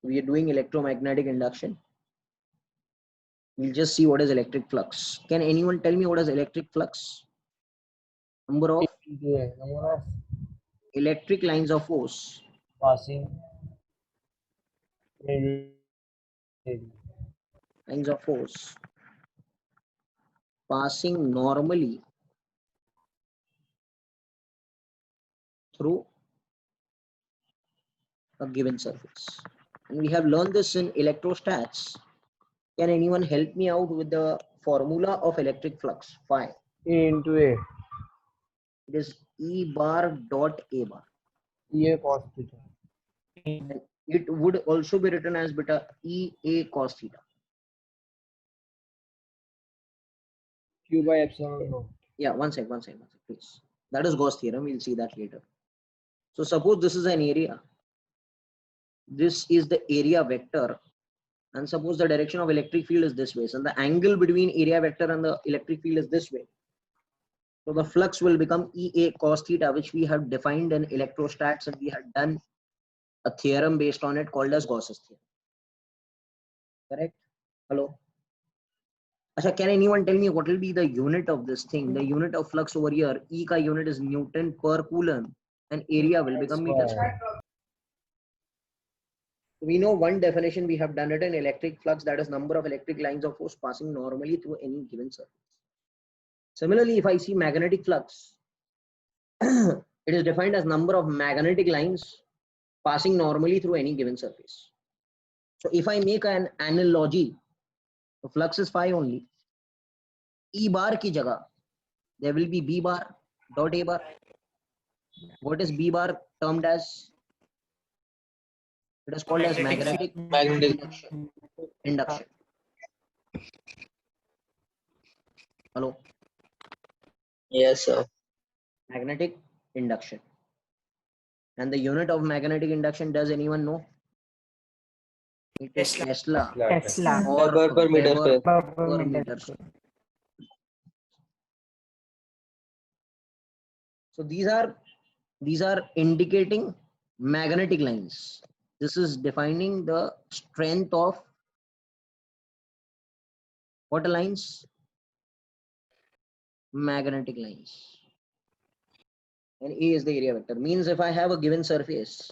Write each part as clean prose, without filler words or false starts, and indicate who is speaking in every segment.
Speaker 1: We are doing electromagnetic induction. We'll just see what is electric flux. Can anyone tell me what is electric flux? Number of electric lines of force
Speaker 2: passing
Speaker 1: lines of force passing normally through a given surface. And we have learned this in electrostats. Can anyone help me out with the formula of electric flux? Phi.
Speaker 2: E into A.
Speaker 1: It is E bar dot A bar.
Speaker 2: E cos theta.
Speaker 1: And it would also be written as beta E A cos theta.
Speaker 2: Q by epsilon naught.
Speaker 1: Yeah, one sec, please. That is Gauss theorem. We'll see that later. So suppose this is an area. This is the area vector. And suppose the direction of electric field is this way. So the angle between area vector and the electric field is this way. So the flux will become EA cos theta, which we have defined in electrostats, and we had done a theorem based on it called as Gauss's theorem. Correct? Hello? Asha, can anyone tell me what will be the unit of this thing? The unit of flux over here, E ka unit is Newton per Coulomb, and area will become meter square. We know one definition, we have done it in electric flux, that is number of electric lines of force passing normally through any given surface. Similarly, if I see magnetic flux, it is defined as number of magnetic lines passing normally through any given surface. So if I make an analogy, the flux is phi only. E bar ki jagah, there will be B bar dot A bar. What is B bar termed as? It is called as magnetic induction. Hello?
Speaker 3: Yes, sir.
Speaker 1: Magnetic induction. And the unit of magnetic induction, does anyone know? It is Tesla or
Speaker 3: Weber per meter
Speaker 1: Weber
Speaker 3: square.
Speaker 1: per meter square. So these are indicating magnetic lines. This is defining the strength of what lines? Magnetic lines. And A is the area vector. Means if I have a given surface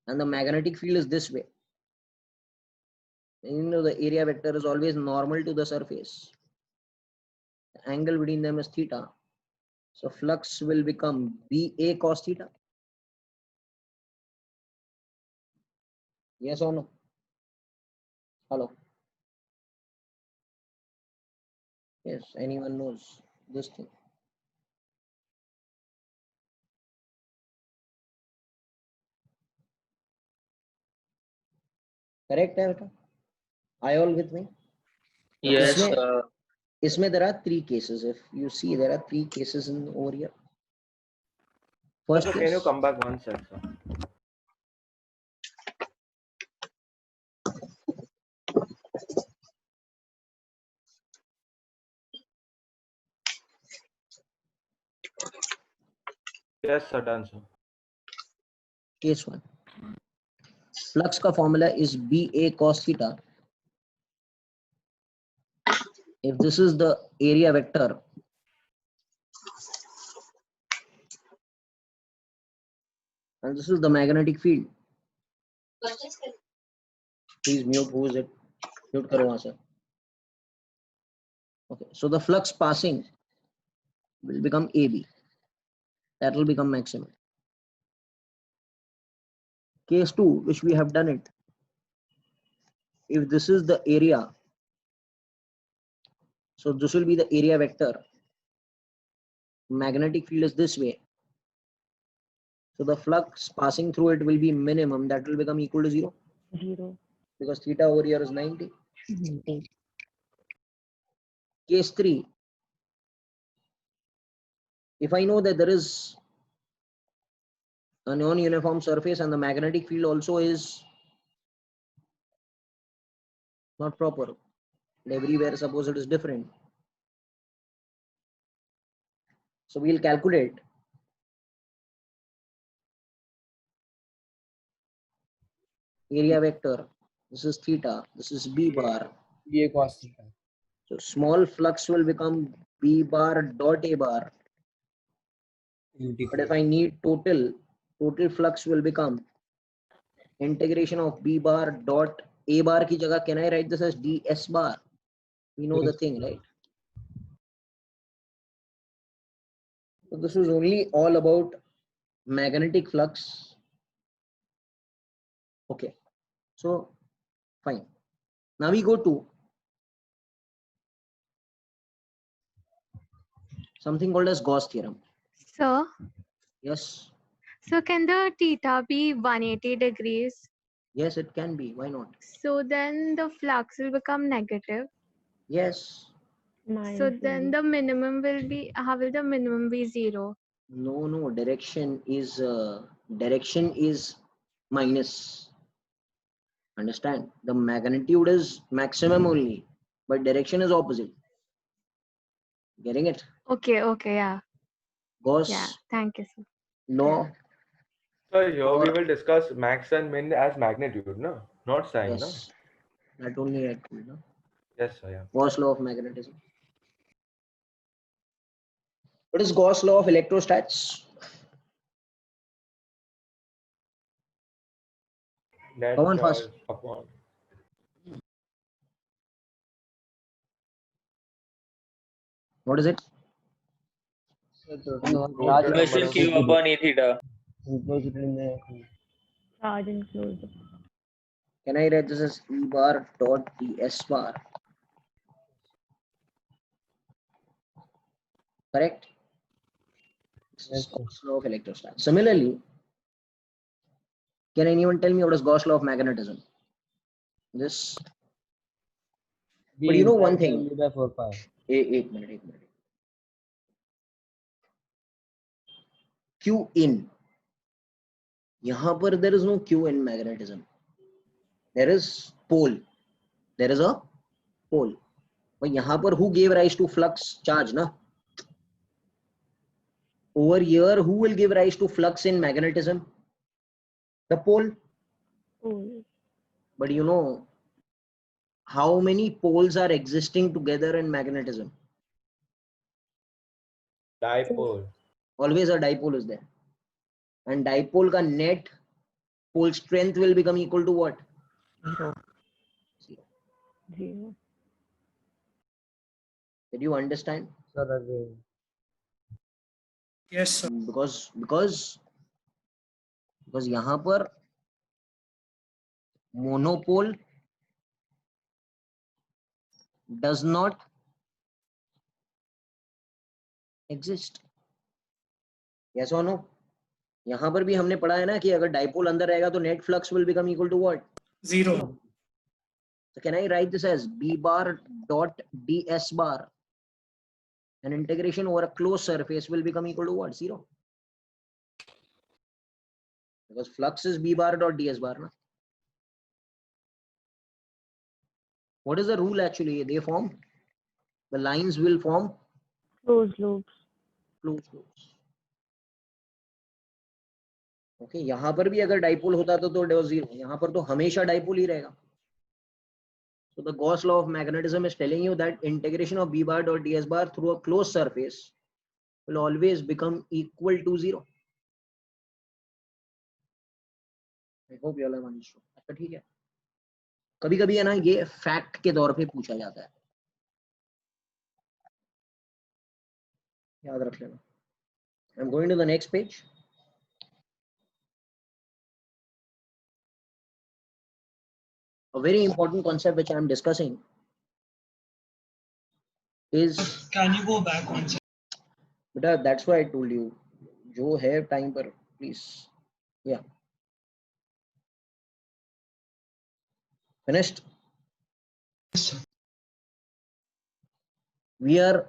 Speaker 1: and the magnetic field is this way, you know the area vector is always normal to the surface. The angle between them is theta. So flux will become BA cos theta. Yes or no? Hello? Yes, anyone knows this thing? Correct है बेटा? Are you all with me?
Speaker 3: Yes,
Speaker 1: इसमें there are three cases. If you see, there are three cases in over here. First
Speaker 2: Can
Speaker 1: case,
Speaker 2: you come back one sec, sir? Yes, sir, done, sir.
Speaker 1: case one. Flux का formula is BA cos theta. If this is the area vector, and this is the magnetic field. Please mute. Who is it? Mute karo वहाँ से. Okay. So the flux passing will become AB. That will become maximum. Case 2, which we have done it. If this is the area, so this will be the area vector. Magnetic field is this way. So the flux passing through it will be minimum. That will become equal to 0. Because theta over here is 90. Case 3. If I know that there is a non-uniform surface and the magnetic field also is not proper, everywhere suppose it is different. So we'll calculate area vector. This is theta. This is B bar.
Speaker 2: EA cos theta.
Speaker 1: So small flux will become B bar dot A bar. But if I need total flux will become integration of B bar dot A bar की जगह can I write this as ds bar? We know the
Speaker 2: Yes.
Speaker 1: thing, right? So this is only all about magnetic flux. Okay, so fine. Now we go to something called as Gauss theorem.
Speaker 4: So,
Speaker 1: Yes,
Speaker 4: can the theta be 180 degrees?
Speaker 1: yes, it can be. Why not?
Speaker 4: So then the flux will become negative.
Speaker 1: Yes.
Speaker 4: So then the minimum will be, how will the minimum be 0?
Speaker 1: No. Direction is minus. Understand? The magnitude is maximum only, but direction is opposite. Getting it?
Speaker 4: Okay, yeah.
Speaker 1: Gauss
Speaker 4: Yeah, thank you, sir.
Speaker 1: law.
Speaker 2: So here we
Speaker 1: Or-
Speaker 2: will discuss max and min as magnitude, no? Not sign, no?
Speaker 1: Yes. That only I told, no?
Speaker 2: Yes, sir, yeah.
Speaker 1: Gauss law of magnetism. What is Gauss law of electrostats?
Speaker 2: Net
Speaker 1: Come on
Speaker 2: charge
Speaker 1: fast.
Speaker 2: upon.
Speaker 1: What is it?
Speaker 2: Large
Speaker 3: Equation
Speaker 2: number of
Speaker 3: Q upon E theta.
Speaker 2: enclosed in the
Speaker 4: Charge enclosed.
Speaker 1: Can I write this as E bar dot ds bar? Correct? This is
Speaker 2: Yes, sir.
Speaker 1: Gauss law of electrostats. Similarly, can anyone tell me what is Gauss law of magnetism? This, but you know one thing.
Speaker 2: by 4 pi.
Speaker 1: Eight minute. Q in. यहाँ पर there is no Q in magnetism. There is pole. There is a pole. But यहाँ पर who gave rise to flux charge ना? Over here, who will give rise to flux in magnetism? The pole. But you know how many poles are existing together in magnetism?
Speaker 2: Dipole.
Speaker 1: Always a dipole is there. And dipole ka net pole strength will become equal to what?
Speaker 4: Zero.
Speaker 1: Did you understand?
Speaker 2: Sir, again.
Speaker 5: Yes, sir.
Speaker 1: Because यहाँ पर monopole does not exist. Yes or no? यहाँ पर भी हमने पढ़ा है ना कि अगर डाइपोल अंदर रहेगा तो net flux will become equal to what?
Speaker 5: 0.
Speaker 1: So can I write this as B bar dot ds bar? And integration over a closed surface will become equal to what? 0. Because flux is B bar dot ds bar. Na? What is the rule actually? They form, the lines will form
Speaker 4: Closed loops.
Speaker 1: closed loops. Okay, यहाँ पर भी अगर dipole होता तो it was 0. यहाँ पर तो हमेशा डाइपोल ही रहेगा. So the Gauss law of magnetism is telling you that integration of B bar dot ds bar through a closed surface will always become equal to 0. I hope you all have understood. अच्छा ठीक है. कभी कभी है ना ये fact के तौर पे पूछा जाता है. याद रख लेना. I'm going to the next page. A very important concept which I am discussing is,
Speaker 5: Can you go back one second?
Speaker 1: beta, that's why I told you, जो है time पर please. Yeah. Finished?
Speaker 5: Yes, sir.
Speaker 1: We are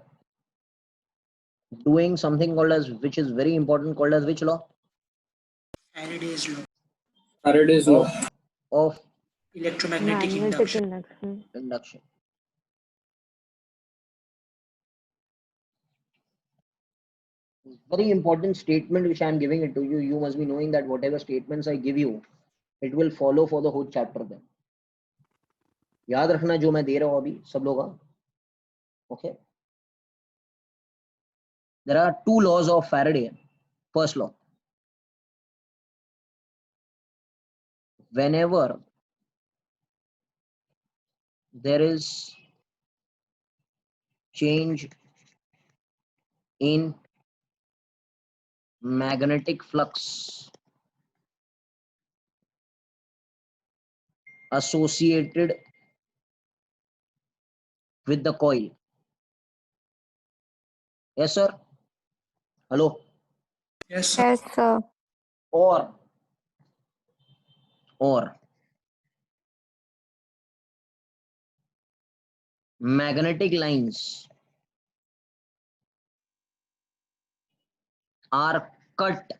Speaker 1: doing something called as, which is very important, called as which law?
Speaker 5: Faraday's law.
Speaker 2: Faraday's
Speaker 1: Of
Speaker 5: Electromagnetic
Speaker 4: Magnetic
Speaker 5: induction.
Speaker 1: induction. Very important statement which I am giving it to you. You must be knowing that whatever statements I give you, It will follow for the whole chapter then. याद रखना जो मैं दे रहा हूँ अभी सब लोग. Okay. There are two laws of Faraday. First law. Whenever there is change in magnetic flux associated with the coil. Yes, sir. Hello.
Speaker 5: Yes, sir.
Speaker 4: Yes, sir.
Speaker 1: Or magnetic lines are cut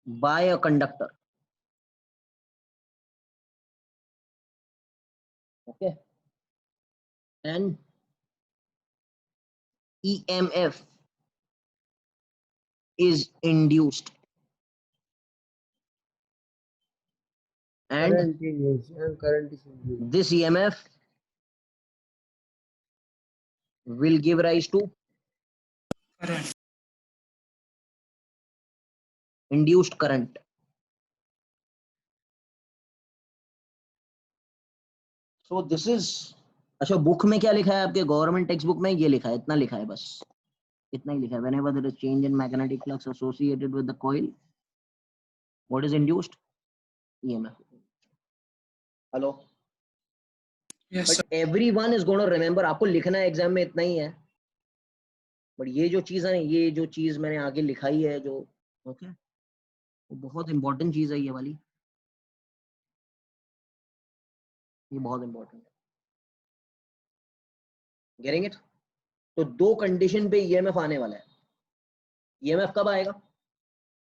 Speaker 1: by a conductor. Okay. And EMF is induced. And
Speaker 6: Current changes and current is induced.
Speaker 1: this EMF will give rise to
Speaker 5: Current.
Speaker 1: induced current. So this is, अच्छा book में क्या लिखा है आपके government text book में ये लिखा है, इतना लिखा है बस, इतना ही लिखा है. Whenever there is change in magnetic flux associated with the coil, what is induced? EMF. Hello.
Speaker 5: Yes,
Speaker 1: But
Speaker 5: sir.
Speaker 1: everyone is going to remember. आपको लिखना है एग्जाम में इतना ही है. बट ये जो चीज है, ये जो चीज मैंने आगे लिखाई है जो, ओके, वो बहुत इंपॉर्टेंट चीज है ये वाली, ये बहुत इंपॉर्टेंट है. Getting it? तो दो कंडीशन पे ईएमएफ आने वाला है. ईएमएफ कब आएगा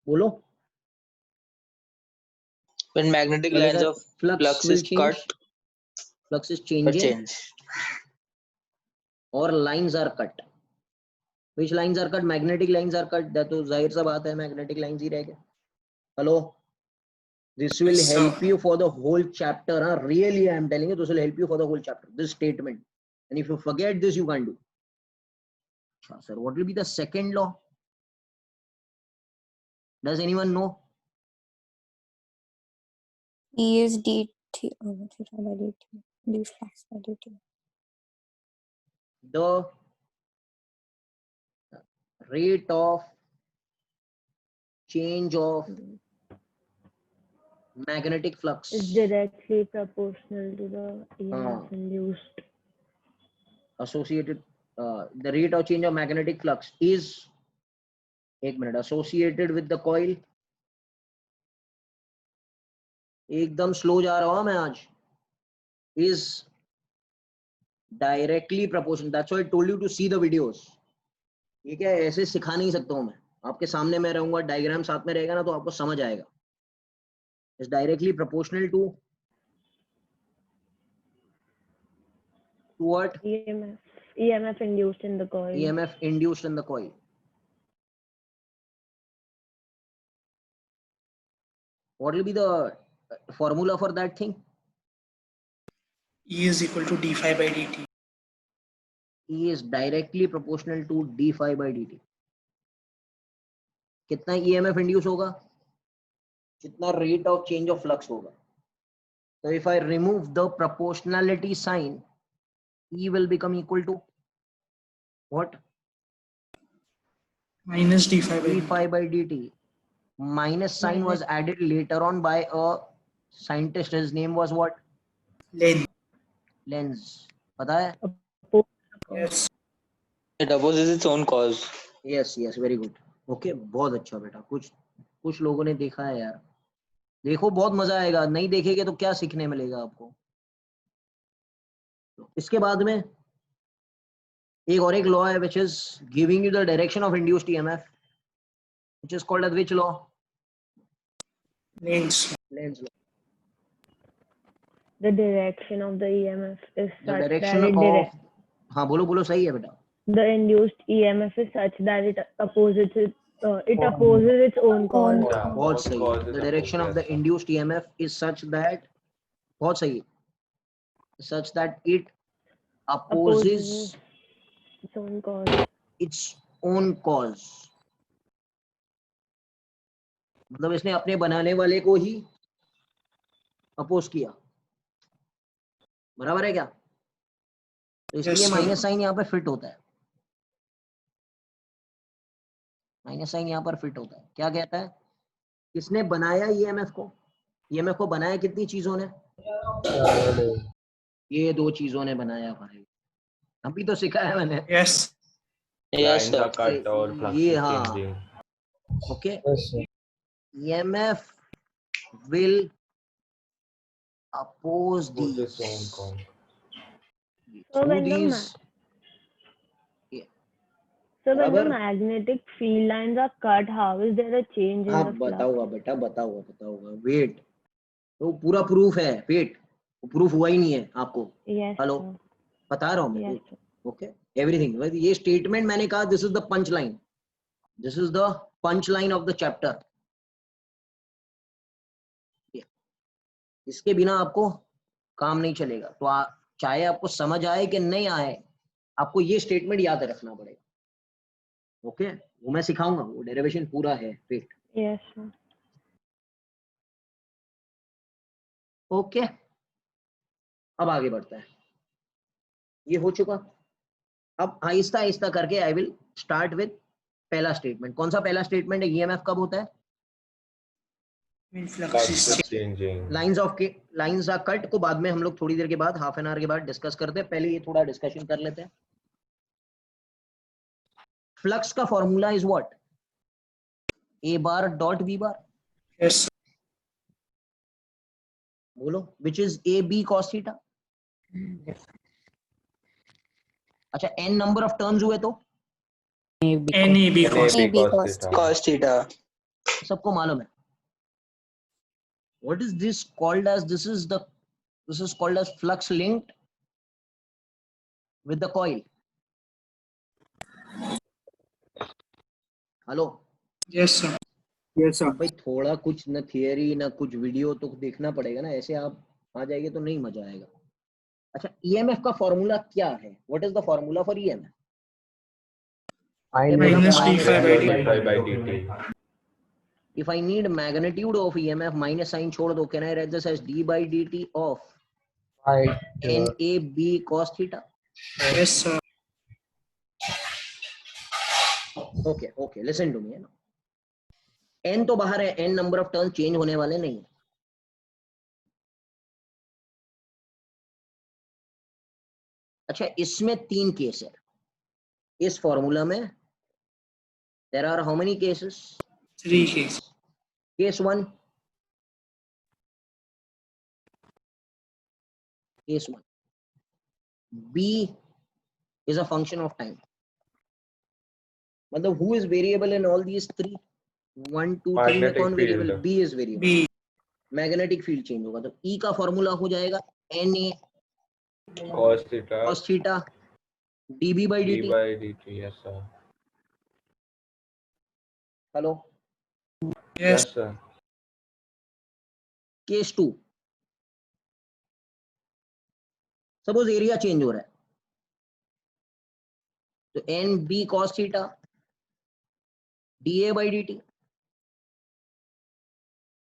Speaker 1: बोलो?
Speaker 3: When magnetic lines of flux is cut
Speaker 1: flux is
Speaker 3: or
Speaker 1: changing
Speaker 3: change.
Speaker 1: और lines are cut. Which lines are cut? Magnetic lines are cut. that तो जाहिर सा बात है magnetic lines ही रह गए. Hello. This will
Speaker 5: Yes, sir.
Speaker 1: help you for the whole chapter. Huh? Really, I am telling you, this will help you for the whole chapter. This statement. And if you forget this, you can't do. Sir, what will be the second law? Does anyone know?
Speaker 4: E is dt over theta by dt. D flux by dt.
Speaker 1: The rate of change of magnetic flux
Speaker 7: is directly proportional to the EMF induced.
Speaker 1: associated, the rate of change of magnetic flux is, एक minute, associated with the coil. एकदम slow जा रहा हूं मैं आज. is directly proportional. That's why I told you to see the videos. ये क्या है, ऐसे सिखा नहीं सकता हूं मैं. आपके सामने मैं रहूंगा, डायग्राम साथ में रहेगा ना, तो आपको समझ आएगा. is directly proportional to what?
Speaker 7: EMF induced in the coil.
Speaker 1: EMF induced in the coil. What will be the formula for that thing?
Speaker 5: E is equal to d phi by dt.
Speaker 1: E is directly proportional to d phi by dt. कितना EMF induce होगा, कितना rate of change of flux होगा. So if I remove the proportionality sign, E will become equal to what?
Speaker 5: Minus d phi by
Speaker 1: d
Speaker 5: dt.
Speaker 1: phi by dt. Minus sign was added later on by a scientist. His name was what?
Speaker 5: Length.
Speaker 1: Lenz. पता है?
Speaker 5: Yes.
Speaker 3: It opposes its own cause.
Speaker 1: Yes, yes, very good. Okay, बहुत अच्छा बेटा. कुछ लोगों ने देखा है यार. देखो बहुत मजा आएगा. नहीं देखेंगे तो क्या सीखने मिलेगा आपको. इसके बाद में एक और एक लॉ है which is giving you the direction of induced EMF, which is called as which law?
Speaker 5: Length.
Speaker 1: Lenz law.
Speaker 7: The direction of the EMF is
Speaker 1: The
Speaker 7: such
Speaker 1: direction
Speaker 7: that
Speaker 1: of, हाँ बोलो सही है बेटा.
Speaker 7: the induced EMF is such that it opposes It opposes its own cause.
Speaker 2: Yeah,
Speaker 1: बहुत
Speaker 2: all
Speaker 1: सही.
Speaker 2: causes
Speaker 1: The direction of
Speaker 2: oppose,
Speaker 1: the
Speaker 2: yes, sir.
Speaker 1: induced EMF is such that बहुत सही. Such that it opposes
Speaker 7: Opposes its own cause.
Speaker 1: its own cause. मतलब इसने अपने बनाने वाले को ही अपोज किया. बराबर है क्या? तो इसलिए
Speaker 5: Yes, sir.
Speaker 1: माइनस साइन यहाँ पे फिट होता है. माइनस साइन यहाँ पर फिट होता है. क्या कहता है? किसने बनाया ईएमएफ को? ईएमएफ को बनाया कितनी चीजों ने? ये दो चीजों ने बनाया भाई. अभी तो सिखाया मैंने.
Speaker 5: Yes.
Speaker 3: Yes,
Speaker 2: Lines
Speaker 3: sir.
Speaker 2: are cut or flux
Speaker 1: ये
Speaker 2: is
Speaker 1: हाँ.
Speaker 2: changing.
Speaker 1: Okay.
Speaker 6: Yes, sir.
Speaker 1: EMF will oppose
Speaker 2: Oppose its own
Speaker 1: these.
Speaker 2: cause.
Speaker 7: So
Speaker 1: Through
Speaker 7: when the
Speaker 1: these.
Speaker 7: So when the
Speaker 1: बराबर.
Speaker 7: magnetic field lines are cut, how is there a change in
Speaker 1: हाँ
Speaker 7: the flux?
Speaker 1: बताऊंगा बेटा, बताऊंगा. Wait. तो पूरा proof है. Wait. Proof हुआ ही नहीं है आपको.
Speaker 7: Yes,
Speaker 1: hello.
Speaker 7: sir.
Speaker 1: बता रहा हूँ मैं.
Speaker 7: Yes, sir.
Speaker 1: ओके. एवरीथिंग. ये स्टेटमेंट मैंने कहा, this is the punch line. This is the punch line of the chapter. इसके बिना आपको काम नहीं चलेगा. तो चाहे आपको समझ आए कि नहीं आए, आपको ये स्टेटमेंट याद रखना पड़ेगा. ओके. वो मैं सिखाऊंगा. वो डेरिवेशन पूरा है. वेट.
Speaker 7: Yes, sir.
Speaker 1: ओके. अब आगे बढ़ता है. ये हो चुका. अब आहिस्ता आहिस्ता करके आई विल स्टार्ट विद पहला स्टेटमेंट. कौन सा पहला स्टेटमेंट है? ईएमएफ कब होता है?
Speaker 5: When flux
Speaker 2: Flux
Speaker 5: is
Speaker 2: is changing.
Speaker 1: Lines are cut को बाद में हम लोग थोड़ी देर के बाद, हाफ एन आवर के बाद डिस्कस करते हैं. पहले ये थोड़ा डिस्कशन कर लेते हैं. फ्लक्स का formula is what? A bar dot B bar.
Speaker 5: Yes, sir.
Speaker 1: बोलो. Which is A B cos theta. अच्छा, एन नंबर ऑफ टर्न्स हुए तो
Speaker 5: NAB cos.
Speaker 2: NAB cos theta.
Speaker 3: Cos theta.
Speaker 1: सबको मालूम है. What is this called as? This is called as flux linked with the coil. Hello.
Speaker 5: Yes, sir. Yes, sir.
Speaker 1: भाई थोड़ा कुछ न थियरी न कुछ वीडियो तो देखना पड़ेगा ना. ऐसे आप आ जाएंगे तो नहीं मजा आएगा. अच्छा, ईएमएफ का फॉर्मूला क्या है? What is the formula for EMF?
Speaker 5: Minus d5 by dt.
Speaker 2: d5 by dt.
Speaker 1: If I need magnitude of EMF, minus sign छोड़ दो. Can I write this as d by dt of NAB cos theta?
Speaker 5: Yes, sir.
Speaker 1: Okay. Listen to me. है ना. n तो बाहर है. n number of turn change होने वाले नहीं है. अच्छा, इसमें 3 केस है. इस फॉर्मूला में there are how many cases?
Speaker 5: 3 cases.
Speaker 1: Case 1. Case 1. B is a function of time. मतलब who is variable in all these 3? 1, 2, 3 में
Speaker 2: Magnetic
Speaker 1: कौन variable?
Speaker 2: field.
Speaker 1: B is variable.
Speaker 5: B.
Speaker 1: Magnetic field change होगा. तो E का formula हो जाएगा Na
Speaker 2: Cos theta.
Speaker 1: cos theta dB by
Speaker 2: d
Speaker 1: dt.
Speaker 2: by dt. Yes, sir.
Speaker 1: Hello.
Speaker 5: Yes.
Speaker 2: Yes, sir.
Speaker 1: Case 2. Suppose area change हो रहा है. तो NB cos theta dA by dt.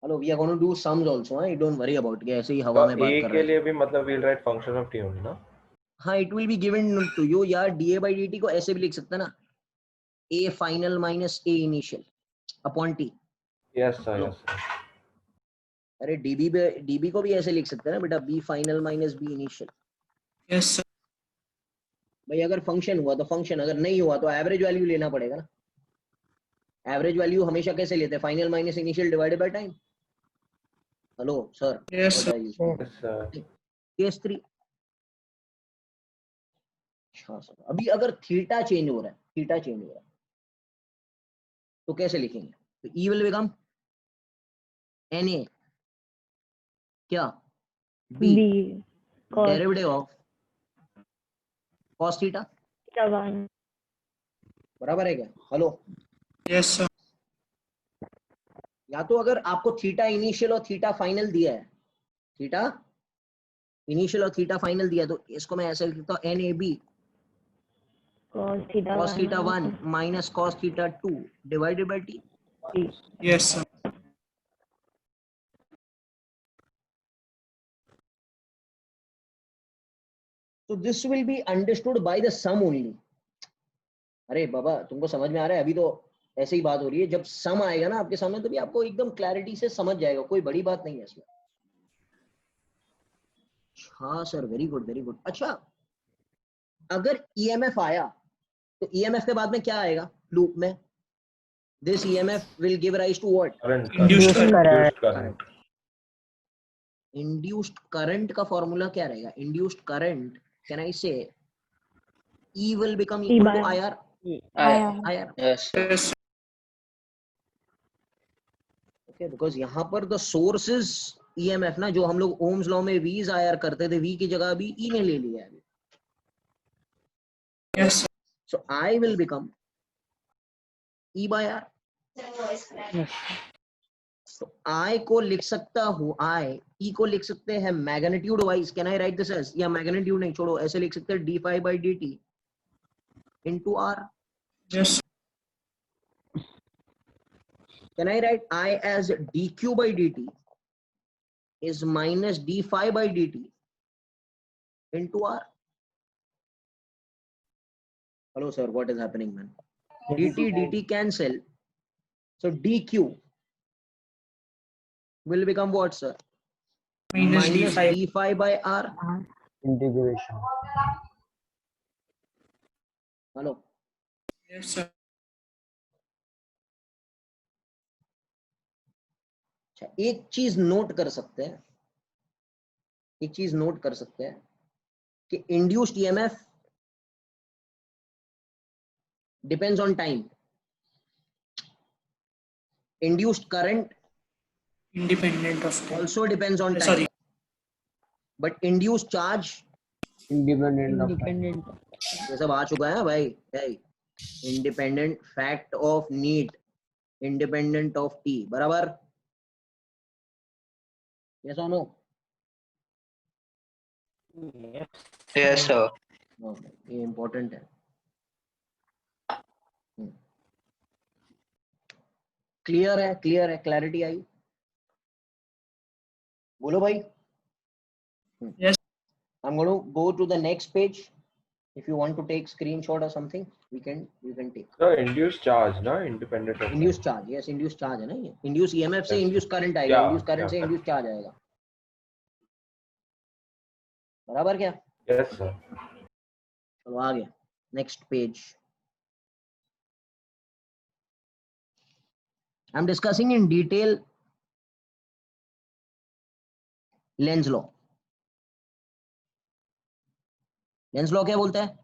Speaker 1: Hello. We are going to do sums also. You don't worry about it. ऐसे ही हवा में
Speaker 2: तो
Speaker 1: बात
Speaker 2: A
Speaker 1: कर
Speaker 2: के
Speaker 1: रहे हैं.
Speaker 2: लिए भी मतलब we'll write function of t only, ना?
Speaker 1: हाँ, it will be given to you. यार dA by dt को ऐसे भी लिख सकते हैं ना. A final minus A initial upon T.
Speaker 2: Yes, sir.
Speaker 1: Hello.
Speaker 2: Yes, sir.
Speaker 1: अरे DB को भी ऐसे लिख सकते हैं ना बेटा. B final minus B initial.
Speaker 5: Yes, sir.
Speaker 1: भाई अगर फंक्शन हुआ तो फंक्शन, अगर नहीं हुआ तो एवरेज वैल्यू लेना पड़ेगा ना. एवरेज वैल्यू हमेशा कैसे लेते हैं? Final minus initial divided by time. Hello sir.
Speaker 5: Yes, sir.
Speaker 2: Yes, sir.
Speaker 1: Case 3. अच्छा सर, अभी अगर थीटा चेंज हो रहा है तो कैसे लिखेंगे? तो E will become Na क्या? B
Speaker 7: B. Cos
Speaker 1: derivative of cos theta.
Speaker 7: theta 1.
Speaker 1: बराबर है क्या? हेलो.
Speaker 5: Yes, sir.
Speaker 1: या तो अगर आपको थीटा इनिशियल और थीटा फाइनल दिया है, थीटा इनिशियल और थीटा फाइनल दिया है, तो इसको मैं ऐसे लिखता हूँ NAB
Speaker 7: cos theta
Speaker 1: cos theta 1
Speaker 7: 1
Speaker 1: minus cos theta 2 divided by T.
Speaker 5: Yes, sir.
Speaker 1: So this will be understood by the sum only. अरे बाबा तुमको समझ में आ रहा है? अभी तो ऐसे ही बात हो रही है, जब सम आएगा ना आपके सामने तो भी आपको एकदम क्लैरिटी से समझ जाएगा, कोई बड़ी बात नहीं है इसमें। हाँ sir, very good very good. अच्छा, अगर EMF आया तो EMF के बाद में क्या आएगा लूप में? This EMF will give rise to what?
Speaker 2: Current.
Speaker 5: Induced current.
Speaker 2: Current.
Speaker 1: Induced current का फॉर्मूला क्या रहेगा? Induced current, can I say E will become
Speaker 7: E
Speaker 1: equal to
Speaker 7: by
Speaker 1: IR? IR.
Speaker 3: Yes, sir.
Speaker 5: Yes, sir.
Speaker 1: Okay, because यहाँ पर the source is EMF ना, जो हम लोग Ohm's law में V's IR करते थे, V की जगह अभी E ने ले लिया है अभी।
Speaker 5: Yes, sir.
Speaker 1: So I will become E by R. तो I को लिख सकता हूँ, I E को लिख सकते हैं magnitude wise. Can I write this as, या मैग्नीट्यूड नहीं छोड़ो, ऐसे लिख सकते हैं d phi by dt into R.
Speaker 5: Yes, sir.
Speaker 1: Can I write I as dq by dt is minus d phi by dt into R? Hello sir, what is happening, man? dt cancel, so dq will become what, sir?
Speaker 5: Minus d phi.
Speaker 1: d phi by R.
Speaker 6: Integration.
Speaker 1: Hello.
Speaker 5: Yes, sir.
Speaker 1: अच्छा, एक चीज note कर सकते हैं, एक चीज note कर सकते हैं कि induced EMF depends on time, induced current
Speaker 5: Independent of time.
Speaker 1: also depends on time,
Speaker 5: Sorry.
Speaker 1: but induced charge
Speaker 6: Independent of time.
Speaker 7: independent
Speaker 1: ये सब आ चुका है भाई, independent fact of need, independent of t, बराबर? yes or no?
Speaker 3: Yes, sir.
Speaker 1: No, ये important है। Clear है, clear है, क्लैरिटी आई? बोलो भाई।
Speaker 5: Yes.
Speaker 1: I'm going to go to the next page. If you want to take screenshot or something, you can take.
Speaker 2: No, induced charge, no, independent of
Speaker 1: Induced charge, yes, induced charge है ना ये। Induced EMF से
Speaker 2: Yes.
Speaker 1: induced current आएगा,
Speaker 2: Yeah,
Speaker 1: induced current से
Speaker 2: yeah.
Speaker 1: induced charge आएगा, बराबर क्या?
Speaker 2: Yes, sir.
Speaker 1: चलो आ गया, next page. I'm discussing in detail Lenz law. Lenz law क्या बोलता है?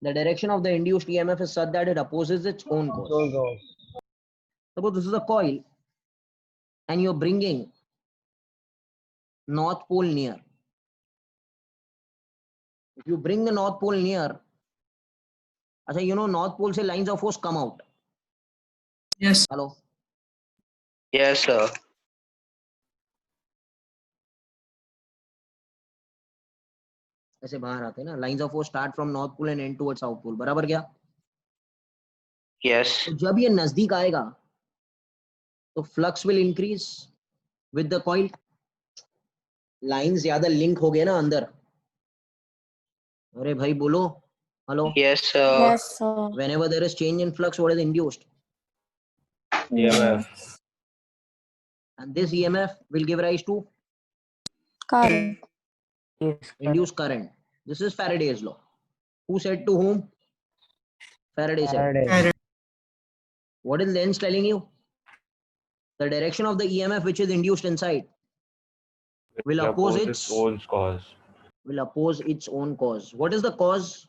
Speaker 1: The direction of the induced EMF is such that it opposes its own course.
Speaker 6: So goes.
Speaker 1: Suppose this is a coil and you're bringing north pole near. If you bring the north pole near, अच्छा, you know north pole से lines of force come out.
Speaker 5: Yes.
Speaker 1: Hello.
Speaker 3: Yes, sir.
Speaker 1: ऐसे बाहर आते हैं ना, lines of force start from north pole and end towards south pole, बराबर क्या?
Speaker 3: Yes.
Speaker 1: तो जब ये नजदीक आएगा तो flux will increase with the coil. Lines ज्यादा link हो गए ना अंदर। अरे भाई बोलो, hello.
Speaker 3: Yes, sir.
Speaker 7: yes sir
Speaker 1: Whenever there is change in flux, what is induced?
Speaker 2: EMF.
Speaker 1: And this EMF will give rise to
Speaker 7: current
Speaker 1: induced current. This is Faraday's law. Who said to whom? Faraday said.
Speaker 6: Faraday.
Speaker 5: Faraday.
Speaker 1: What is Lenz telling you? The direction of the EMF which is induced inside will oppose its
Speaker 2: own cause.
Speaker 1: will oppose its own cause. What is the cause?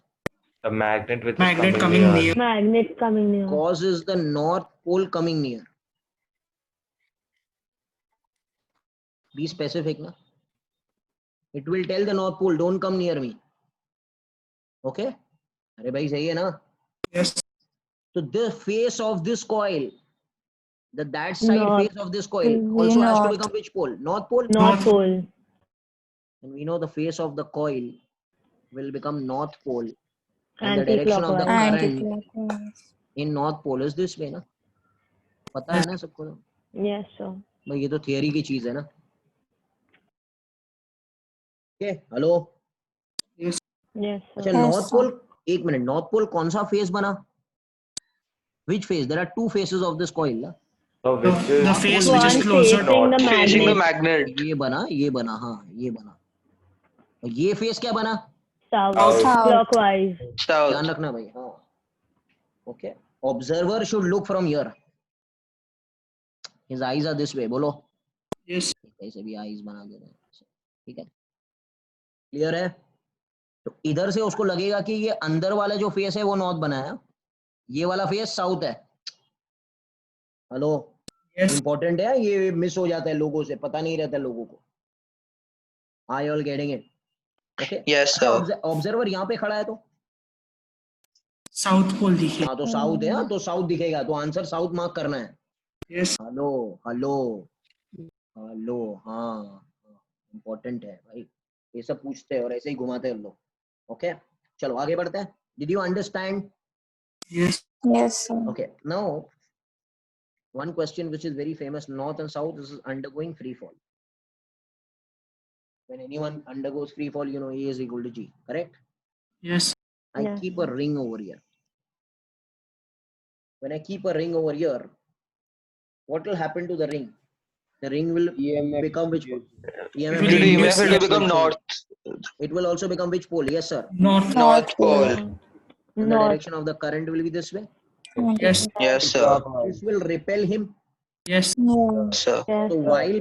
Speaker 2: The magnet which
Speaker 5: Magnet
Speaker 2: is
Speaker 5: coming near.
Speaker 7: magnet coming near
Speaker 1: Cause is the north pole coming near. Be specific, na? It will tell the north pole, don't come near me. Okay? अरे भाई सही है ना?
Speaker 5: Yes.
Speaker 1: So the face of this coil that side
Speaker 7: North.
Speaker 1: face of this coil
Speaker 8: Will be
Speaker 1: also has to
Speaker 8: north.
Speaker 1: become which pole? North pole.
Speaker 7: North pole.
Speaker 1: And we know the face of the coil will become north pole, and the direction of the
Speaker 7: Anti-clockwise.
Speaker 1: current
Speaker 8: Anti-clockwise.
Speaker 1: in north pole is this way ना? पता है ना सबको?
Speaker 7: Yes, sir.
Speaker 1: भाई ये तो theory की चीज है ना. Okay hello.
Speaker 7: Yes,
Speaker 1: अच्छा
Speaker 7: sir.
Speaker 8: Yes,
Speaker 1: north
Speaker 8: sir.
Speaker 1: पोल, एक मिनट, नॉर्थ पोल कौन सा फेस बना? Which phase? There are two phases of this coil ना?
Speaker 2: So which is
Speaker 5: The face which is
Speaker 7: One
Speaker 5: closer to
Speaker 7: facing the
Speaker 3: Facing the
Speaker 7: magnet.
Speaker 3: magnet.
Speaker 1: ये बना, ये बना, हाँ ये बना. और ये फेस क्या बना?
Speaker 7: South.
Speaker 8: South.
Speaker 7: Clockwise.
Speaker 3: South.
Speaker 1: ध्यान रखना भाई. हाँ. Okay. Observer should look from here. His eyes are this way. बोलो.
Speaker 5: yes,
Speaker 1: ऐसे भी eyes बना दे रहे हैं. ठीक है. क्लियर है? तो इधर से उसको लगेगा कि ये अंदर वाला जो फेस है वो नॉर्थ बनाया, ये वाला फेस साउथ है. हेलो.
Speaker 5: yes,
Speaker 1: इंपॉर्टेंट है, ये मिस हो जाता है लोगों से, पता नहीं रहता लोगों को. Are you all getting it? Okay.
Speaker 3: Yes, sir.
Speaker 1: Observer यहाँ पे खड़ा है तो
Speaker 5: south pole दिखे.
Speaker 1: हाँ तो साउथ है, तो साउथ दिखेगा, तो आंसर साउथ मार्क करना है.
Speaker 5: Yes,
Speaker 1: hello hello hello. हाँ इंपॉर्टेंट है भाई, ये सब पूछते हैं और ऐसे ही घुमाते हैं लोग. ओके चलो आगे बढ़ते हैं. Did you understand?
Speaker 5: yes,
Speaker 8: Yes, sir.
Speaker 1: Okay, now one question which is very famous: north and south is undergoing free fall. When anyone undergoes free fall, you know E is equal to G, correct?
Speaker 5: yes,
Speaker 1: I
Speaker 7: Yes.
Speaker 1: keep a ring over here. When I keep a ring over here, what will happen to the ring? The ring will
Speaker 6: EMF.
Speaker 1: become which pole? EMF
Speaker 5: will
Speaker 3: Due to
Speaker 5: induce
Speaker 3: EMF, it will
Speaker 5: the
Speaker 3: become
Speaker 1: which pole?
Speaker 3: north.
Speaker 1: It will also become which pole? Yes, sir.
Speaker 5: north.
Speaker 3: North pole.
Speaker 1: And the
Speaker 7: North.
Speaker 1: direction of the current will be this way.
Speaker 5: Yes,
Speaker 3: Yes, sir.
Speaker 1: This will repel him.
Speaker 5: yes,
Speaker 8: No.
Speaker 3: Sir.
Speaker 7: Yes,
Speaker 1: So
Speaker 7: sir.
Speaker 1: while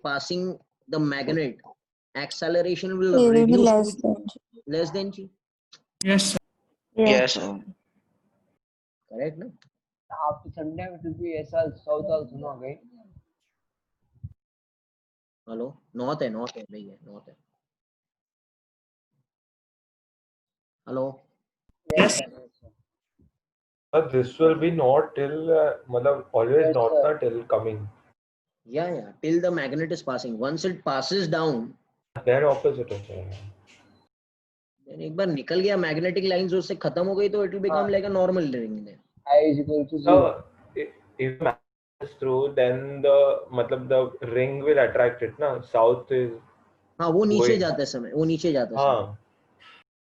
Speaker 1: passing the magnet, acceleration will
Speaker 8: It will be
Speaker 1: reduce
Speaker 8: less
Speaker 1: to
Speaker 8: than G.
Speaker 1: less than G.
Speaker 5: yes, sir.
Speaker 3: Yes,
Speaker 7: sir.
Speaker 1: Correct, no?
Speaker 6: After sometime it will be south also, no again.
Speaker 1: Hello. North है भैया, north है. Hello.
Speaker 5: Yes.
Speaker 2: But this will be not till matlab always
Speaker 6: Yes,
Speaker 2: not
Speaker 6: sir.
Speaker 2: na till coming.
Speaker 1: Yeah, till the magnet is passing. Once it passes down,
Speaker 2: Then opposite हो जाएगा.
Speaker 1: then एक बार निकल गया magnetic lines उससे खत्म हो गई तो it will become like a normal ring then.
Speaker 6: I is equal to
Speaker 2: So
Speaker 6: 0.
Speaker 2: if magnet is through, then the matlab the ring will attract it na. South is
Speaker 1: हाँ वो नीचे
Speaker 2: Going.
Speaker 1: जाते समय, वो नीचे जाते समय.
Speaker 2: हाँ.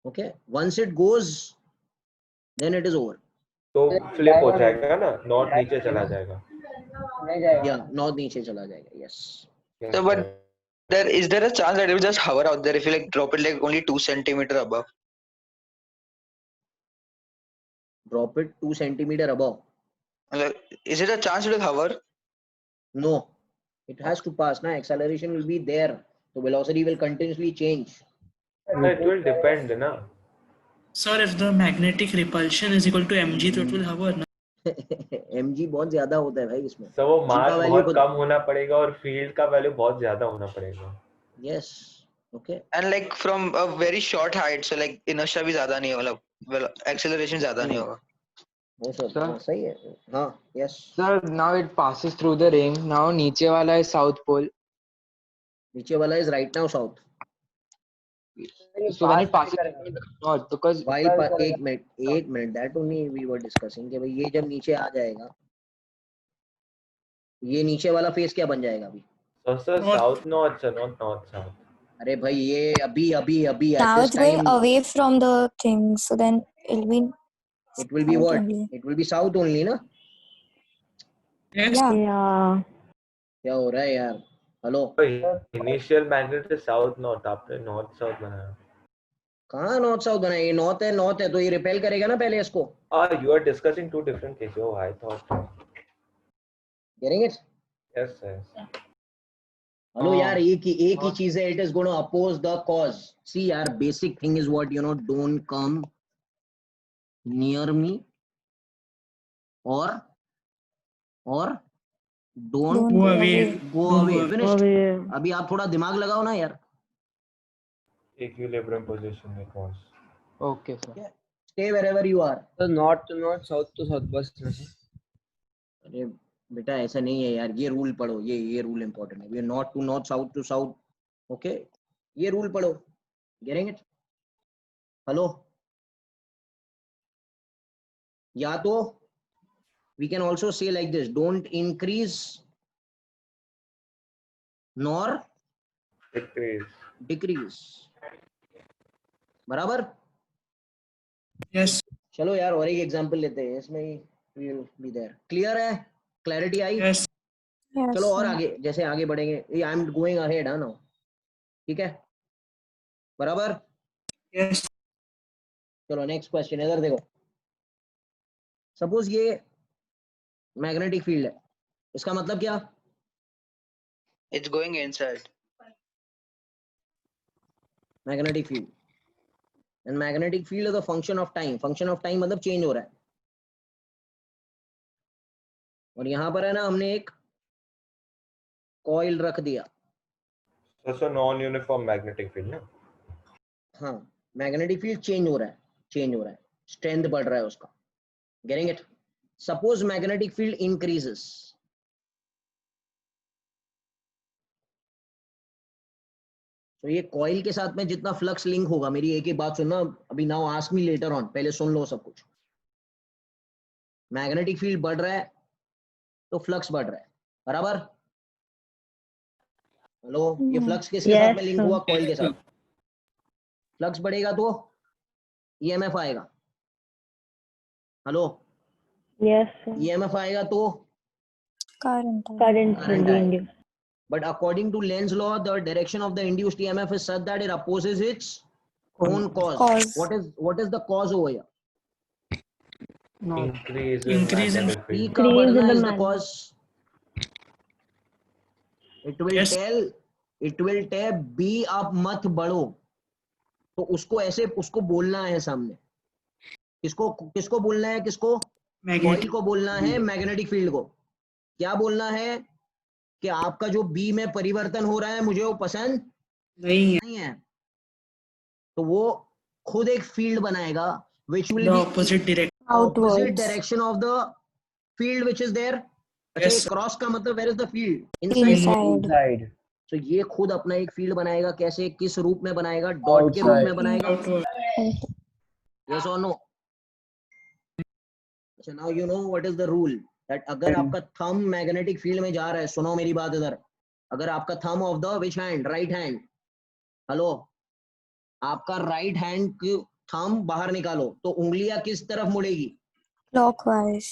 Speaker 1: Okay, once it goes, then it is over.
Speaker 2: तो flip हो जाएगा ना. North नीचे चला जाएगा.
Speaker 6: नहीं जाएगा.
Speaker 1: Yeah, north नीचे चला जाएगा. Yes.
Speaker 3: So, but is there a chance that it will just hover out there if you like drop it like only 2 centimeter above?
Speaker 1: Drop it 2 centimeter above.
Speaker 3: Like, is it a chance it will hover?
Speaker 1: No, it has to pass. Now acceleration will be there. So velocity will continuously change.
Speaker 2: It will depend na.
Speaker 5: Sir, if the magnetic repulsion is equal to mg, तो it will hover. Na?
Speaker 1: mg बहुत ज्यादा होता है भाई इसमें.
Speaker 2: So वो
Speaker 1: G
Speaker 2: मास
Speaker 1: का value
Speaker 2: बहुत
Speaker 1: पता-
Speaker 2: कम होना पड़ेगा और फील्ड का वैल्यू बहुत ज्यादा होना पड़ेगा.
Speaker 1: Yes. Okay.
Speaker 3: And like from a very short height, so like inertia भी ज़्यादा नहीं होगा, well, acceleration ज़्यादा नहीं होगा.
Speaker 1: वो सब
Speaker 6: Sir?
Speaker 1: हाँ, सही है. हाँ. Yes.
Speaker 6: Sir, now it passes through the ring. Now नीचे वाला is south pole.
Speaker 1: नीचे वाला is right now south.
Speaker 6: So when it passes through the north, because
Speaker 1: While एक minute that only we were discussing कि भाई ये जब नीचे आ जाएगा, ये नीचे वाला फेस क्या बन जाएगा अभी?
Speaker 2: So sir,
Speaker 5: North.
Speaker 2: south north sir, not north south.
Speaker 1: अरे भाई ये अभी at
Speaker 8: Now
Speaker 1: this
Speaker 8: it's going
Speaker 1: time
Speaker 8: away from the thing, so then it'll be.
Speaker 1: it will be
Speaker 8: south
Speaker 1: what?
Speaker 8: only.
Speaker 1: It will be south only ना?
Speaker 5: Yes,
Speaker 8: Yeah.
Speaker 7: Yeah.
Speaker 1: क्या हो रहा है यार? Hello.
Speaker 2: Initial magnet is south north, आपने north south बनाया.
Speaker 1: कहाँ north south बना है? ये नॉर्थ है तो ये रिपेल करेगा ना पहले इसको.
Speaker 2: You are discussing two different cases. Oh, I thought.
Speaker 1: Getting it?
Speaker 2: Yes, yes.
Speaker 1: Hello यार, एक ही चीज है. It is going to oppose the cause. See यार, basic thing is what, you know, don't come near me or don't
Speaker 5: go away.
Speaker 1: go away. Finished.
Speaker 7: Away.
Speaker 1: अभी आप थोड़ा दिमाग लगाओ ना यार.
Speaker 2: Equilibrium position it was.
Speaker 6: okay, sir.
Speaker 1: Stay wherever you are.
Speaker 6: So north to north, south to south, बस.
Speaker 1: अरे बेटा ऐसा नहीं है यार, ये रूल पढ़ो, ये रूल इंपॉर्टेंट है। We are not to north, south to south, okay, ये रूल पढ़ो, गेटिंग इट? हेलो, या तो we can also say like this, don't increase nor decrease, बराबर?
Speaker 5: Yes.
Speaker 1: चलो यार और एक एग्जांपल लेते हैं, इसमें ही we'll be there. क्लियर है? क्लैरिटी आई?
Speaker 5: Yes.
Speaker 8: Yes,
Speaker 1: चलो और
Speaker 8: sir.
Speaker 1: आगे, जैसे आगे बढ़ेंगे, आई एम गोइंग अहेड है ना, ठीक है, बराबर?
Speaker 5: Yes.
Speaker 1: चलो नेक्स्ट क्वेश्चन, इधर देखो, सपोज ये मैग्नेटिक फील्ड है, इसका मतलब क्या?
Speaker 3: It's going inside.
Speaker 1: Magnetic field, and magnetic field is a function of time, function of time मतलब चेंज हो रहा है। और यहां पर है ना, हमने एक कॉइल रख दिया,
Speaker 2: So non-uniform magnetic field, ना?
Speaker 1: हाँ, मैग्नेटिक फील्ड चेंज हो रहा है, चेंज हो रहा है, स्ट्रेंथ बढ़ रहा है उसका, getting it? Suppose magnetic field increases, तो ये कॉइल के साथ में जितना फ्लक्स लिंक होगा, मेरी एक ही बात सुनना अभी, now ask me later on, पहले सुन लो सब कुछ। मैग्नेटिक फील्ड बढ़ रहा है तो फ्लक्स बढ़ रहा है, बराबर? हेलो, ये फ्लक्स किसके साथ में लिंक हुआ? कॉइल के साथ। फ्लक्स बढ़ेगा तो ईएमएफ आएगा, हेलो,
Speaker 7: Yes, sir.
Speaker 1: ईएमएफ आएगा तो
Speaker 8: Current.
Speaker 7: Current will
Speaker 1: Current
Speaker 7: be
Speaker 1: आएगा।
Speaker 7: induced.
Speaker 1: But according to Lenz's law, the direction of the induced EMF is such that it opposes its own cause.
Speaker 8: Cause.
Speaker 1: What is the cause over here?
Speaker 2: Increase
Speaker 5: Increase in-
Speaker 2: magnetic
Speaker 1: E
Speaker 2: field.
Speaker 1: का
Speaker 7: Increase in
Speaker 1: बढ़ना
Speaker 7: the
Speaker 1: is the
Speaker 7: magnet.
Speaker 1: cause.
Speaker 5: Yes.
Speaker 1: It will tell B आप मत बढ़ो, तो उसको ऐसे उसको बोलना है सामने, किसको बोलना है, किसको? Coil
Speaker 5: Magnetic.
Speaker 1: को बोलना है, मैग्नेटिक फील्ड को क्या बोलना है कि आपका जो बी में परिवर्तन हो रहा है मुझे वो पसंद
Speaker 5: नहीं है.
Speaker 1: नहीं है, तो वो खुद एक फील्ड बनाएगा which will
Speaker 5: The
Speaker 1: be
Speaker 5: opposite direction.
Speaker 1: opposite
Speaker 8: Outwards.
Speaker 1: direction of the field which is there. अच्छा,
Speaker 5: Yes,
Speaker 1: ये
Speaker 5: sir.
Speaker 1: क्रॉस का मतलब where is the field? Inside.
Speaker 8: Inside.
Speaker 1: तो ये खुद अपना एक फील्ड बनाएगा, कैसे, किस रूप में बनाएगा? डॉट के रूप में बनाएगा,
Speaker 5: Outward.
Speaker 1: yes or no? अच्छा, now you know what is the rule that अगर आपका थंब मैग्नेटिक फील्ड में जा रहा है, सुनो मेरी बात इधर, अगर आपका thumb of the which hand, right hand, hello, आपका राइट हैंड की थंब बाहर निकालो तो उंगलियां किस तरफ मुड़ेगी?
Speaker 8: Clockwise.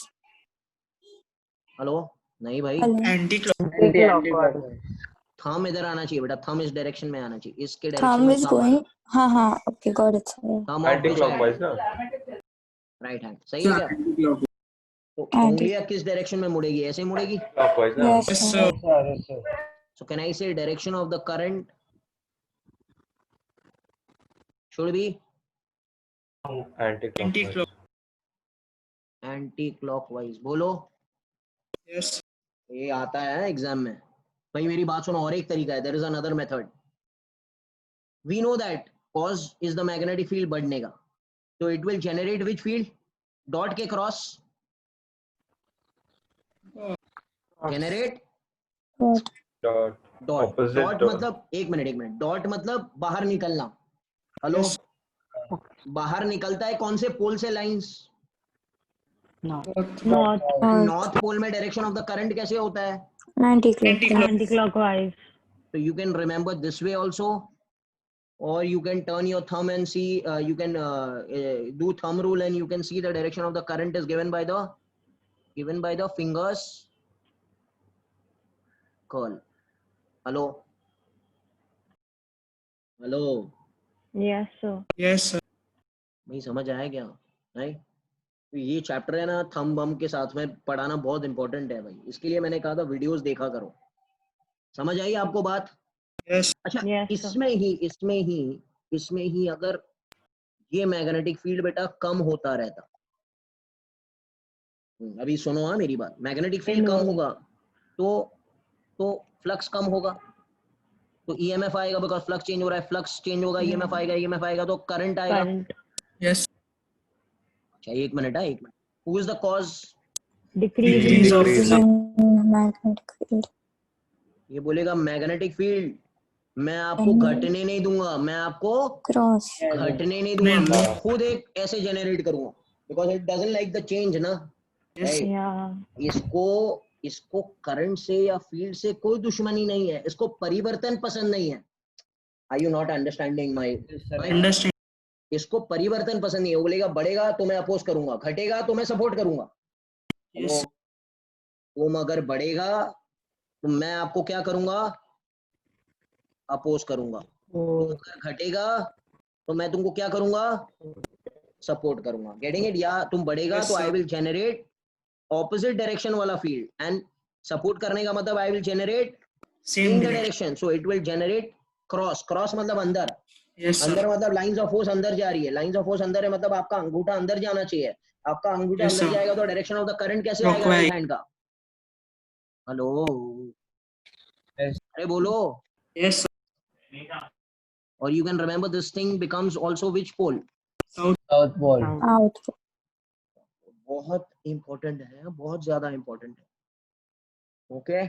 Speaker 1: हेलो, नहीं भाई,
Speaker 8: Hello.
Speaker 5: Anti-clockwise.
Speaker 1: थंब इधर आना चाहिए बेटा, थंब इस डायरेक्शन में आना चाहिए, इसके
Speaker 8: Thumb
Speaker 1: डायरेक्शन में
Speaker 8: is
Speaker 1: thumb
Speaker 8: going.
Speaker 1: आना।
Speaker 8: हाँ, okay, got it. Sir.
Speaker 1: Thumb of which hand?
Speaker 2: Anti-clockwise, ना?
Speaker 1: राइट हैंड, सही है क्या? तो
Speaker 8: Anti-
Speaker 1: उंगलियां किस डायरेक्शन में मुड़ेगी? ऐसे मुड़ेगी।
Speaker 2: Clockwise, ना?
Speaker 8: Yes,
Speaker 5: Yes,
Speaker 8: sir.
Speaker 5: sir.
Speaker 1: So can I say direction of the current should be
Speaker 2: Anti-clockwise.
Speaker 5: Anti-clockwise.
Speaker 1: anti-clockwise? बोलो,
Speaker 5: Yes.
Speaker 1: ये आता है एग्जाम में भाई, मेरी बात सुनो, और एक तरीका है, there is another method. We know that cause is the magnetic field बढ़ने का, तो it will generate which field? Dot के cross generate
Speaker 8: Got
Speaker 2: Dot.
Speaker 1: Dot.
Speaker 2: Opposite
Speaker 1: dot
Speaker 2: dot.
Speaker 1: मतलब एक मिनट, डॉट मतलब बाहर निकलना, हेलो,
Speaker 5: Yes.
Speaker 1: बाहर निकलता है कौन से पोल से? लाइंस।
Speaker 7: North.
Speaker 1: नॉर्थ पोल में डायरेक्शन ऑफ द करंट कैसे होता है?
Speaker 8: 90 clockwise.
Speaker 7: Anti-clockwise.
Speaker 1: So you can remember this way also, or you can turn your thumb and see, you can do thumb rule and you can see the direction of the current is given by the fingers curl. Hello, hello,
Speaker 7: Yes, sir.
Speaker 5: Yes, sir.
Speaker 1: नहीं समझ आया क्या? नहीं, तो ये chapter है ना, thumb बम के साथ में पढ़ाना बहुत इंपॉर्टेंट है भाई, इसके लिए मैंने कहा था वीडियोस देखा करो। समझ आई आपको बात?
Speaker 5: Yes.
Speaker 1: अच्छा,
Speaker 7: Yes, sir.
Speaker 1: इसमें ही अगर ये मैग्नेटिक फील्ड बेटा कम होता रहता, अभी सुनो हाँ मेरी बात, मैग्नेटिक फील्ड कम होगा तो फ्लक्स कम होगा, तो ईएमएफ आएगा, बिकॉज फ्लक्स चेंज हो रहा है, फ्लक्स चेंज होगा, ईएमएफ आएगा तो करंट आएगा।
Speaker 7: Current.
Speaker 5: Yes.
Speaker 1: अच्छा, एक minute, who is the cause?
Speaker 7: Decrease in
Speaker 5: Decrease of
Speaker 8: Decrease in Magnetic field.
Speaker 1: ये बोलेगा मैग्नेटिक फील्ड, मैं आपको
Speaker 8: And
Speaker 1: घटने नहीं दूंगा, मैं आपको
Speaker 8: cross.
Speaker 1: घटने नहीं दूंगा,
Speaker 5: नहीं,
Speaker 1: मैं खुद एक ऐसे जनरेट करूंगा, because it doesn't like the change ना।
Speaker 5: Yes.
Speaker 1: Right?
Speaker 7: Yeah.
Speaker 1: इसको करंट से या फील्ड से कोई दुश्मनी नहीं है, इसको परिवर्तन पसंद नहीं है। Are you not understanding my?
Speaker 5: Understand.
Speaker 1: इसको परिवर्तन पसंद नहीं है, वो बोलेगा बढ़ेगा तो मैं अपोज करूंगा, घटेगा तो मैं सपोर्ट करूंगा।
Speaker 5: Yes.
Speaker 1: तुम अगर बढ़ेगा तो मैं आपको क्या करूंगा, अपोज करूंगा।
Speaker 7: Oh.
Speaker 1: अगर घटेगा तो मैं तुमको क्या करूंगा, सपोर्ट करूंगा। Getting it? या तुम बढ़ेगा
Speaker 5: Yes,
Speaker 1: तो
Speaker 5: sir.
Speaker 1: I will generate opposite direction वाला फील्ड, एंड सपोर्ट करने का मतलब I will generate
Speaker 5: Same
Speaker 1: in the
Speaker 5: direction.
Speaker 1: Direction, so it will generate cross. Cross मतलब अंदर,
Speaker 5: Yes, sir.
Speaker 1: अंदर मतलब लाइंस ऑफ फोर्स अंदर जा रही है, लाइंस ऑफ फोर्स अंदर है मतलब आपका अंगूठा अंदर जाना चाहिए। आपका अंगूठा
Speaker 5: Yes,
Speaker 1: अंदर
Speaker 5: sir.
Speaker 1: जाएगा तो डायरेक्शन ऑफ द करंट कैसे आएगा
Speaker 5: Clockwise.
Speaker 1: राइट हैंड का? Hello,
Speaker 6: Yes.
Speaker 1: अरे बोलो।
Speaker 5: Yes, sir.
Speaker 1: और you can remember this thing becomes also which pole?
Speaker 6: South pole.
Speaker 8: Out.
Speaker 1: बहुत इंपॉर्टेंट है, बहुत ज्यादा इंपॉर्टेंट है। Okay,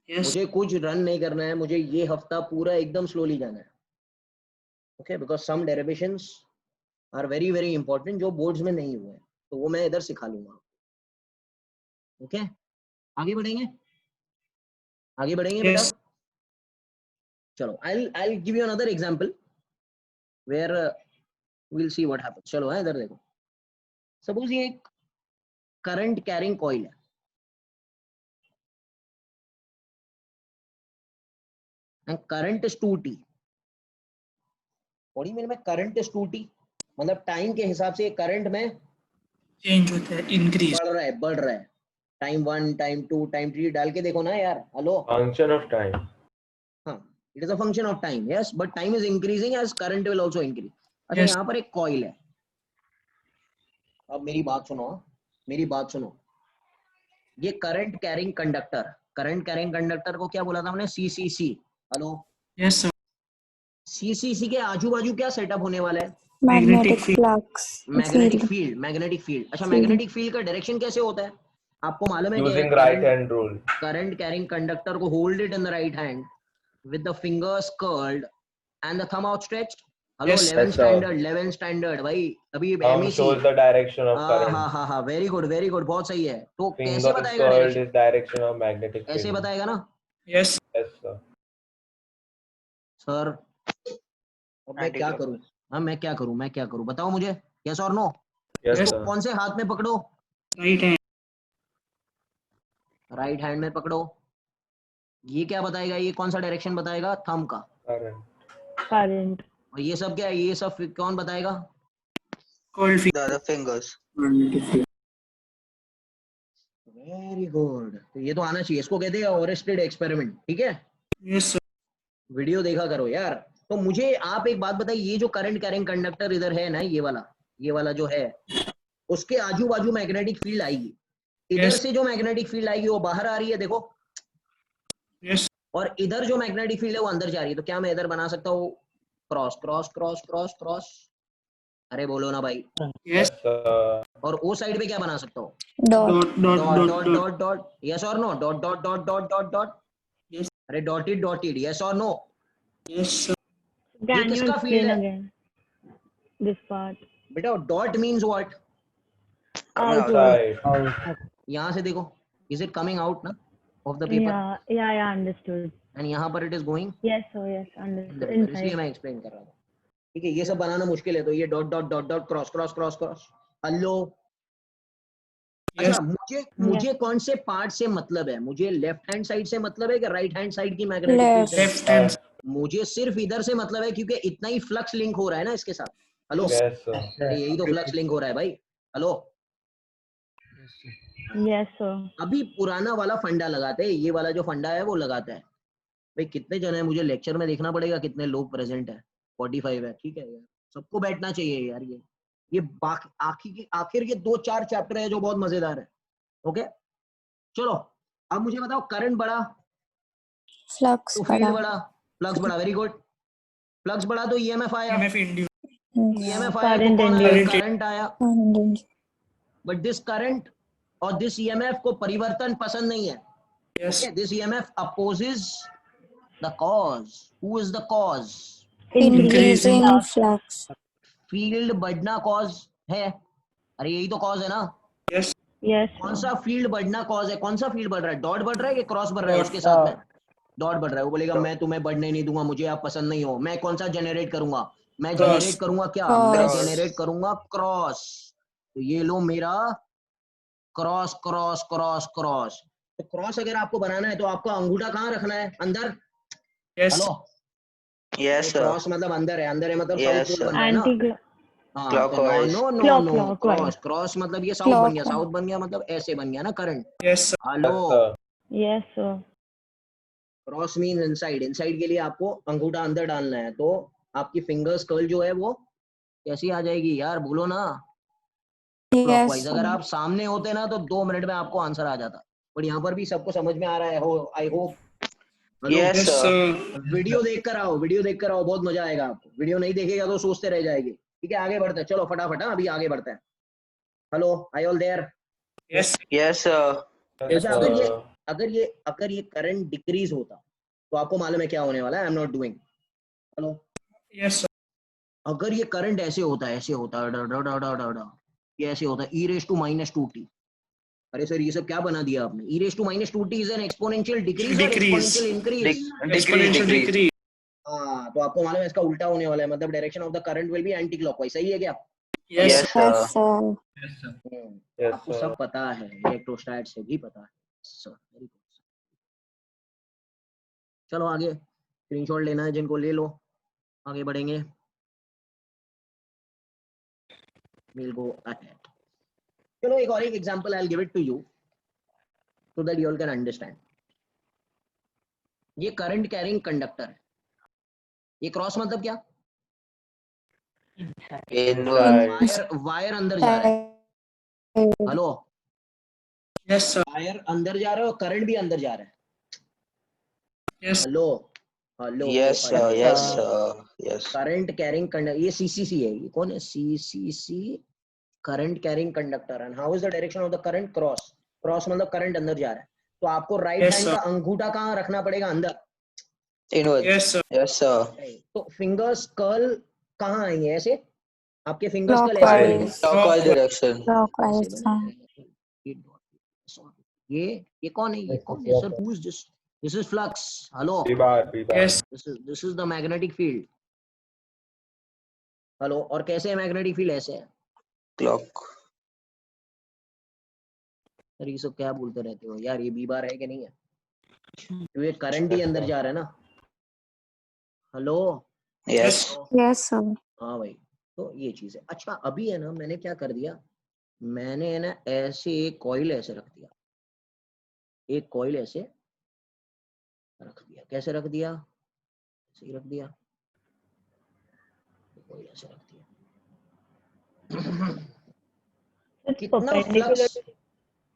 Speaker 5: Yes.
Speaker 1: मुझे कुछ रन नहीं करना है, मुझे ये हफ्ता पूरा एकदम स्लोली जाना है। Okay, because some derivations are very very important जो बोर्ड्स में नहीं हुए हैं, तो वो मैं इधर सिखा लूंगा। ओके, आगे बढ़ेंगे, आगे बढ़ेंगे बेटा।
Speaker 5: Yes.
Speaker 1: चलो, I'll give you another example where we'll see what happens. चलो इधर देखो, सपोज ये एक करंट कैरिंग कॉइल है, and current is 2t। Body में करंट is 2t मतलब टाइम के हिसाब से करंट में
Speaker 5: Change होता है. Increase.
Speaker 1: बढ़ रहा है। टाइम 1, टाइम 2, टाइम 3 डाल के देखो ना यार। Hello,
Speaker 2: Function of time.
Speaker 1: हाँ, it is a function of time, yes, but time is increasing as current will also increase. अच्छा,
Speaker 5: Yes.
Speaker 1: यहाँ पर एक कॉइल है। अब मेरी बात सुनो, मेरी बात सुनो। ये करंट कैरिंग कंडक्टर को क्या बोला था हमने? CCC. Hello,
Speaker 5: Yes, sir.
Speaker 1: CCC के आजू बाजू क्या सेटअप होने वाला है?
Speaker 8: Magnetic
Speaker 5: field.
Speaker 8: flux.
Speaker 1: Magnetic
Speaker 8: Field.
Speaker 1: Field. Magnetic field, अच्छा,
Speaker 8: Field.
Speaker 1: मैग्नेटिक फील्ड का डायरेक्शन कैसे होता है आपको मालूम है?
Speaker 2: Using right hand rule.
Speaker 1: Current carrying conductor को hold it in the right hand with the fingers curled and the thumb outstretched. Hello,
Speaker 5: Yes.
Speaker 1: 11th
Speaker 2: Yes, sir.
Speaker 1: standard, 11th standard भाई, अभी
Speaker 2: Thumb
Speaker 1: MEC।
Speaker 2: shows the direction of
Speaker 1: हाँ
Speaker 2: current.
Speaker 1: हाँ हाँ, very good, बहुत सही है। तो कैसे
Speaker 2: Fingers
Speaker 1: बताएगा
Speaker 2: curled
Speaker 1: direction?
Speaker 2: is direction of magnetic
Speaker 1: ऐसे
Speaker 2: field.
Speaker 1: बताएगा ना
Speaker 5: Yes.
Speaker 2: Yes, sir.
Speaker 1: सर? अब मैं क्या करूं? हाँ, मैं क्या करूं बताओ मुझे, यस और नो?
Speaker 2: Yes,
Speaker 1: इसको
Speaker 2: sir.
Speaker 1: कौन से हाथ में पकड़ो?
Speaker 5: Right hand.
Speaker 1: राइट हैंड में पकड़ो। ये क्या बताएगा, ये कौन सा डायरेक्शन बताएगा? थंब का।
Speaker 2: Current.
Speaker 7: Current.
Speaker 1: और ये सब क्या है, ये सब कौन बताएगा?
Speaker 5: Cold feet.
Speaker 3: The other fingers.
Speaker 1: Very good, तो ये तो आना चाहिए। इसको कहते हैं ओरेस्टेड एक्सपेरिमेंट, ठीक है?
Speaker 5: Yes, sir.
Speaker 1: वीडियो देखा करो यार। तो मुझे आप एक बात बताइए, ये जो करंट कैरिंग कंडक्टर इधर है ना, ये वाला जो है, उसके आजू बाजू मैग्नेटिक फील्ड आएगी। इधर
Speaker 5: Yes.
Speaker 1: से जो मैग्नेटिक फील्ड आएगी वो बाहर आ रही है, देखो,
Speaker 5: Yes.
Speaker 1: और इधर जो मैग्नेटिक फील्ड है वो अंदर जा रही है। तो क्या मैं इधर बना सकता हूँ cross cross cross cross cross? अरे बोलो ना भाई।
Speaker 5: Yes.
Speaker 2: sir.
Speaker 1: और वो साइड पे क्या बना सकता हूँ?
Speaker 8: Dot.
Speaker 5: Dot. Dot.
Speaker 1: Dot
Speaker 5: Dot.
Speaker 1: Dot
Speaker 5: Dot.
Speaker 1: Dot dot, yes और no? Dot dot dot dot dot dot.
Speaker 5: Yes.
Speaker 1: अरे डॉटेड, यस और no?
Speaker 5: Yes, sir.
Speaker 7: Can you
Speaker 1: किसका
Speaker 7: explain
Speaker 1: field है?
Speaker 7: again this part?
Speaker 1: बेटा डॉट मीन्स व्हाट?
Speaker 2: Outside.
Speaker 1: यहाँ से देखो, is it coming out ना of the paper?
Speaker 7: Yeah, understood.
Speaker 1: And यहाँ पर it is going
Speaker 7: Yes, understood.
Speaker 1: इसलिए
Speaker 7: Inside.
Speaker 1: मैं एक्सप्लेन कर रहा था। ठीक है, ये सब बनाना मुश्किल है, तो ये dot dot dot dot cross cross cross cross. Hello, अच्छा, मुझे कौन से पार्ट से मतलब है? मुझे लेफ्ट हैंड साइड से मतलब है कि राइट हैंड साइड की मैग्नेटिक फील्ड से?
Speaker 5: Left hand.
Speaker 1: मुझे सिर्फ इधर से मतलब है, क्योंकि इतना ही फ्लक्स लिंक हो रहा है ना इसके साथ। Hello,
Speaker 2: Yes, sir.
Speaker 1: यही तो फ्लक्स लिंक हो रहा है भाई। Hello,
Speaker 7: Yes, sir.
Speaker 1: अभी पुराना वाला फंडा लगाते हैं, ये वाला जो फंडा है वो लगाता है। भाई कितने जन है, मुझे लेक्चर में देखना पड़ेगा कितने लोग प्रेजेंट है। 45 है, ठीक है यार, सबको बैठना चाहिए यार। ये आखिर के 2-4 चैप्टर है जो बहुत मजेदार है। ओके, चलो अब मुझे बताओ, करंट बढ़ा
Speaker 8: Flux.
Speaker 1: तो फील्ड
Speaker 8: Bada.
Speaker 1: बढ़ा, फ्लक्स बढ़ा, वेरी गुड। फ्लक्स बढ़ा तो ईएमएफ आया,
Speaker 5: EMF induced.
Speaker 1: ईएमएफ आया तो
Speaker 7: Current
Speaker 1: कौन आया?
Speaker 7: induced.
Speaker 1: करंट आया।
Speaker 8: Current.
Speaker 1: बट दिस करंट और दिस ईएमएफ को परिवर्तन पसंद नहीं है।
Speaker 5: Yes.
Speaker 1: Okay, this EMF opposes the cause. Who is the cause?
Speaker 8: Increasing flux.
Speaker 1: Field बढ़ना कॉज है. अरे यही तो कॉज है ना.
Speaker 5: Yes.
Speaker 7: Yes,
Speaker 1: कौन
Speaker 7: sir.
Speaker 1: सा फील्ड बढ़ना कॉज है? कौन सा फील्ड बढ़ रहा है? डॉट बढ़ रहा है कि क्रॉस बढ़ रहा है?
Speaker 5: Dot.
Speaker 1: उसके साथ में डॉट बढ़ रहा है. वो बोलेगा मैं तुम्हें बढ़ने नहीं दूंगा, मुझे आप पसंद नहीं हो. मैं कौन सा जनरेट करूंगा? मैं
Speaker 5: Cross.
Speaker 1: जनरेट करूंगा क्या?
Speaker 8: Cross.
Speaker 1: मैं जनरेट करूंगा क्रॉस. तो ये लो मेरा क्रॉस क्रॉस क्रॉस क्रॉस. तो क्रॉस अगर आपको बनाना है तो आपको अंगूठा कहाँ रखना है? अंदर.
Speaker 5: Yes.
Speaker 1: Hello.
Speaker 3: Yes, sir.
Speaker 1: Cross मतलब अंदर है. अंदर है मतलब
Speaker 3: Yes,
Speaker 1: साउथ पोल
Speaker 3: sir.
Speaker 1: बन रहा है ना.
Speaker 7: Anti
Speaker 1: हाँ तो no
Speaker 3: Clockwise.
Speaker 1: No no no
Speaker 7: Clockwise.
Speaker 1: Cross. Cross मतलब ये साउथ बन गया.
Speaker 8: Clockwise.
Speaker 1: साउथ बन गया मतलब ऐसे बन गया ना current.
Speaker 5: Yes, sir.
Speaker 1: Hello.
Speaker 2: Yes, sir.
Speaker 7: Yes, sir.
Speaker 1: Cross mean inside. Inside के लिए आपको अंगूठा अंदर डालना है. तो आपकी फिंगर्स कर्ल जो है वो कैसी आ जाएगी यार? बोलो ना.
Speaker 8: Yes,
Speaker 1: clockwise. अगर
Speaker 8: sir.
Speaker 1: आप सामने होते ना तो 2 मिनट में आपको आंसर आ जाता. बट यहाँ पर भी सबको समझ में आ रहा है. हो I hope. Hello.
Speaker 3: Yes,
Speaker 5: Yes,
Speaker 3: sir.
Speaker 5: sir.
Speaker 1: Video देख कर आओ. वीडियो देख कर आओ. बहुत मजा आएगा आपको. वीडियो नहीं देखेगा तो सोचते रह जाएंगे. ठीक है आगे बढ़ते हैं. चलो फटाफट. अभी आगे बढ़ते हैं. Hello. I all there.
Speaker 5: Yes.
Speaker 3: Yes, sir.
Speaker 2: Yes,
Speaker 1: अच्छा अगर ये
Speaker 2: sir.
Speaker 1: अगर ये करंट डिक्रीज होता तो आपको मालूम है क्या होने वाला है? I am not doing. Hello.
Speaker 5: Yes, sir.
Speaker 1: अगर ये करंट ऐसे होता ये ऐसे होता e raised to -2t. अरे सर ये सब क्या बना दिया आपने? e raised to -2t is an exponential decrease or
Speaker 5: Decrease.
Speaker 1: exponential increase?
Speaker 3: Decrease,
Speaker 5: Exponential
Speaker 3: decrease.
Speaker 5: decrease.
Speaker 1: हाँ तो आपको मालूम है इसका उल्टा होने वाला है. मतलब direction of the current will be anti clockwise. सही है क्या?
Speaker 5: Yes,
Speaker 3: Yes,
Speaker 5: sir.
Speaker 8: Yes,
Speaker 3: sir.
Speaker 8: sir.
Speaker 2: Yes,
Speaker 1: आपको
Speaker 2: sir.
Speaker 1: सब पता है. इलेक्ट्रोस्टैट से भी पता है. Sir very good. चलो आगे. स्क्रीनशॉट लेना है जिनको ले लो. आगे बढ़ेंगे. we'll go ahead. चलो एक और एक example I'll give it to you so that you all can understand. ये करंट कैरिंग कंडक्टर है. ये क्रॉस मतलब क्या?
Speaker 3: Inward.
Speaker 1: वायर अंदर जा रहा है. हेलो.
Speaker 5: Yes, sir.
Speaker 1: वायर अंदर जा रहा है और करंट भी अंदर जा रहा है.
Speaker 5: Yes.
Speaker 1: Hello. Hello.
Speaker 3: Yes, sir. Yes, sir. Yes.
Speaker 1: Current carrying conductor. ये सीसीसी है. ये कौन है? CCC. Current carrying conductor. And how is the direction of the current? Cross. Cross मतलब करंट अंदर जा रहा है. तो आपको राइट
Speaker 5: Yes,
Speaker 1: हैंड
Speaker 5: sir.
Speaker 1: का अंगूठा कहाँ रखना पड़ेगा? अंदर.
Speaker 3: Inward.
Speaker 5: Yes, sir.
Speaker 3: Yes, sir.
Speaker 1: तो फिंगर्स कर्ल कहाँ आएंगे? ऐसे. आपके फिंगर्स कर्ल ऐसे बनेंगे.
Speaker 8: Clockwise.
Speaker 3: Clockwise direction.
Speaker 8: Clockwise.
Speaker 1: ऐसे
Speaker 8: हाँ.
Speaker 1: बनेंगे. ये कौन है? ये कौन है? Sir who is this? This is flux. Hello.
Speaker 2: B-bar.
Speaker 5: Yes.
Speaker 1: This is the magnetic field. Hello. और कैसे है मैग्नेटिक फील्ड? ऐसे है.
Speaker 3: Clock.
Speaker 1: सर ये सब क्या बोलते रहते हो यार? ये बी बार है कि नहीं है? तो ये करंट ही अंदर जा रहा है ना. हेलो.
Speaker 3: Yes.
Speaker 8: Yes, sir.
Speaker 1: हाँ भाई. तो ये चीज है. अच्छा अभी है ना मैंने क्या कर दिया? मैंने है ना ऐसे एक कॉइल ऐसे रख दिया. एक कॉइल ऐसे रख दिया. कैसे रख दिया? ऐसे ही रख दिया. कॉइल ऐसे रख दिया.
Speaker 7: It's
Speaker 1: कितना
Speaker 7: perpendicular.
Speaker 1: फ्लक्स?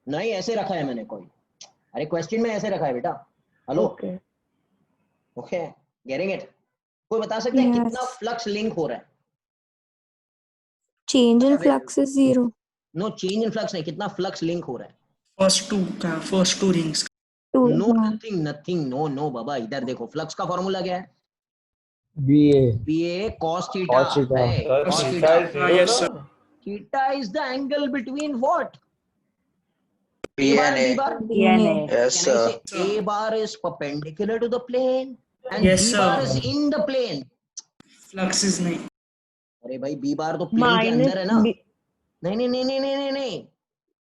Speaker 1: नहीं ऐसे रखा है मैंने कॉइल. अरे क्वेश्चन में ऐसे रखा है बेटा. Hello.
Speaker 7: Okay.
Speaker 1: Okay. Getting it? कोई बता सकता है
Speaker 8: Yes.
Speaker 1: कितना फ्लक्स लिंक हो रहा है?
Speaker 8: Change in flux is zero.
Speaker 1: No change in flux नहीं. कितना फ्लक्स लिंक हो रहा है?
Speaker 5: First two rings.
Speaker 8: Two.
Speaker 1: No
Speaker 8: हाँ.
Speaker 1: नथिंग. नो बाबा. इधर देखो. फ्लक्स का फॉर्मूला क्या है?
Speaker 6: BA.
Speaker 1: BA cos theta.
Speaker 6: Cos theta.
Speaker 1: है.
Speaker 2: Sir,
Speaker 1: Cos
Speaker 2: theta
Speaker 1: theta.
Speaker 2: is zero,
Speaker 5: Yes,
Speaker 2: na?
Speaker 5: sir.
Speaker 1: Theta is the angle between what?
Speaker 3: B
Speaker 1: A bar,
Speaker 3: and
Speaker 1: B
Speaker 3: A.
Speaker 1: bar.
Speaker 7: DNA.
Speaker 3: Yes,
Speaker 1: Can I
Speaker 3: sir.
Speaker 1: say A bar is perpendicular to the plane and
Speaker 5: Yes,
Speaker 1: B
Speaker 5: sir.
Speaker 1: bar is in the plane.
Speaker 5: Flux is नहीं.
Speaker 1: अरे भाई B bar तो plane के
Speaker 7: Minus
Speaker 1: अंदर है ना.
Speaker 7: B.
Speaker 1: नहीं.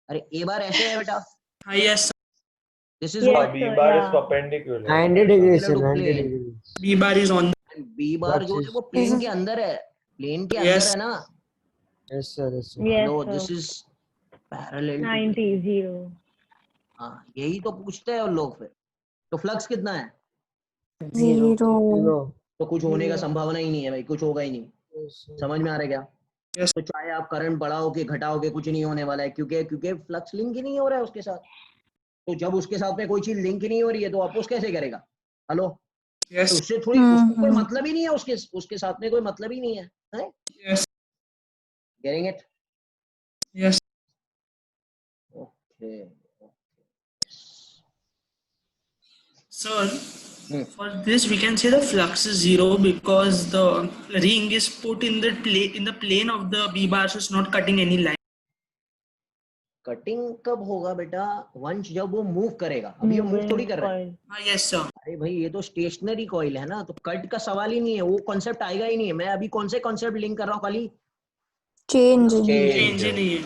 Speaker 1: अरे A bar ऐसे है बेटा.
Speaker 5: Yes, sir.
Speaker 1: This is
Speaker 7: Yes,
Speaker 1: what?
Speaker 2: B-bar is
Speaker 7: yeah.
Speaker 2: perpendicular.
Speaker 6: 90 degrees, sir.
Speaker 1: To
Speaker 6: 90
Speaker 1: plane.
Speaker 6: degrees.
Speaker 5: B bar is on.
Speaker 1: And B bar जो है वो plane के अंदर है. plane के
Speaker 5: Yes.
Speaker 1: अंदर है ना.
Speaker 6: Yes, sir. Yes, sir.
Speaker 7: Yes,
Speaker 1: No,
Speaker 7: sir.
Speaker 1: this is parallel. to
Speaker 7: 90,
Speaker 1: plane.
Speaker 7: 0.
Speaker 1: हाँ यही तो पूछते हैं लोग फिर. तो फ्लक्स कितना है?
Speaker 8: Zero.
Speaker 6: Zero.
Speaker 1: तो कुछ होने का
Speaker 7: Zero.
Speaker 1: संभावना ही नहीं है भाई. कुछ होगा ही नहीं.
Speaker 6: Yes, sir.
Speaker 1: समझ में आ रहा है क्या?
Speaker 5: Yes.
Speaker 1: तो चाहे आप करंट बढ़ाओगे घटाओगे कुछ नहीं होने वाला है. क्योंकि फ्लक्स लिंक ही नहीं हो रहा है उसके साथ. तो जब उसके साथ में कोई चीज लिंक ही नहीं हो रही है तो अपोज कैसे करेगा? हेलो.
Speaker 5: Yes.
Speaker 1: तो उससे थोड़ी उसको कोई मतलब ही नहीं है. उसके साथ में कोई मतलब ही नहीं है.
Speaker 5: Yes.
Speaker 1: Getting it?
Speaker 5: Yes.
Speaker 1: Okay.
Speaker 5: Sir,
Speaker 1: Hmm.
Speaker 5: for this we can say the flux is zero because the ring is put in the plane of the B bar, so it's not cutting any line.
Speaker 1: Cutting कब होगा बेटा? वंश जब वो move करेगा, अभी ये move थोड़ी कर रहा है।
Speaker 7: coil.
Speaker 5: Yes, sir.
Speaker 1: अरे भाई ये तो स्टेशनरी कॉइल है ना, तो कट का सवाल ही नहीं है, वो कॉन्सेप्ट आएगा ही नहीं है। मैं अभी कौन से कॉन्सेप्ट लिंक कर रहा हूँ? खाली
Speaker 8: Change.
Speaker 5: Change ही नहीं है.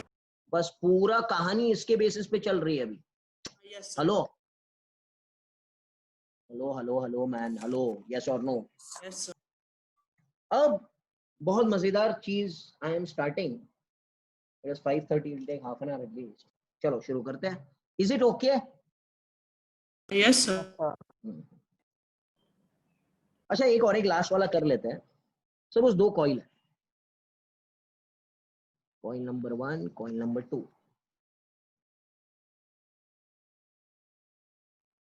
Speaker 1: बस पूरा कहानी इसके बेसिस पे चल रही है अभी।
Speaker 5: Yes, sir.
Speaker 1: Hello hello hello hello man, hello, yes और नो?
Speaker 5: Yes, sir.
Speaker 1: अब बहुत मजेदार चीज I am starting. It is 5:30, will take half an hour at least. चलो शुरू करते हैं। Is it okay?
Speaker 5: Yes, sir.
Speaker 1: अच्छा, एक लास्ट वाला कर लेते हैं। सपोज दो कॉइल है, कॉइल नंबर 1, कॉइल नंबर 2।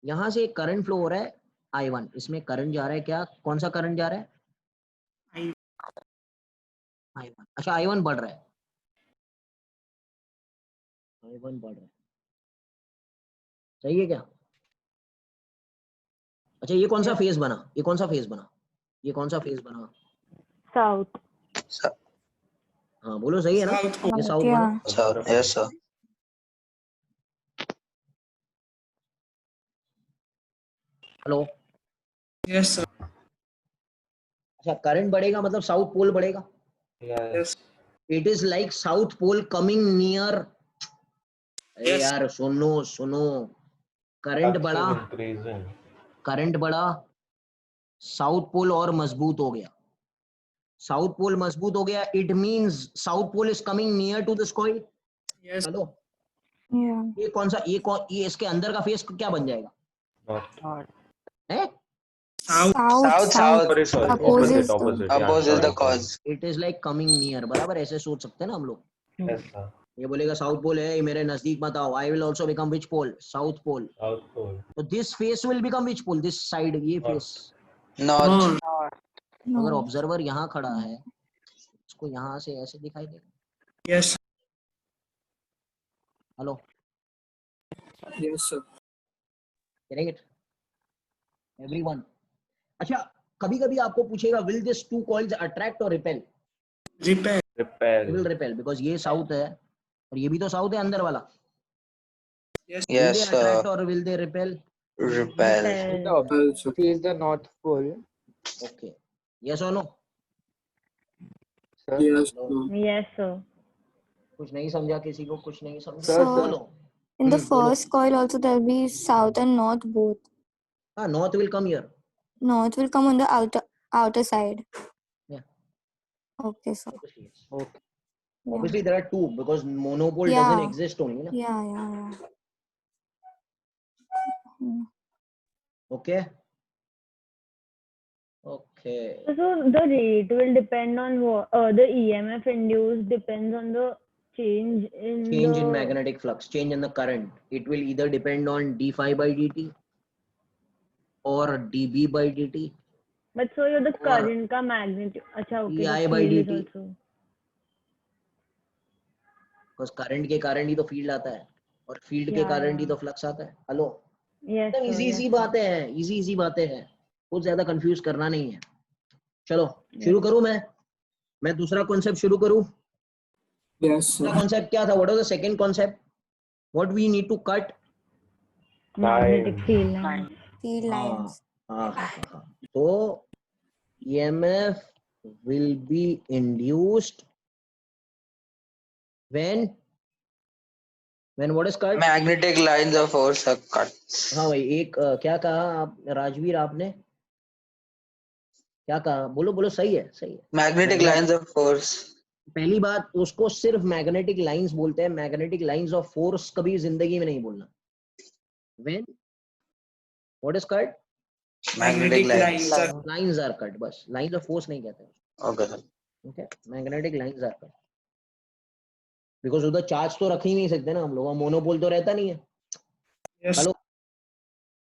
Speaker 1: यहां से एक करंट फ्लो हो रहा है I1, इसमें करंट जा रहा है क्या? कौन सा करंट जा रहा है? I1। अच्छा, I1 बढ़ रहा है, I1 बढ़ रहा है, सही है क्या? अच्छा, ये कौन सा फेज बना? ये कौन सा फेज बना? ये कौन सा फेज बना?
Speaker 7: South.
Speaker 1: हाँ बोलो, सही है ना?
Speaker 5: South pole.
Speaker 1: ये साउथ
Speaker 8: Yeah.
Speaker 1: बना।
Speaker 3: South, yes sir.
Speaker 1: Hello.
Speaker 5: Yes, sir.
Speaker 1: अच्छा, करंट बढ़ेगा मतलब साउथ पोल बढ़ेगा।
Speaker 2: Yes.
Speaker 1: It is like south pole coming near. अरे
Speaker 5: Yes.
Speaker 1: यार सुनो सुनो, करंट
Speaker 2: Flux
Speaker 1: बढ़ा,
Speaker 2: is increasing.
Speaker 1: करंट बढ़ा, साउथ पोल और मजबूत हो गया। साउथ पोल मजबूत हो गया, it means south pole is coming near to this coil.
Speaker 5: Yes.
Speaker 1: Hello,
Speaker 8: Yeah.
Speaker 1: ये कौन सा, ये इसके अंदर का फेस क्या बन जाएगा?
Speaker 2: Not.
Speaker 1: है?
Speaker 5: South.
Speaker 3: South, south.
Speaker 2: Sorry, sorry.
Speaker 8: Opposes the-
Speaker 2: Opposite. Yeah,
Speaker 3: Opposes the
Speaker 2: sorry,
Speaker 3: cause.
Speaker 1: It is like coming near, बराबर ऐसे सोच सकते हैं ना हम लोग।
Speaker 2: sorry. Yes, sir.
Speaker 1: ये बोलेगा साउथ पोल है, ये मेरे नजदीक मत आओ, I will also become which pole? South pole.
Speaker 2: South pole.
Speaker 1: तो this face will become which pole? This side, ये फेस।
Speaker 3: North.
Speaker 5: North.
Speaker 1: अगर
Speaker 8: No.
Speaker 1: ऑब्जर्वर यहाँ खड़ा है, इसको यहाँ से ऐसे दिखाई देगा।
Speaker 5: Yes.
Speaker 1: Hello,
Speaker 5: Yes, sir.
Speaker 1: getting it? Everyone? अच्छा, कभी कभी आपको पूछेगा will this two coils attract or repel?
Speaker 5: Repel.
Speaker 1: It
Speaker 2: Repel.
Speaker 1: will repel because ये साउथ है और ये भी तो साउथ है अंदर वाला।
Speaker 5: Yes.
Speaker 1: Will
Speaker 3: Yes
Speaker 1: they
Speaker 3: sir.
Speaker 1: attract or will they repel?
Speaker 3: Repel.
Speaker 6: The opposite is the North Pole.
Speaker 1: Okay. Yes or no?
Speaker 6: Sir.
Speaker 5: Yes.
Speaker 1: No.
Speaker 7: Yes, sir.
Speaker 1: कुछ नहीं समझा किसी को? कुछ नहीं समझा?
Speaker 8: Sir,
Speaker 1: बोलो।
Speaker 8: In the
Speaker 1: बोलो।
Speaker 8: first coil also there will be south and north both.
Speaker 1: हाँ, north will come here.
Speaker 8: North will come on the outer side.
Speaker 1: Yeah.
Speaker 8: Okay, sir.
Speaker 1: Obviously, yes.
Speaker 6: Okay.
Speaker 8: Yeah.
Speaker 1: Obviously there are two because monopole
Speaker 8: Yeah.
Speaker 1: doesn't exist only, na?
Speaker 8: Yeah. Hmm.
Speaker 1: Okay. Okay.
Speaker 7: So the rate will depend on what the EMF induced depends on the change in
Speaker 1: Change
Speaker 7: the
Speaker 1: in magnetic flux, change in the current. It will either depend on d phi by dt or dB by dt.
Speaker 7: But so you're the
Speaker 1: or
Speaker 7: current ka magnitude. Acha, okay.
Speaker 1: Pi
Speaker 7: The
Speaker 1: by
Speaker 7: field is
Speaker 1: dt.
Speaker 7: also.
Speaker 1: Because current के कारण ही तो field आता है और field के
Speaker 7: Yeah,
Speaker 1: कारण ही
Speaker 7: yeah.
Speaker 1: तो flux आता है। हेलो,
Speaker 7: Yes,
Speaker 1: एकदम
Speaker 7: sir.
Speaker 1: Easy
Speaker 7: Yes,
Speaker 1: easy
Speaker 7: sir.
Speaker 1: बातें हैं, इजी इजी बातें हैं, कुछ ज्यादा कंफ्यूज करना नहीं है। चलो शुरू करूं मैं दूसरा कॉन्सेप्ट शुरू करूं।
Speaker 5: Yes,
Speaker 1: दूसरा कॉन्सेप्ट क्या था? What was the second concept? What we need to cut?
Speaker 7: Magnetic
Speaker 2: Lines.
Speaker 7: field lines.
Speaker 8: Field lines.
Speaker 1: हाँ। तो EMF will be induced when what is cut?
Speaker 3: Magnetic lines of force are cut.
Speaker 1: हाँ भाई, एक क्या कहा आप राजवीर? आपने क्या कहा? बोलो बोलो, सही है सही है।
Speaker 3: Magnetic lines of force.
Speaker 1: पहली बात, उसको सिर्फ मैग्नेटिक लाइंस बोलते हैं, मैग्नेटिक लाइंस ऑफ फोर्स कभी जिंदगी में नहीं बोलना। When what is cut?
Speaker 3: Magnetic lines.
Speaker 1: Lines are cut, बस लाइंस ऑफ फोर्स नहीं कहते।
Speaker 3: Okay sir.
Speaker 1: Okay, magnetic lines are cut because उधर चार्ज तो रख ही नहीं सकते ना हम लोग, मोनोपोल तो रहता नहीं है।
Speaker 5: Yes.
Speaker 1: Hello,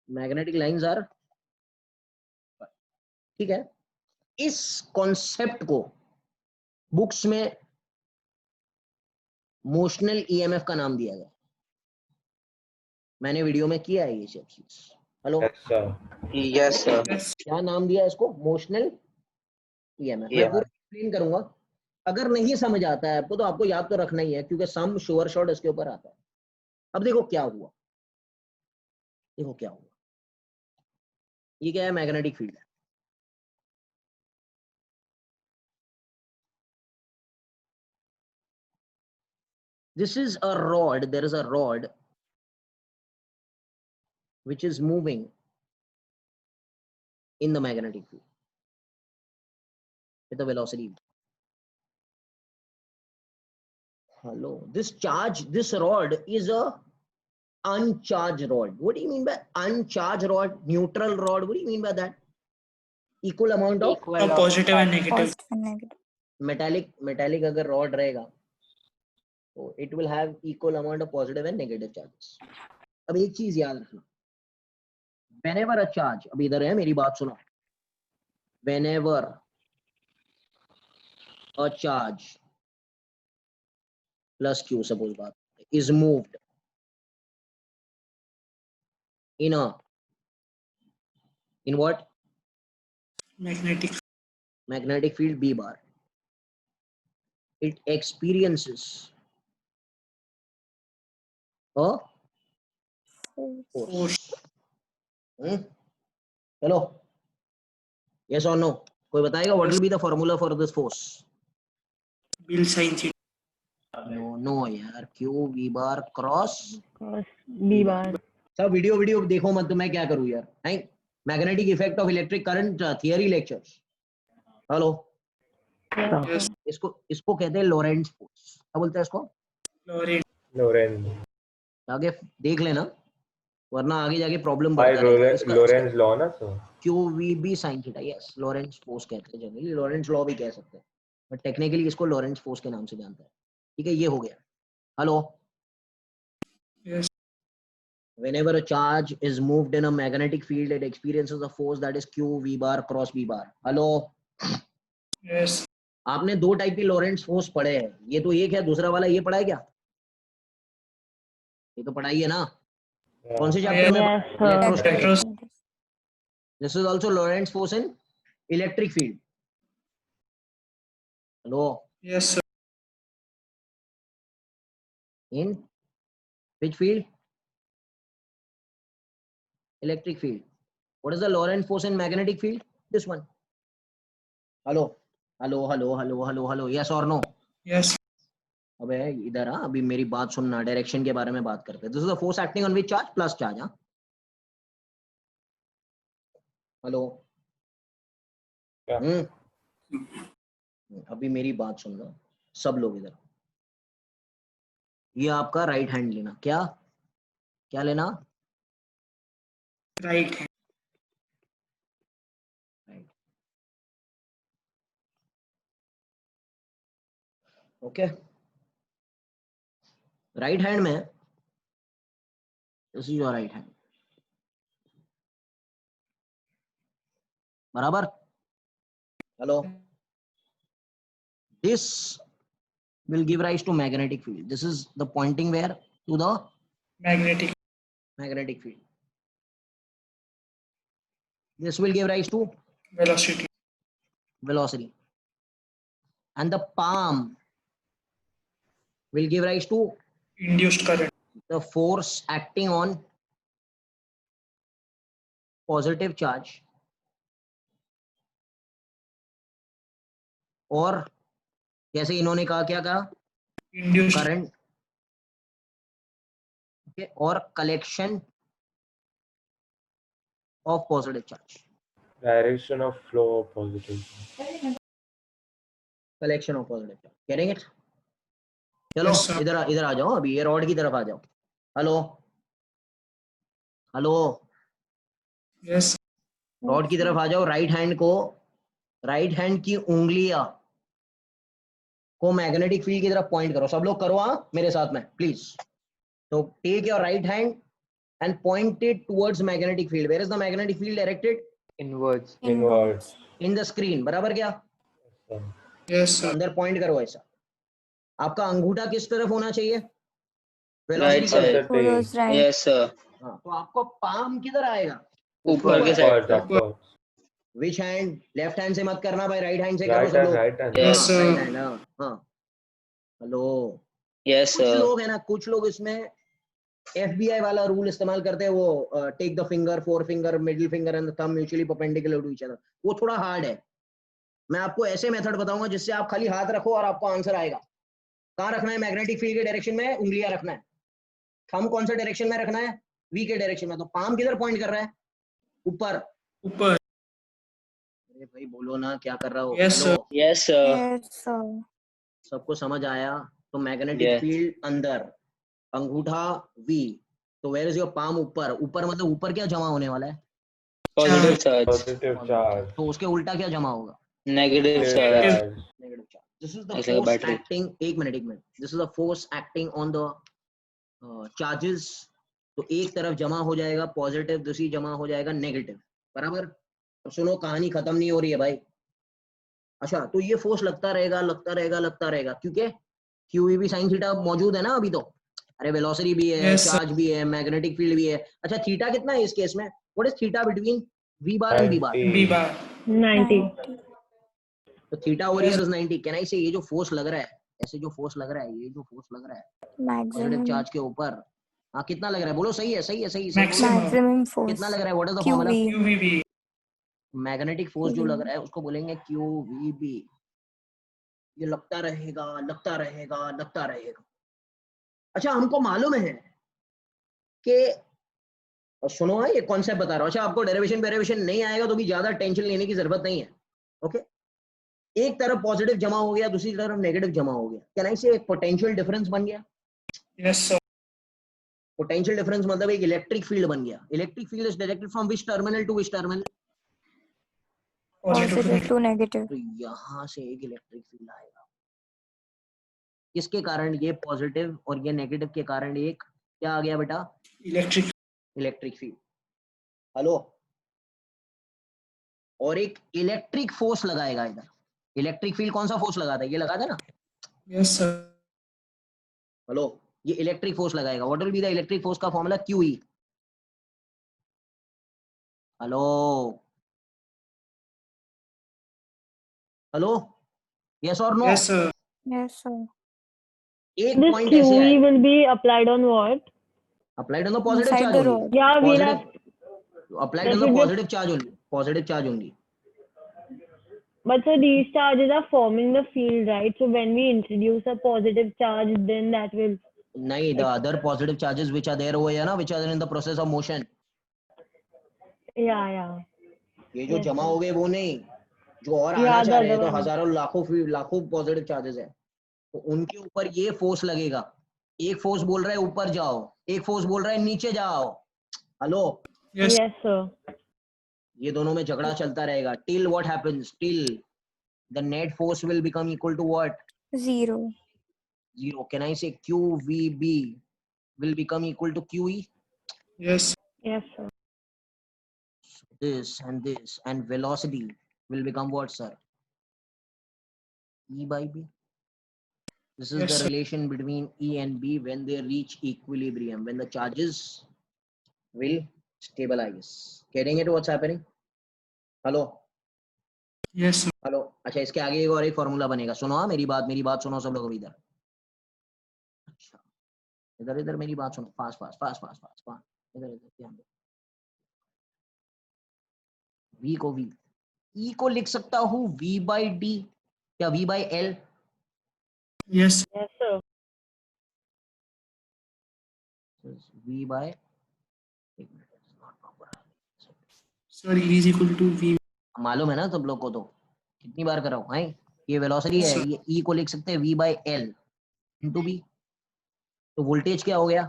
Speaker 1: magnetic lines are, ठीक है। इस कॉन्सेप्ट को बुक्स में मोशनल ईएमएफ का नाम दिया गया। मैंने वीडियो में किया है ये सब चीज। Hello,
Speaker 2: Yes, sir.
Speaker 3: Yes, sir.
Speaker 5: Yes.
Speaker 1: क्या नाम दिया इसको? Motional EMF. मैं
Speaker 3: Yeah.
Speaker 1: पूरा एक्सप्लेन करूंगा, अगर नहीं समझ आता है आपको तो आपको याद तो रखना ही है, क्योंकि सम श्योर शॉट इसके ऊपर आता है। अब देखो क्या हुआ, देखो क्या हुआ, ये क्या है? मैग्नेटिक फील्ड है। This is a rod, there is a rod which is moving in the magnetic field with the velocity. Hello, this charge, this rod is a uncharged rod. What do you mean by uncharged rod? Neutral rod, what do you mean by that? Equal amount of
Speaker 5: A positive and negative.
Speaker 8: Positive and negative.
Speaker 1: metallic अगर rod रहेगा तो it will have equal amount of positive and negative charges. अब एक चीज याद रखना, whenever a charge, अब इधर है, मेरी बात सुनो, whenever a charge plus q, suppose बात, is moved in what? Magnetic field B bar, it experiences a force. Hello, yes or no? कोई बताएगा what will be the formula for this force?
Speaker 5: Bill sin theta.
Speaker 1: No यार, q V bar cross
Speaker 7: Cos B bar.
Speaker 1: सब video देखो मत, तो मैं क्या करूँ यार? नहीं, magnetic effect of electric current theory lectures. Hello,
Speaker 5: Yes.
Speaker 1: इसको कहते हैं लोरेंट्ज फोर्स। क्या बोलते हैं इसको?
Speaker 2: Lorentz.
Speaker 1: आगे देख लेना, वरना आगे जाके प्रॉब्लम
Speaker 2: By
Speaker 1: बढ़ता रहेगा।
Speaker 2: Lorentz law ना सर?
Speaker 1: QVB sin थीटा, यस, लोरेंट्ज फोर्स कहते हैं जनरली, लोरेंट्ज लॉ भी कह सकते हैं, बट टेक्निकली इसको लोरेंट्ज फोर्स के नाम से जानते हैं। ठीक है, ये हो गया। Hello,
Speaker 5: Yes.
Speaker 1: whenever a charge is moved in a magnetic field, it experiences a force that is q v bar cross b bar. Hello,
Speaker 5: Yes.
Speaker 1: आपने दो टाइप की लोरेंट्ज फोर्स पढ़े हैं, ये तो एक है, दूसरा वाला ये पढ़ा है क्या? ये तो पढ़ाई है ना? कौन से चैप्टर में?
Speaker 7: Yes, sir.
Speaker 1: Electrostatics. This is also Lorentz force in electric field. Hello,
Speaker 5: Yes, sir.
Speaker 1: in which field? Electric field. What is the Lorentz force in magnetic field? This one. Hello, yes or no?
Speaker 5: Yes.
Speaker 1: अबे इधर आ, अभी मेरी बात सुनना, direction के बारे में बात करते हैं। This is the force acting on which charge? Plus charge. हाँ, हेलो,
Speaker 2: क्या?
Speaker 1: अभी मेरी बात सुनना सब लोग इधर। ये आपका राइट हैंड लेना, क्या क्या लेना?
Speaker 5: Right hand.
Speaker 1: Okay, right hand में this is your right hand, बराबर? Hello, this will give rise to magnetic field. This is the pointing where to the
Speaker 5: Magnetic
Speaker 1: field. This will give rise to velocity, and the palm will give rise to
Speaker 5: induced current.
Speaker 1: the force acting on positive charge, और जैसे इन्होंने कहा, क्या कहा?
Speaker 5: Induced.
Speaker 1: Current, और collection of positive charge,
Speaker 2: Direction of flow of positive.
Speaker 1: Collection of positive charge. Getting it? चलो
Speaker 5: Yes, sir.
Speaker 1: इधर आ जाओ, अभी ये रॉड की तरफ आ जाओ। Hello,
Speaker 5: Yes.
Speaker 1: रॉड की तरफ आ जाओ। राइट हैंड की उंगलियां को मैग्नेटिक फील्ड की तरफ पॉइंट करो। सब लोग करो, हाँ, मेरे साथ में प्लीज। तो take your right hand and point it towards magnetic field. Where is the magnetic field directed?
Speaker 6: Inwards.
Speaker 2: Inwards.
Speaker 1: In the screen, बराबर क्या?
Speaker 5: Yes, sir.
Speaker 1: अंदर पॉइंट करो ऐसा। आपका अंगूठा किस तरफ होना चाहिए?
Speaker 3: Right
Speaker 1: velocity
Speaker 3: side.
Speaker 8: Towards right.
Speaker 3: Yes, sir.
Speaker 1: हाँ, तो आपको पाम किधर आएगा?
Speaker 3: ऊपर के साइड
Speaker 2: upwards,
Speaker 3: पे
Speaker 2: upwards.
Speaker 1: विच हैंड? लेफ्ट हैंड से मत करना भाई, राइट हैंड से करो
Speaker 2: Right
Speaker 1: सब
Speaker 2: hand,
Speaker 1: लोग।
Speaker 2: right hand.
Speaker 3: Yes,
Speaker 5: sir.
Speaker 1: Right hand, हाँ। हेलो,
Speaker 3: यस
Speaker 1: कुछ
Speaker 3: सर
Speaker 1: लोग है ना, कुछ लोग इसमें FBI वाला रूल इस्तेमाल करते हैं, वो take the finger, fore finger, middle finger and thumb mutually perpendicular to each other. वो थोड़ा हार्ड है। मैं आपको ऐसे मेथड बताऊंगा जिससे आप खाली हाथ रखो और आपको आंसर आएगा। कहाँ रखना है? मैग्नेटिक फील्ड के डायरेक्शन में उंगलियां रखना है। थंब कौन से डायरेक्शन में रखना है? वी के डायरेक्शन में। तो पाम किधर पॉइंट कर रहा है? ऊपर।
Speaker 5: ऊपर।
Speaker 1: अरे भाई बोलो ना, क्या कर रहा हो?
Speaker 5: Yes,
Speaker 1: hello,
Speaker 3: yes sir
Speaker 8: Yes, sir.
Speaker 1: सबको समझ आया? तो मैग्नेटिक
Speaker 3: Yes.
Speaker 1: फील्ड अंदर, अंगूठा वी, तो वेयर इज योर पाम? ऊपर। ऊपर मतलब ऊपर क्या जमा होने वाला है?
Speaker 3: Positive charge
Speaker 2: Positive charge.
Speaker 1: तो उसके उल्टा क्या जमा होगा?
Speaker 3: Negative
Speaker 2: Negative
Speaker 3: charge
Speaker 2: charge.
Speaker 1: Negative charge. This is the
Speaker 3: It's like a
Speaker 1: force
Speaker 3: battery.
Speaker 1: Acting, एक minute, this is the force acting on the charges. तो एक तरफ जमा हो जाएगा पॉजिटिव, दूसरी जमा हो जाएगा नेगेटिव, बराबर? अब सुनो, कहानी खत्म नहीं हो रही है भाई। अच्छा, तो ये फोर्स लगता रहेगा, लगता रहेगा, लगता रहेगा, क्योंकि क्यू भी साइन थीटा मौजूद है ना अभी तो। अरे वेलोसिटी भी है,
Speaker 5: Yes, sir.
Speaker 1: चार्ज भी है, मैग्नेटिक फील्ड भी है। अच्छा, थीटा कितना है इस केस में? What is theta between V bar and B bar?
Speaker 2: 90.
Speaker 5: B bar.
Speaker 7: 90.
Speaker 8: 90.
Speaker 1: तो theta over here is 90। Can I say ये जो फोर्स लग रहा है, ऐसे जो फोर्स लग रहा है, ये जो फोर्स लग रहा है पॉजिटिव
Speaker 8: Maximum.
Speaker 1: चार्ज के ऊपर, हाँ कितना लग रहा है? बोलो, सही है, सही है, सही सही बोलो।
Speaker 5: Maximum.
Speaker 8: Maximum force.
Speaker 1: कितना लग रहा है? What is the formula?
Speaker 8: QV.
Speaker 5: QVB.
Speaker 1: Magnetic force जो लग रहा है उसको बोलेंगे QVB। ये लगता रहेगा, लगता रहेगा, लगता रहेगा। अच्छा, हमको मालूम है कि, और सुनो है, ये कॉन्सेप्ट बता रहा हूँ। अच्छा, आपको डेरिवेशन नहीं आएगा तो भी ज्यादा टेंशन लेने की जरूरत नहीं है। ओके, एक तरफ पॉजिटिव जमा हो गया, दूसरी तरफ नेगेटिव जमा हो गया। कैन आई से एक पोटेंशियल डिफरेंस बन गया?
Speaker 5: Yes, sir.
Speaker 1: पोटेंशियल डिफरेंस मतलब एक इलेक्ट्रिक फील्ड बन गया। Electric field is directed from which terminal to which terminal?
Speaker 5: Positive to
Speaker 8: Positive
Speaker 5: negative.
Speaker 8: to negative.
Speaker 1: तो यहां से एक इलेक्ट्रिक फील्ड आएगा। किसके कारण? ये पॉजिटिव और ये नेगेटिव के कारण एक क्या आ गया बेटा?
Speaker 5: Electric.
Speaker 1: Electric field. हेलो, और एक इलेक्ट्रिक फोर्स लगाएगा इधर। इलेक्ट्रिक फील्ड कौन सा फोर्स लगाता है? ये लगाता है ना।
Speaker 5: Yes, sir.
Speaker 1: हेलो, ये इलेक्ट्रिक फोर्स लगाएगा। What will be the electric force का formula? QE। Hello, hello, yes और no?
Speaker 5: Yes, sir.
Speaker 8: Yes, sir.
Speaker 1: एक
Speaker 7: This
Speaker 1: पॉइंट ऐसे
Speaker 7: QE
Speaker 1: आएगा,
Speaker 7: will be applied on what?
Speaker 1: Applied on the positive
Speaker 8: Inside
Speaker 1: charge
Speaker 8: the
Speaker 1: only.
Speaker 8: rod.
Speaker 7: Yeah, we'll have.
Speaker 1: Positive applied on
Speaker 7: That
Speaker 1: the
Speaker 7: will be.
Speaker 1: Positive charge only, positive charge only.
Speaker 7: But so these charges are forming the field, right? So when we introduce a positive charge, then that will.
Speaker 1: नहीं, the other positive charges which are there over here ना, which are in the process of motion.
Speaker 7: Yeah, yeah.
Speaker 1: ये जो
Speaker 7: Yes,
Speaker 1: जमा
Speaker 7: sir.
Speaker 1: हो गए वो नहीं, जो और आना
Speaker 7: Yeah,
Speaker 1: चाह
Speaker 7: the
Speaker 1: रहे हैं, तो
Speaker 7: other one.
Speaker 1: हजारों लाखों पॉजिटिव चार्जेस है, तो उनके ऊपर ये फोर्स लगेगा। एक फोर्स बोल रहा है ऊपर जाओ, एक फोर्स बोल रहा है नीचे जाओ। Hello,
Speaker 5: Yes.
Speaker 7: Yes, sir.
Speaker 1: ये दोनों में झगड़ा चलता रहेगा till what happens, till the net force will become equal to what?
Speaker 8: 0.
Speaker 1: 0. Can I say QVB will become equal to QE?
Speaker 5: Yes.
Speaker 7: Yes, sir.
Speaker 1: This and velocity will become what, sir? E by B. This is
Speaker 5: Yes,
Speaker 1: the
Speaker 5: sir.
Speaker 1: relation between E and B when they reach equilibrium, when the charges will stabilize. Getting it? What's happening? Hello?
Speaker 5: Yes, sir.
Speaker 1: Hello. अच्छा, इसके आगे एक और एक formula बनेगा। सुनो, हाँ, मेरी बात सुनो सब लोग इधर। अच्छा, इधर इधर मेरी बात सुनो, fast fast fast fast fast fast, इधर इधर ध्यान दो। V को V, E को लिख सकता हूँ V by D या V by L?
Speaker 5: Yes.
Speaker 7: Yes, sir.
Speaker 1: V by, एक minute, it's not proper.
Speaker 5: Sir, E is equal to V.
Speaker 1: मालूम है ना सब लोग को? तो कितनी बार कर रहा हूँ, है? ये वेलोसिटी
Speaker 5: Yes,
Speaker 1: है,
Speaker 5: sir.
Speaker 1: ये E को लिख सकते हैं V by L into B। तो वोल्टेज क्या हो गया?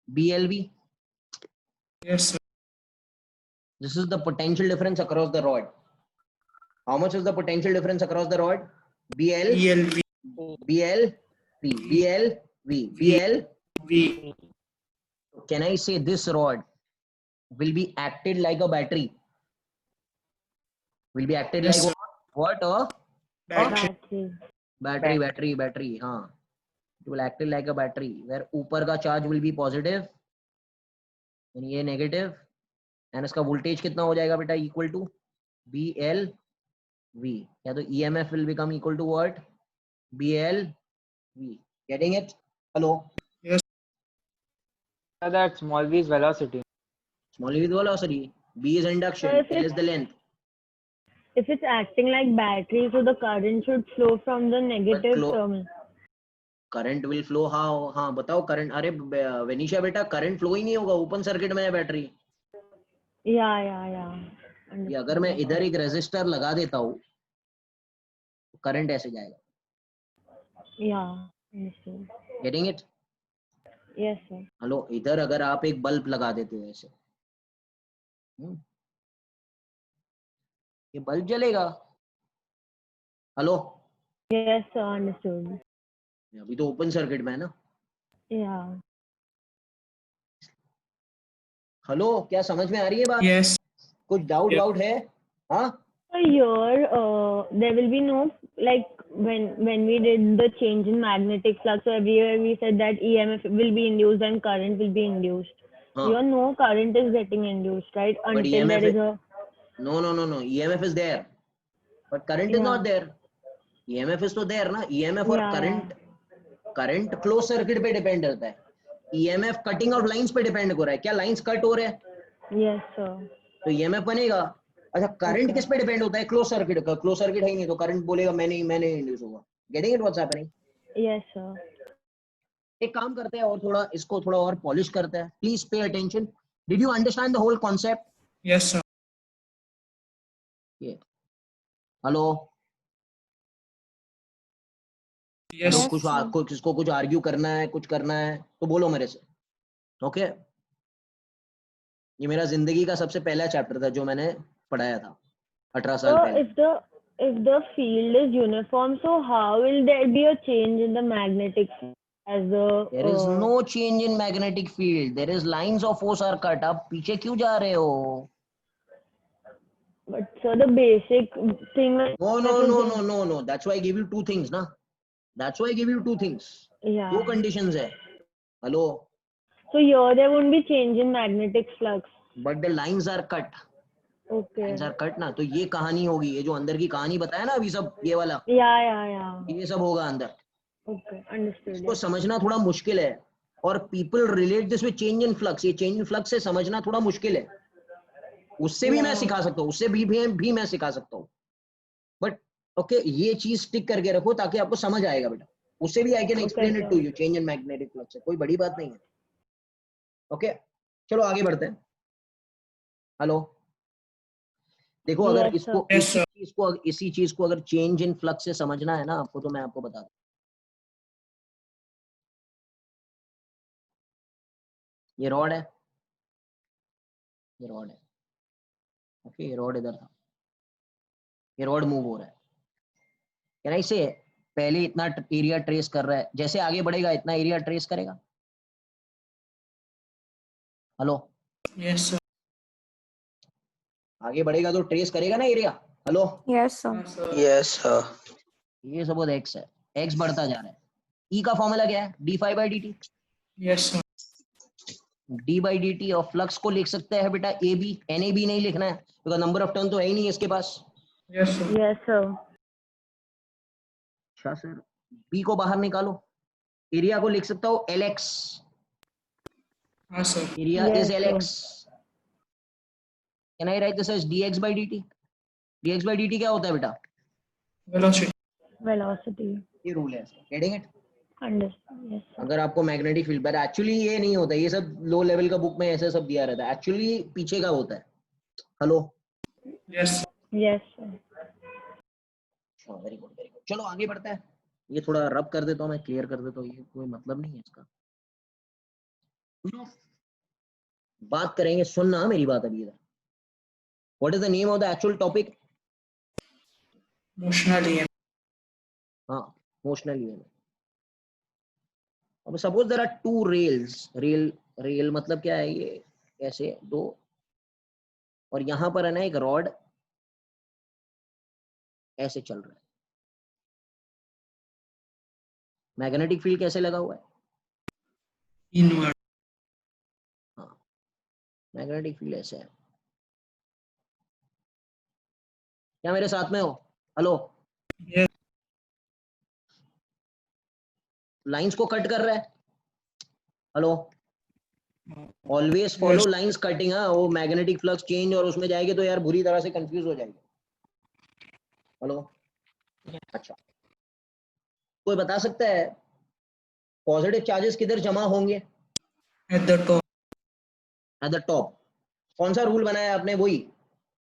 Speaker 1: BLV।
Speaker 5: Yes, sir.
Speaker 1: This is the potential difference across the rod. How much is the potential difference across the rod? BL,
Speaker 5: ELV.
Speaker 1: BL, V, BL, V, BL.
Speaker 5: V.
Speaker 1: Can I say this rod will be acted like a battery? Will be acted
Speaker 5: Yes,
Speaker 1: like
Speaker 5: sir.
Speaker 1: what?
Speaker 5: Battery.
Speaker 1: Battery. हाँ. It will act like a battery where ऊपर का charge will be positive and ये negative and इसका voltage कितना हो जाएगा बेटा, equal to B L V, या तो EMF will become equal to what, B L V. Getting it? Hello.
Speaker 6: That small v is velocity.
Speaker 1: Small v is velocity, b is induction,
Speaker 7: So if
Speaker 1: L is the length.
Speaker 7: If it's acting like battery, so the current should flow from the negative
Speaker 1: clo-
Speaker 7: terminal.
Speaker 1: Current will flow how? हाँ बताओ current. अरे वेनिशा बेटा current flow ही नहीं होगा, open circuit में है battery.
Speaker 7: Yeah.
Speaker 1: ये अगर मैं इधर एक रेजिस्टर लगा देता हूँ, करंट ऐसे जाएगा.
Speaker 7: Yeah. Understood.
Speaker 1: Getting it?
Speaker 7: Yes, sir.
Speaker 1: Hello, इधर अगर आप एक बल्ब लगा देते हो ऐसे, ये बल्ब जलेगा. Hello,
Speaker 7: Yes, sir. Understood.
Speaker 1: अभी तो ओपन सर्किट में है ना.
Speaker 7: Yeah.
Speaker 1: हेलो, क्या समझ में आ रही है बात?
Speaker 5: Yes.
Speaker 1: कुछ डाउट
Speaker 5: Yeah.
Speaker 1: डाउट है? हाँ,
Speaker 7: So here, there will be no, like when we did the change in magnetic flux, so everywhere we said that EMF will be induced and current will be induced.
Speaker 1: हाँ.
Speaker 7: Here no current is getting induced, right?
Speaker 1: But
Speaker 7: Until
Speaker 1: EMF
Speaker 7: there is a
Speaker 1: No. EMF is there, but current is
Speaker 7: Yeah.
Speaker 1: not there. EMF is तो there ना. EMF और
Speaker 7: Yeah,
Speaker 1: current close circuit पे depend करता है. EMF cutting of lines पे depend हो रहा है. क्या लाइंस कट हो रहे हैं
Speaker 7: Yes, sir.
Speaker 1: तो EMF बनेगा. अच्छा, करंट
Speaker 7: Okay.
Speaker 1: किस पे डिपेंड होता है? क्लोज सर्किट का. क्लोज सर्किट है ही नहीं तो करंट बोलेगा मैं नहीं इंड्यूस होगा. Getting it what's happening?
Speaker 7: Yes, sir.
Speaker 1: एक काम करते हैं और थोड़ा इसको थोड़ा और पॉलिश करते हैं. Please pay attention. Did you understand the whole concept?
Speaker 5: Yes, sir.
Speaker 1: Hello,
Speaker 5: Yes.
Speaker 8: Yes.
Speaker 1: कुछ किसको कुछ आर्ग्यू करना है, कुछ करना है तो बोलो मेरे से. ओके, ये मेरा जिंदगी का सबसे पहला चैप्टर था जो मैंने पढ़ाया था 18 साल
Speaker 7: So
Speaker 1: पहले.
Speaker 7: if the field is uniform, so how will there be a change in the magnetic field as the
Speaker 1: There is no change in magnetic field. There is lines of force are cut. आप पीछे क्यों जा रहे हो?
Speaker 7: but so the basic thing
Speaker 1: No. That's why I give you two things, na. That's why I give you two things.
Speaker 7: Yeah.
Speaker 1: दो conditions है. Hello.
Speaker 7: So here there won't be change in magnetic flux.
Speaker 1: But the lines are cut.
Speaker 7: Okay.
Speaker 1: Lines are cut ना. तो ये कहानी होगी. ये जो अंदर की कहानी बताया ना अभी सब ये वाला.
Speaker 7: Yeah.
Speaker 1: ये सब होगा अंदर.
Speaker 7: Okay, understood.
Speaker 1: इसको समझना थोड़ा मुश्किल है. और people relate this with change in flux. ये change in flux से समझना थोड़ा मुश्किल है. उससे भी मैं सिखा सकता हूँ. उससे भी मैं सिखा सकता हूँ. बट ओके, ये चीज स्टिक करके रखो ताकि आपको समझ आएगा बेटा. उससे भी I can explain it to you. Change in magnetic flux है, कोई बड़ी बात नहीं है. ओके, चलो आगे बढ़ते हैं. हेलो, देखो अगर
Speaker 7: Yes,
Speaker 1: इसको
Speaker 5: sir.
Speaker 1: इसी चीज को अगर चेंज इन फ्लक्स से समझना है ना आपको, तो मैं आपको बता दूं. ये रॉड है, ओके, ये रॉड इधर था, ये रॉड मूव हो रहा है. कैन आई से पहले इतना एरिया ट्रेस कर रहा है, जैसे आगे बढ़ेगा इतना एरिया ट्रेस करेगा. Hello,
Speaker 5: Yes, sir.
Speaker 1: आगे बढ़ेगा तो ट्रेस करेगा ना area. Hello,
Speaker 8: Yes, sir.
Speaker 3: Yes, sir.
Speaker 1: ये सपोज एक्स है, एक्स बढ़ता जा रहा है. ई का फॉर्मूला क्या है? d∅dt.
Speaker 5: Yes, sir.
Speaker 1: d/dt of flux को लिख सकते हैं बेटा ए बी. NAB नहीं लिखना है क्योंकि नंबर ऑफ टर्न तो है ही नहीं इसके पास.
Speaker 5: Yes, sir.
Speaker 7: Yes, sir.
Speaker 1: अच्छा सर, बी को बाहर निकालो. एरिया को लिख सकता हूँ LX.
Speaker 5: Sir.
Speaker 1: Area
Speaker 7: Yes,
Speaker 1: is
Speaker 7: sir.
Speaker 1: LX. Can I write this as dx/dt? dx/dt क्या होता है बेटा?
Speaker 5: Velocity.
Speaker 7: Velocity.
Speaker 1: ये रूल है इसका. Getting it?
Speaker 7: Understood. Yes, sir.
Speaker 1: अगर आपको मैग्नेटिक फील्ड, पर एक्चुअली ये नहीं होता. ये सब लो लेवल का बुक में ऐसे सब दिया रहता है. एक्चुअली पीछे का होता है. Hello,
Speaker 5: Yes, sir.
Speaker 7: Yes, sir.
Speaker 1: Very good. चलो आगे बढ़ते हैं. ये थोड़ा रब कर देता हूँ मैं, क्लियर कर देता हूँ. ये कोई मतलब नहीं है इसका. बात करेंगे, सुनना मेरी बात अभी इधर. What is the name of the actual topic?
Speaker 5: Motional EM.
Speaker 1: हाँ, मोशनल ईएमएफ. अब suppose there are two rails. Rail मतलब क्या है? ये ऐसे दो, और यहां पर है ना एक रॉड ऐसे चल रहा है. मैग्नेटिक फील्ड कैसे लगा हुआ है?
Speaker 5: Inward.
Speaker 1: हाँ, मैग्नेटिक फील्ड ऐसे है. क्या मेरे साथ में हो? Hello,
Speaker 5: Yes.
Speaker 1: लाइंस को कट कर रहा है। Hello, always follow lines cutting. हाँ, वो मैग्नेटिक फ्लक्स चेंज और उसमें जाएगी तो यार बुरी तरह से कंफ्यूज हो जाएगी। हेलो, अच्छा, कोई बता सकता है पॉजिटिव चार्जेस किधर जमा होंगे?
Speaker 5: At the top.
Speaker 1: At the top. कौन सा रूल बनाया आपने? वही,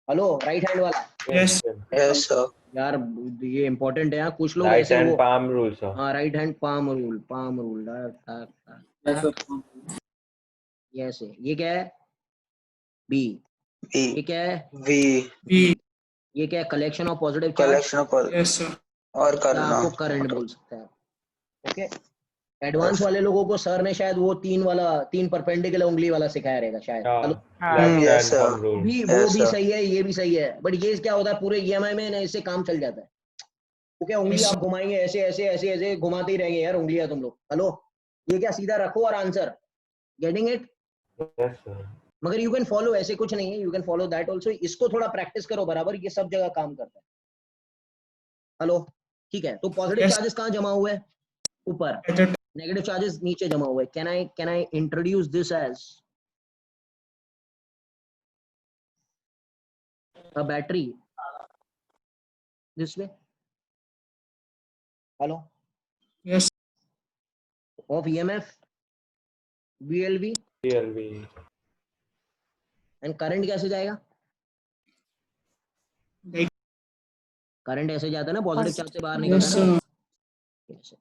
Speaker 1: हेलो, राइट हैंड वाला।
Speaker 5: Yes.
Speaker 3: Yes, sir.
Speaker 1: यार ये इंपॉर्टेंट है। कुछ लोग
Speaker 2: राइट
Speaker 1: ऐसे
Speaker 2: हैंड
Speaker 1: वो,
Speaker 2: पाम रूल सर।
Speaker 1: हाँ, right hand palm rule, palm rule. Yes, ये क्या है? बी। ये
Speaker 3: V.
Speaker 1: क्या है?
Speaker 3: V.
Speaker 5: B.
Speaker 1: ये क्या है? Collection of positive charge,
Speaker 3: Collection of
Speaker 5: Yes, sir.
Speaker 3: और
Speaker 1: या
Speaker 3: करना.
Speaker 1: आपको करंट बोल सकते हैं। ओके, एडवांस वाले लोगों को सर ने शायद वो 3 परपेंडिकुलर उंगली वाला सिखाया रहेगा शायद। Hello,
Speaker 2: left
Speaker 3: Yes,
Speaker 2: hand
Speaker 3: sir.
Speaker 2: Thumb rule.
Speaker 1: भी वो
Speaker 3: Yes,
Speaker 1: भी
Speaker 3: sir.
Speaker 1: सही है, ये भी सही है, बट ये क्या होता है पूरे ईएमआई में ना, इससे काम चल जाता है। तो क्या उंगली
Speaker 5: Yes,
Speaker 1: आप घुमाएंगे ऐसे ऐसे ऐसे ऐसे घुमाते ही रहेंगे यार उंगलियां तुम लोग। हेलो, ये क्या सीधा रखो और answer, getting it?
Speaker 2: Yes sir.
Speaker 1: मगर यू कैन फॉलो, ऐसे कुछ नहीं है, you can follow that also. इसको थोड़ा प्रैक्टिस करो बराबर, ये सब जगह काम करता है। हेलो, ठीक है। तो पॉजिटिव
Speaker 5: Yes.
Speaker 1: चार्जेस कहाँ जमा हुए? ऊपर।
Speaker 5: At the top.
Speaker 1: Negative charges नीचे जमा हुए। Can I introduce this as a battery this way? Hello,
Speaker 5: Yes.
Speaker 1: of EMF, BLV,
Speaker 2: PLV।
Speaker 1: and current कैसे जाएगा?
Speaker 5: Like.
Speaker 1: करंट ऐसे जाता है ना, पॉजिटिव चार्ज से बाहर
Speaker 5: Yes,
Speaker 1: निकलता है ना।
Speaker 5: sir.
Speaker 1: Yes.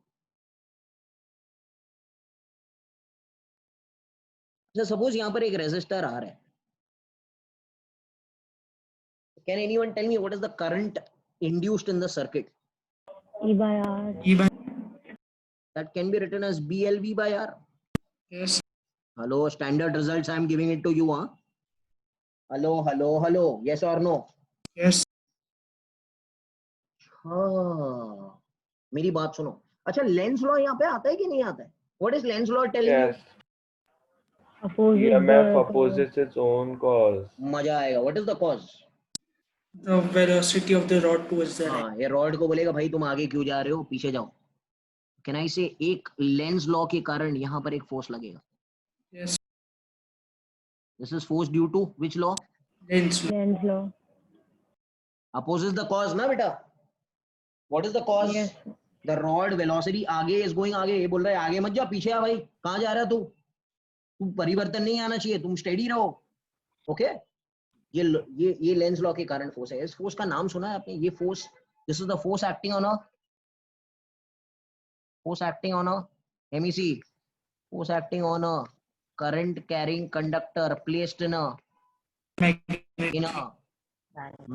Speaker 1: अच्छा, सपोज यहाँ पर एक रेजिस्टर आ रहा है। Can anyone tell me what is the current induced in the circuit?
Speaker 7: E by R.
Speaker 5: E by.
Speaker 1: That can be written as BLV by R.
Speaker 5: Yes.
Speaker 1: Hello, standard results I am giving it to you, huh? Hello, hello, hello, yes or no?
Speaker 5: Yes.
Speaker 1: हाँ, मेरी बात सुनो। अच्छा, Lenz law यहाँ पे आता है कि नहीं आता है? What is Lenz law telling you?
Speaker 2: Yes.
Speaker 7: Opposes
Speaker 2: EMF
Speaker 7: the
Speaker 2: opposes its own cause।
Speaker 1: मजा आएगा। What is the cause?
Speaker 5: The velocity of the rod towards the right.
Speaker 1: हाँ, ये रॉड को बोलेगा भाई तुम आगे क्यों जा रहे हो, पीछे जाओ। कैन आई से एक लेंस लॉ के कारण यहाँ पर एक फोर्स लगेगा।
Speaker 5: Yes.
Speaker 1: This is force due to which law?
Speaker 5: Lens.
Speaker 7: Lenz law.
Speaker 1: Opposes the cause ना बेटा। What is the cause?
Speaker 7: Yes.
Speaker 1: The rod velocity आगे इज गोइंग आगे, ये बोल रहा है आगे मत जा, पीछे आ भाई, कहाँ जा रहा है तू? तू परिवर्तन नहीं आना चाहिए, तुम स्टेडी रहो। ओके, ये लेंस लॉ के कारण फोर्स है। इस फोर्स का नाम सुना है आपने? ये force, this is the force acting on a, force acting on a, let me see, force acting on a current carrying conductor placed in a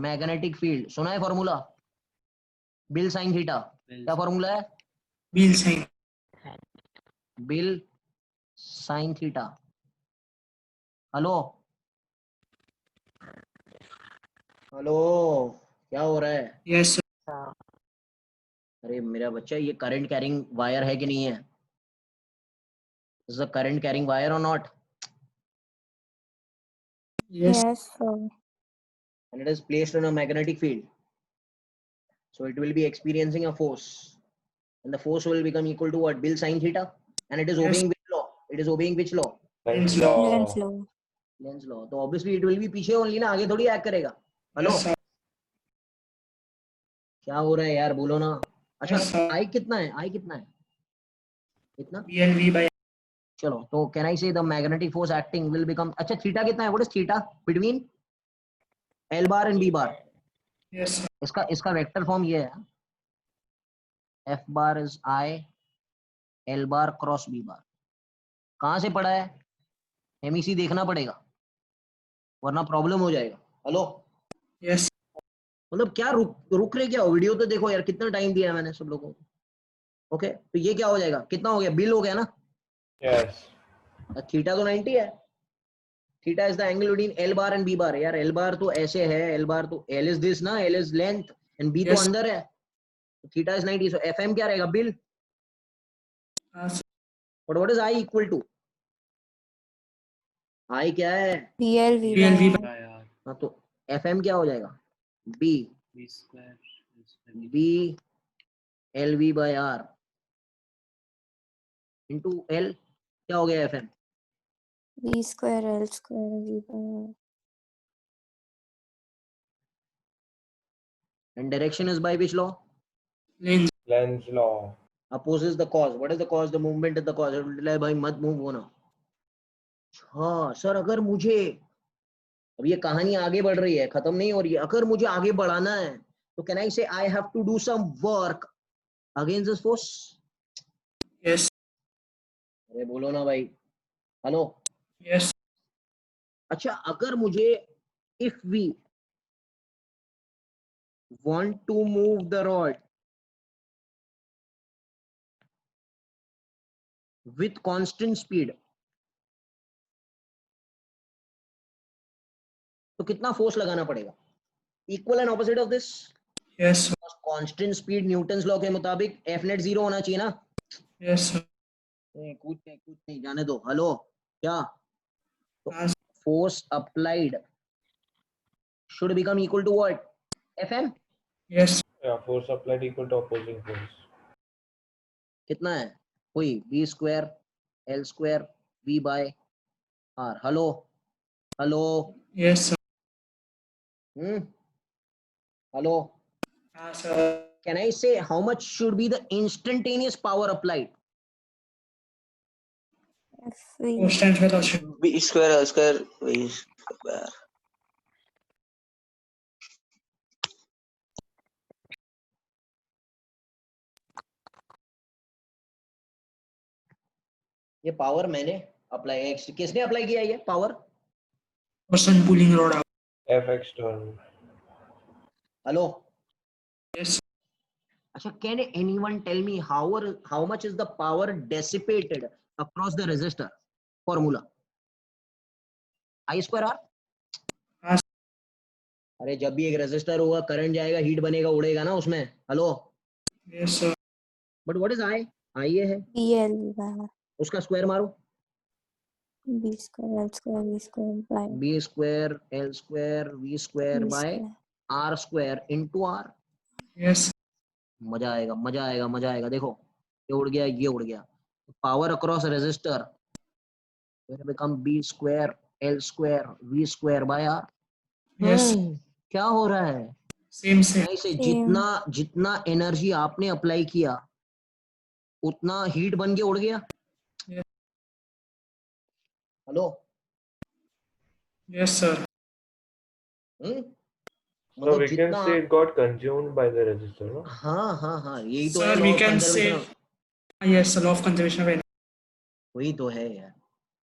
Speaker 1: magnetic field. सुना है फॉर्मूला? Bill sine theta. क्या formula है?
Speaker 5: Wheel sign.
Speaker 1: Bill sine theta. Hello, hello, क्या हो रहा है?
Speaker 5: Yes, sir.
Speaker 1: अरे मेरा बच्चा, ये करंट कैरिंग वायर है कि नहीं है? Is the current carrying wire और not?
Speaker 5: Yes.
Speaker 8: Yes, sir.
Speaker 1: And it is placed in a magnetic field, so it will be experiencing a force, and the force will become equal to what? Bill sin theta, and it is
Speaker 5: Yes.
Speaker 1: obeying which law? It is obeying which law?
Speaker 2: Lens
Speaker 5: law.
Speaker 8: Lens
Speaker 2: law.
Speaker 8: law.
Speaker 1: Lenz law. तो obviously it will be पीछे only ना, आगे थोड़ी act करेगा। Hello,
Speaker 5: Yes, sir.
Speaker 1: क्या हो रहा है यार, बोलो ना। अच्छा,
Speaker 5: Yes, sir.
Speaker 1: आई कितना है? आई कितना है? इतना।
Speaker 5: B and V by.
Speaker 1: चलो, तो can I say the magnetic force acting will become, अच्छा थीटा कितना है? What is theta between L bar and B bar?
Speaker 5: Yes, sir.
Speaker 1: इसका वेक्टर फॉर्म ये है, F bar is I L bar cross B bar. कहाँ से पढ़ा है? एमईसी देखना पड़ेगा वरना प्रॉब्लम हो जाएगा। Hello,
Speaker 5: Yes.
Speaker 1: मतलब क्या रुक रहे क्या हो? वीडियो तो देखो यार, कितना टाइम दिया है मैंने सब लोगों को। ओके, तो ये क्या हो जाएगा? कितना हो गया? बिल हो गया ना?
Speaker 2: यस।
Speaker 1: थीटा तो 90 है। Theta is the angle between L bar and B bar. यार एल बार तो ऐसे है, एल बार तो एल इज दिस ना, L is length and B तो
Speaker 5: Yes.
Speaker 1: अंदर है। थीटा इज 90, सो एफएम क्या रहेगा? बिल।
Speaker 5: Sir.
Speaker 1: But what is I equal to? I क्या है?
Speaker 8: BLV
Speaker 5: BLV
Speaker 8: by
Speaker 5: by.
Speaker 8: R.
Speaker 1: हाँ, तो एफएम क्या हो जाएगा? B
Speaker 5: V square is very
Speaker 1: B LV by R into L क्या हो गया FM?
Speaker 8: V square L square V by R.
Speaker 1: And direction is by which law?
Speaker 5: Lens.
Speaker 2: Len's law.
Speaker 1: Opposes the cause. What is the cause? The movement is the cause. भाई मत move होना. हाँ sir, अगर मुझे अब ये कहानी आगे बढ़ रही है, खत्म नहीं हो रही है, अगर मुझे आगे बढ़ाना है तो can I say I have to do some work against this force?
Speaker 5: Yes.
Speaker 1: अरे बोलो ना भाई, हेलो.
Speaker 5: Yes.
Speaker 1: अच्छा, अगर मुझे if we want to move the rod with constant speed, तो कितना फोर्स लगाना पड़ेगा? Equal and opposite of this.
Speaker 5: Yes. Sir.
Speaker 1: Constant speed Newton's law के मुताबिक एफ नेट 0 होना चाहिए ना?
Speaker 5: Yes. Sir.
Speaker 1: कुछ नहीं जाने दो. हेलो, क्या
Speaker 5: Yes.
Speaker 1: Force applied should become equal to what? FM.
Speaker 5: Yes.
Speaker 2: Yeah, force applied equal to opposing force.
Speaker 1: कितना है? वही b square L square V by R. Hello hello.
Speaker 5: Yes. Sir.
Speaker 1: Hello.
Speaker 5: Yes. Sir.
Speaker 1: Can I say how much should be the instantaneous power applied?
Speaker 8: FV.
Speaker 5: Constant velocity.
Speaker 3: B square L square V square.
Speaker 1: ये power मैंने apply, किसने apply किया ये power?
Speaker 5: Person pulling rod out.
Speaker 2: F external.
Speaker 1: Hello.
Speaker 5: Yes.
Speaker 1: अच्छा, can anyone tell me how much is the power dissipated across the resistor? Formula I square R.
Speaker 5: Yes.
Speaker 1: अरे जब भी एक रेजिस्टर होगा, करंट जाएगा, हीट बनेगा, उड़ेगा ना उसमें. Hello.
Speaker 5: Yes. Sir.
Speaker 1: But what is I? I ये है,
Speaker 8: BL by R.
Speaker 1: उसका स्क्वायर मारो.
Speaker 8: B square L square V square by
Speaker 1: b square L square V square
Speaker 8: V
Speaker 1: by
Speaker 8: square.
Speaker 1: R square into R.
Speaker 5: Yes.
Speaker 1: मजा आएगा, मजा आएगा, मजा आएगा. देखो ये उड़ गया, ये उड़ गया. Power across resistor will become b square L square V square by R.
Speaker 5: Yes.
Speaker 1: क्या हो रहा है?
Speaker 5: Same. Same.
Speaker 1: नहीं से
Speaker 8: Same.
Speaker 1: जितना एनर्जी आपने अप्लाई किया उतना हीट बन के उड़ गया.
Speaker 5: Yes.
Speaker 1: Hello.
Speaker 5: Yes. Sir.
Speaker 2: So we can say it got consumed by the resistor, no?
Speaker 1: हाँ हाँ हाँ, यही तो
Speaker 5: Sir,
Speaker 1: है
Speaker 5: we
Speaker 1: law of
Speaker 5: can
Speaker 1: conservation
Speaker 5: say-
Speaker 1: of-
Speaker 5: Yes. Law of conservation of energy.
Speaker 1: वही तो है यार.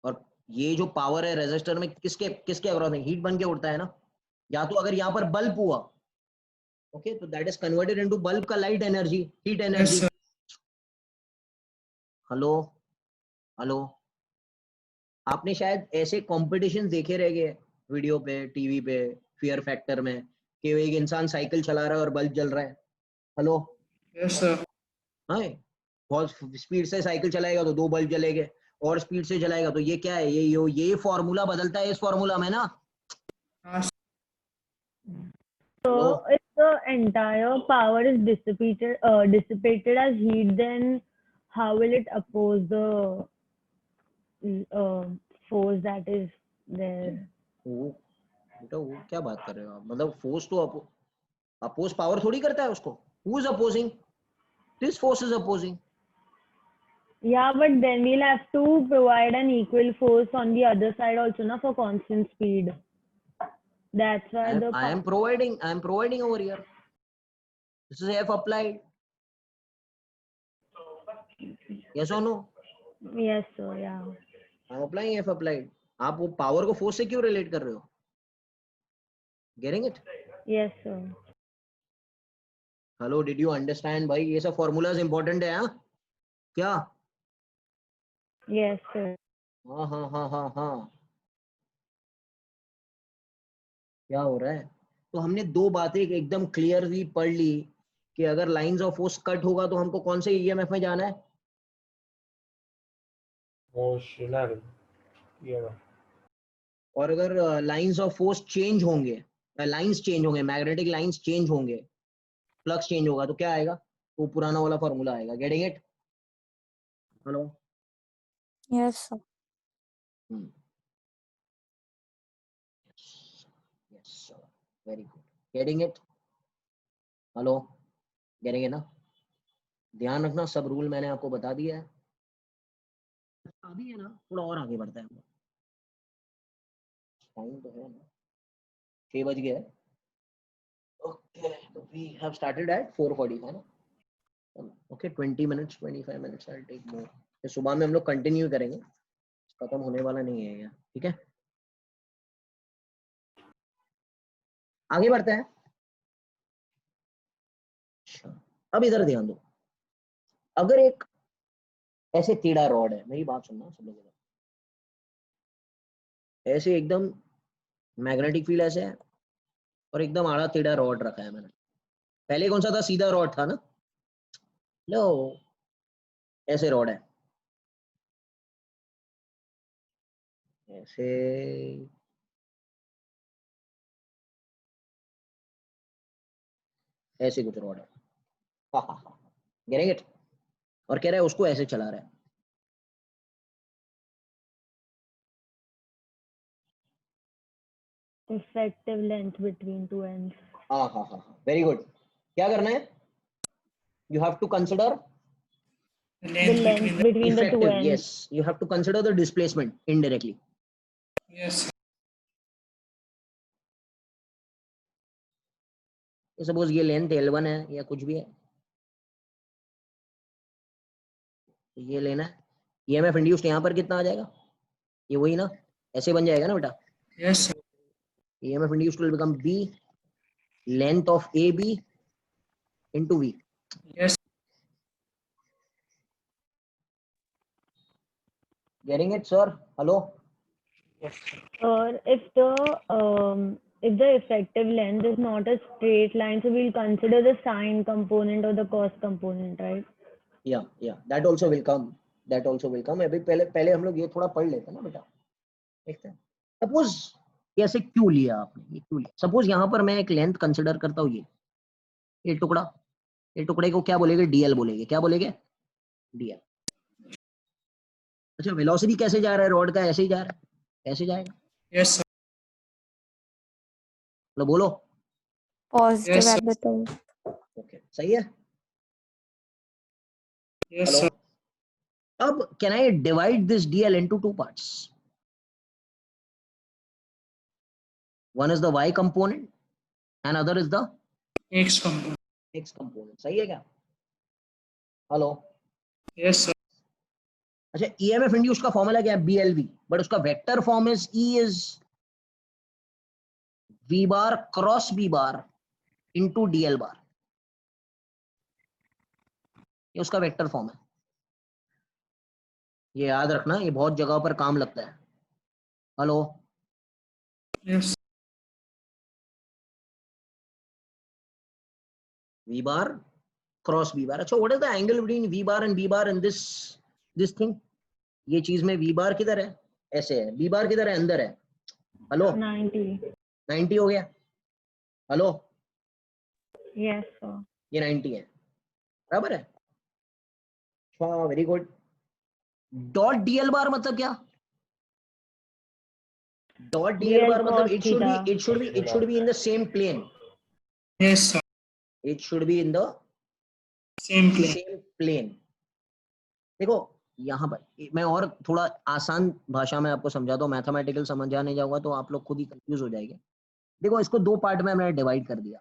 Speaker 1: और ये जो पावर है रेजिस्टर में, किसके किसके अक्रॉस है? हीट बन के उड़ता है ना. या तो अगर यहाँ पर बल्ब हुआ, ओके, तो that is converted into bulb का light energy, heat
Speaker 5: Yes.
Speaker 1: Energy.
Speaker 5: Sir.
Speaker 1: Hello hello. आपने शायद ऐसे कॉम्पिटिशन देखे रहेंगे वीडियो पे, टीवी पे, फियर फैक्टर में, कि एक इंसान साइकिल चला रहा है और बल्ब जल रहा है. हेलो.
Speaker 5: Yes. Sir.
Speaker 1: हाँ, बहुत स्पीड से साइकिल चलाएगा तो 2 बल्ब जलेंगे, और स्पीड से चलाएगा तो ये क्या है? ये फॉर्मूला बदलता है इस फॉर्मूला में ना.
Speaker 5: Yes.
Speaker 7: So
Speaker 1: Hello?
Speaker 7: if the entire power is dissipated as heat, then how will it oppose the force that is there?
Speaker 1: वो बेटा, वो क्या बात कर रहे हो आप? मतलब फोर्स तो अपोज पावर थोड़ी करता है उसको. Who is opposing? This force is opposing.
Speaker 7: Yeah, but then we'll have to provide an equal force on the other side also, na, for constant speed. That's why
Speaker 1: I am providing over here. This is F applied. Yes or no?
Speaker 7: Yes, sir. Yeah.
Speaker 1: I'm applying F applied. आप वो power को force से क्यों relate कर रहे हो? Getting it?
Speaker 7: Yes, sir.
Speaker 1: Hello, did you understand भाई? ये सब फॉर्मूलाज इंपॉर्टेंट है. हाँ क्या?
Speaker 7: Yes, sir.
Speaker 1: हाँ हाँ हाँ हाँ हाँ. क्या हो रहा है? तो हमने 2 बातें एकदम क्लियरली पढ़ ली कि अगर लाइंस ऑफ फोर्स कट होगा तो हमको कौन से ईएमएफ में जाना है?
Speaker 2: Motional. Yeah.
Speaker 1: और अगर लाइंस ऑफ फोर्स चेंज होंगे, लाइंस चेंज होंगे, मैग्नेटिक लाइंस चेंज होंगे, फ्लक्स चेंज होगा, तो क्या आएगा? वो पुराना वाला फॉर्मूला आएगा. Getting it? Hello?
Speaker 8: Yes, sir.
Speaker 1: Yes, sir. Very good. Getting it? Hello? Getting है ना? ध्यान रखना, सब रूल मैंने आपको बता दिया है. अभी है ना, थोड़ा और आगे बढ़ता है हम लोग. टाइम तो है ना, 6 बज गया है. ओके, तो वी हैव स्टार्टेड एट 4:40 है ना. Okay, 20 minutes 25 minutes I take more. फिर सुबह में हम लोग कंटिन्यू करेंगे, खत्म होने वाला नहीं है ये. ठीक है, आगे बढ़ते हैं. अब इधर ध्यान दो. अगर एक ऐसे टेढ़ा रॉड है, मेरी बात सुनना सब लोग, ऐसे एकदम मैग्नेटिक फील्ड ऐसे है और एकदम आड़ा टेढ़ा रॉड रखा है मैंने. पहले कौन सा था? सीधा रॉड था ना. लो, ऐसे रॉड है, ऐसे ऐसे कुछ रॉड है. Getting it? और कह रहा है उसको ऐसे चला रहा है.
Speaker 7: Effective length between two ends.
Speaker 1: हाँ, वेरी गुड. क्या करना है? You have to consider
Speaker 5: The
Speaker 7: The
Speaker 5: length
Speaker 7: length
Speaker 5: between
Speaker 7: between the two
Speaker 1: effective.
Speaker 7: ends.
Speaker 1: Yes, you have to consider the displacement indirectly.
Speaker 5: the yes, sir.
Speaker 1: Suppose ये length L1 है या कुछ भी है, ये लेना है. EMF इंड्यूस्ड यहाँ पर कितना आ जाएगा? ये वही ना, ऐसे बन जाएगा ना बेटा.
Speaker 5: Yes, sir.
Speaker 1: EMF induced will become B length of AB into V.
Speaker 5: Yes.
Speaker 1: Getting it, sir? Hello?
Speaker 7: Or if the effective length is not a straight line, so we'll consider the sine component or the cos component, right?
Speaker 1: Yeah, that also will come. अभी पहले हम लोग ये थोड़ा पढ़ लेते हैं ना बेटा. देखते हैं. सपोज ऐसे क्यों लिया आपने, ये क्यों लिया? सपोज यहाँ पर मैं एक लेंथ कंसिडर करता हूँ, ये टुकड़े को क्या बोलेंगे? DL बोलेंगे. क्या बोलेंगे? DL. अच्छा, वेलोसिटी कैसे जा रहा है रॉड का? ऐसे ही जा रहा है. कैसे जाएगा?
Speaker 5: Yes, sir.
Speaker 1: बोलो.
Speaker 8: Positive
Speaker 5: Yes,
Speaker 8: at
Speaker 5: sir.
Speaker 8: the top.
Speaker 1: Okay, सही है.
Speaker 5: Yes,
Speaker 1: hello.
Speaker 5: sir.
Speaker 1: अब can I divide this DL into two parts? One is the Y component and other is the
Speaker 5: X component.
Speaker 1: X component. सही है क्या? Hello.
Speaker 5: Yes, sir.
Speaker 1: अच्छा, EMF induced का formula क्या है? BLV, बट उसका vector form is E is V bar cross B bar into DL bar. ये उसका वेक्टर फॉर्म है. ये याद रखना, ये बहुत जगह पर काम लगता है. Hello.
Speaker 5: Yes.
Speaker 1: V bar cross B bar. अच्छा, what is the angle between V bar and B bar in this thing? ये चीज में V bar किधर है? ऐसे है. B bar किधर है? अंदर है. हेलो. 90 हो गया. हेलो.
Speaker 7: Yes, sir.
Speaker 1: ये 90 है, बराबर है. अच्छा, वेरी गुड. डॉट DL बार मतलब क्या? डॉट DL बार मतलब it should be in the same plane.
Speaker 5: Yes, sir.
Speaker 1: It should be in the
Speaker 5: Same plane.
Speaker 1: same plane. देखो यहाँ पर मैं और थोड़ा आसान भाषा में आपको समझाता हूँ. मैथमेटिकल समझाने जाऊंगा तो आप लोग खुद ही कंफ्यूज हो जाएंगे. देखो, इसको दो पार्ट में मैंने डिवाइड कर दिया,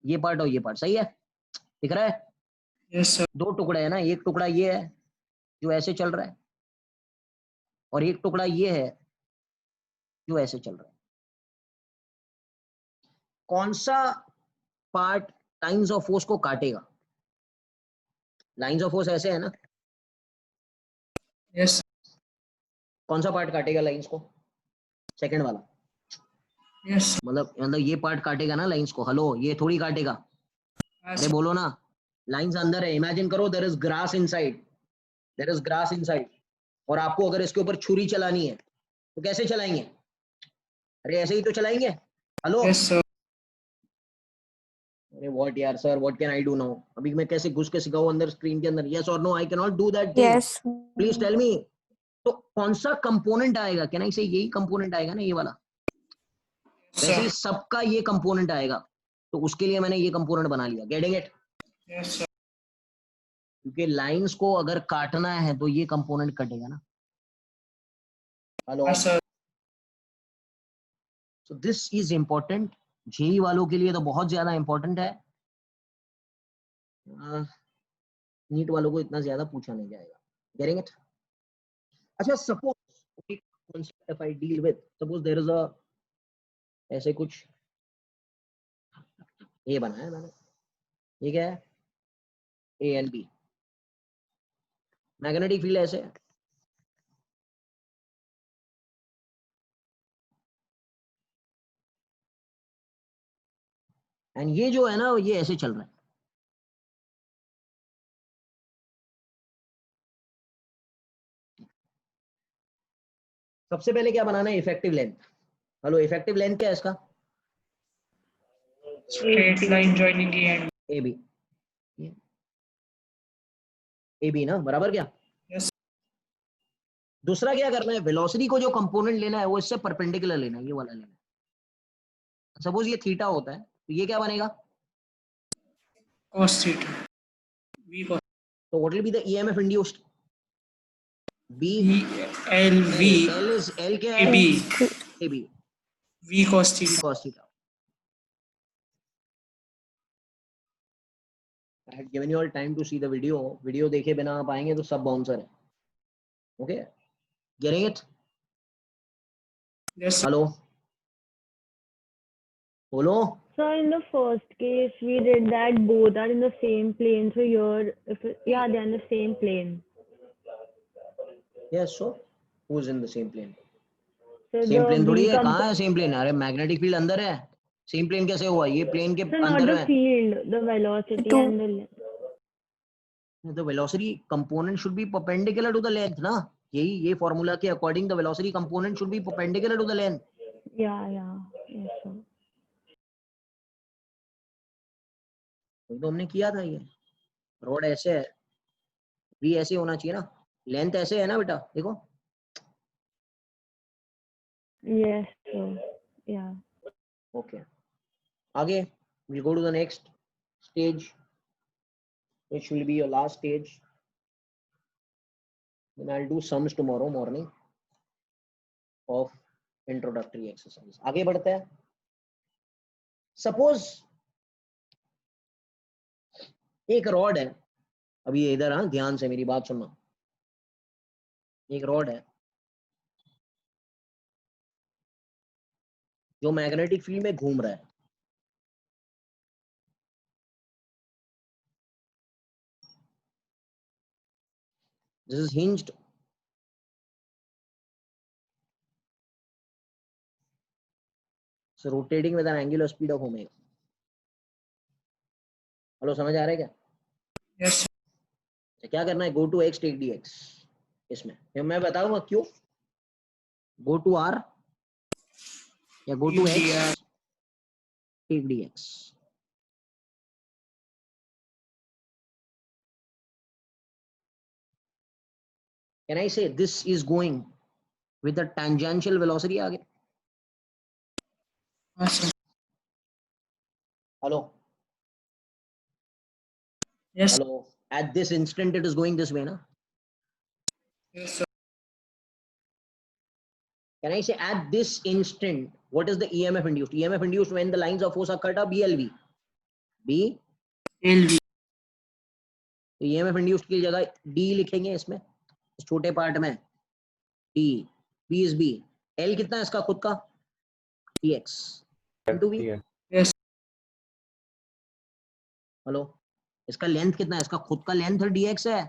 Speaker 1: ये पार्ट और ये पार्ट. सही है? दिख रहा है?
Speaker 5: Yes, sir.
Speaker 1: दो टुकड़े है ना. एक टुकड़ा ये है जो ऐसे चल रहा है, और एक टुकड़ा ये है जो ऐसे चल रहा है. कौन सा पार्ट लाइंस ऑफ फोर्स को काटेगा? लाइंस ऑफ फोर्स ऐसे है ना.
Speaker 5: Yes, sir.
Speaker 1: कौन सा पार्ट काटेगा लाइंस को? सेकंड वाला.
Speaker 5: Yes, sir.
Speaker 1: मतलब ये पार्ट काटेगा ना लाइंस को. हेलो, ये थोड़ी काटेगा.
Speaker 5: Yes,
Speaker 1: अरे
Speaker 5: sir.
Speaker 1: बोलो ना. लाइंस अंदर है. इमेजिन करो देयर इज ग्रास इनसाइड. और आपको अगर इसके ऊपर छुरी चलानी है तो कैसे चलाएंगे? अरे ऐसे ही तो चलाएंगे. हेलो.
Speaker 5: Yes, sir.
Speaker 1: अरे व्हाट यार sir, what can I do now? अभी मैं कैसे घुस के सिखाऊं अंदर स्क्रीन के अंदर? यस और no, I can not do that thing.
Speaker 8: Yes.
Speaker 1: Please tell me. तो कौन सा कंपोनेंट आएगा? कैन आई से यही कंपोनेंट आएगा ना, ये वाला? वैसे ही सबका ये कंपोनेंट आएगा, तो उसके लिए मैंने ये कंपोनेंट बना लिया। Getting it?
Speaker 5: Yes, sir.
Speaker 1: क्योंकि लाइंस को अगर काटना है तो ये कंपोनेंट कटेगा ना। Hello,
Speaker 5: Yes, sir.
Speaker 1: So this is important. JEE वालों के लिए तो बहुत ज्यादा इंपॉर्टेंट है, नीट वालों को इतना ज्यादा पूछा नहीं जाएगा। Getting it? अच्छा, suppose concept if I deal with, suppose there is a, ऐसे कुछ ये बना है मैंने, ये क्या है? A and B, magnetic field ऐसे है, एंड ये जो है ना, ये ऐसे चल रहा है। सबसे पहले क्या बनाना है? Effective length. Hello, effective length क्या है इसका?
Speaker 5: Straight line joining A and
Speaker 1: A B, A B ना, बराबर क्या?
Speaker 5: Yes.
Speaker 1: दूसरा क्या करना है? वेलोसिटी को जो कंपोनेंट लेना है वो इससे परपेंडिकुलर लेना है, ये वाला लेना है। सपोज ये थीटा होता है, तो ये क्या बनेगा?
Speaker 5: cos theta. V cos
Speaker 1: तो what will be the EMF induced? B
Speaker 5: E L V
Speaker 1: L is, L क्या
Speaker 5: A
Speaker 1: है?
Speaker 5: B
Speaker 1: A B,
Speaker 5: V cos theta.
Speaker 1: cos theta. I had given you all time to see the video. Video देखे बिना आप आएंगे तो सब bouncer है। Okay, getting it?
Speaker 5: Yes, sir.
Speaker 1: Hello, बोलो।
Speaker 7: So in the first case, we did that both are in the same plane. So here, yeah, they're in the same plane.
Speaker 1: Yes, so who is in the same plane?
Speaker 7: So
Speaker 1: same
Speaker 7: the
Speaker 1: plane थोड़ी
Speaker 7: B
Speaker 1: है, कहाँ है same plane? अरे magnetic field अंदर है, same plane कैसे हुआ? ये प्लेन के
Speaker 7: so not
Speaker 1: अंदर
Speaker 7: the
Speaker 1: है।
Speaker 7: field, the velocity
Speaker 8: Two.
Speaker 7: and the length.
Speaker 1: The velocity component should be perpendicular to the length ना, यही ये फॉर्मूला के according the velocity component should be perpendicular to the length.
Speaker 7: Yeah, yes, sir.
Speaker 1: तो हमने किया था, ये रोड ऐसे है, भी ऐसे होना चाहिए ना, लेंथ ऐसे है ना बेटा, देखो।
Speaker 7: Yes, sir. Yeah.
Speaker 1: ओके, आगे we'll go to the next stage, which will be your last stage. Then I'll do sums tomorrow morning of introductory exercise. आगे बढ़ते हैं। सपोज एक रॉड है, अभी ये इधर, हाँ ध्यान से मेरी बात सुनना। एक रॉड है जो मैग्नेटिक फील्ड में घूम रहा है। This is hinged. So rotating with an angular speed of omega. Hello, समझ आ रहा है क्या?
Speaker 5: Yes, sir.
Speaker 1: तो क्या करना है? Go to x take d x. इसमें फिर मैं बताऊंगा क्यों। गो टू आर या go to x take d x. Can I say this is going with the tangential velocity आगे?
Speaker 5: Yes, sir.
Speaker 1: Hello,
Speaker 5: Yes,
Speaker 1: hello, at this instant it is going this way ना?
Speaker 5: yes, sir.
Speaker 1: Can I say at this instant what is the EMF induced? EMF induced when the lines of force are cut are BLV. B
Speaker 5: LV.
Speaker 1: तो EMF induced की जगह D लिखेंगे इसमें, इस छोटे part में D, B is B, L कितना है इसका खुद का? dx into V.
Speaker 5: Yes.
Speaker 1: Hello, इसका लेंथ कितना है? इसका खुद का लेंथ dx है,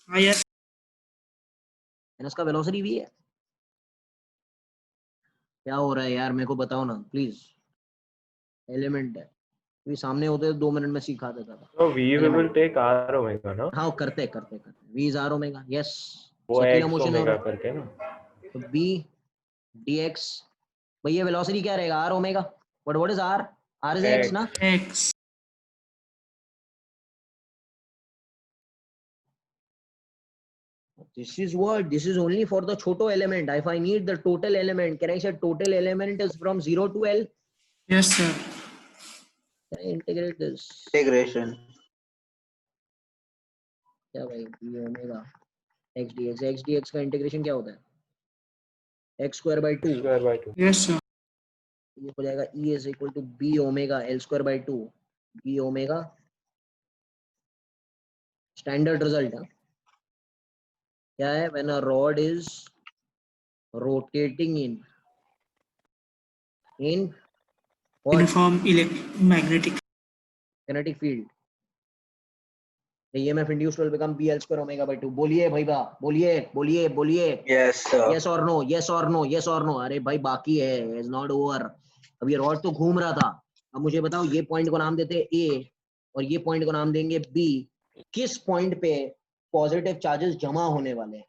Speaker 5: Ah, yes.
Speaker 1: और इसका वेलोसिटी V है। क्या हो रहा है यार, मेरे को बताओ ना प्लीज। एलिमेंट है, अभी सामने होते तो 2 मिनट में सिखा देता था।
Speaker 2: So V will take R omega, no?
Speaker 1: हाँ, करते V is R omega. Yes.
Speaker 2: वो
Speaker 1: Circular
Speaker 2: X
Speaker 1: motion हो
Speaker 2: omega
Speaker 1: रहा है।
Speaker 2: करके ना।
Speaker 1: तो B dx, भैया वेलोसिटी क्या रहेगा? R omega. But what is R? R is X ना?
Speaker 5: X.
Speaker 1: This is what? This is only for the choto element. If I need the total element, can I say total element is from 0 to L?
Speaker 5: Yes, sir.
Speaker 1: Can I integrate this?
Speaker 3: Integration.
Speaker 1: क्या भाई d omega x dx का integration क्या होता है? x square by 2.
Speaker 2: square by 2.
Speaker 5: Yes, sir.
Speaker 1: ये हो जाएगा E is equal to b omega L square by 2. b omega standard result है क्या है? When a rod is rotating in what?
Speaker 5: Uniform magnetic.
Speaker 1: Kinetic field, the EMF induced will become BL square omega by 2. बोलिए भाई बा, बोलिए.
Speaker 3: Yes, sir.
Speaker 1: Yes or no? Yes or no? Yes or no? अरे भाई बाकी है, is not over. अब ये रॉड तो घूम रहा था. अब मुझे बताओ ये पॉइंट को नाम देते हैं A और ये पॉइंट को नाम देंगे B. किस पॉइंट पे पॉजिटिव चार्जेस जमा होने वाले हैं?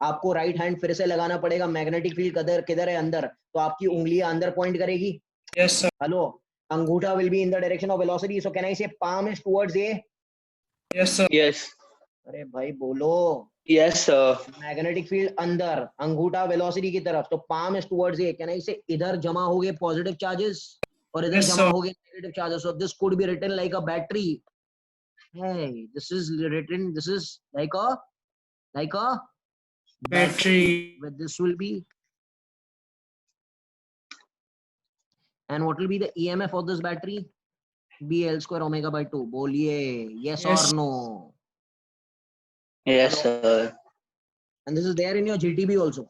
Speaker 1: आपको राइट हैंड फिर से लगाना पड़ेगा. मैग्नेटिक फील्ड किधर है? अंदर. तो आपकी उंगलियां अंदर पॉइंट करेगी.
Speaker 5: Yes, sir.
Speaker 1: हेलो, अंगूठा will be in the direction of velocity. So can I say palm is towards A?
Speaker 5: Yes, sir.
Speaker 3: Yes.
Speaker 1: अरे भाई बोलो.
Speaker 3: Yes, sir.
Speaker 1: मैग्नेटिक फील्ड अंदर, अंगूठा वेलोसिटी की तरफ. तो palm is towards A. Can I से इधर जमा हो गए पॉजिटिव चार्जेस और इधर
Speaker 5: Yes,
Speaker 1: जमा
Speaker 5: sir.
Speaker 1: हो गए negative charges. So this could be written like a battery. Hey, this is like a
Speaker 5: Battery.
Speaker 1: But this will be, and what will be the EMF of this battery? BL square omega by 2. बोलिए yes or
Speaker 5: Yes.
Speaker 1: no?
Speaker 3: Yes, sir.
Speaker 1: And this is there in your GTB also.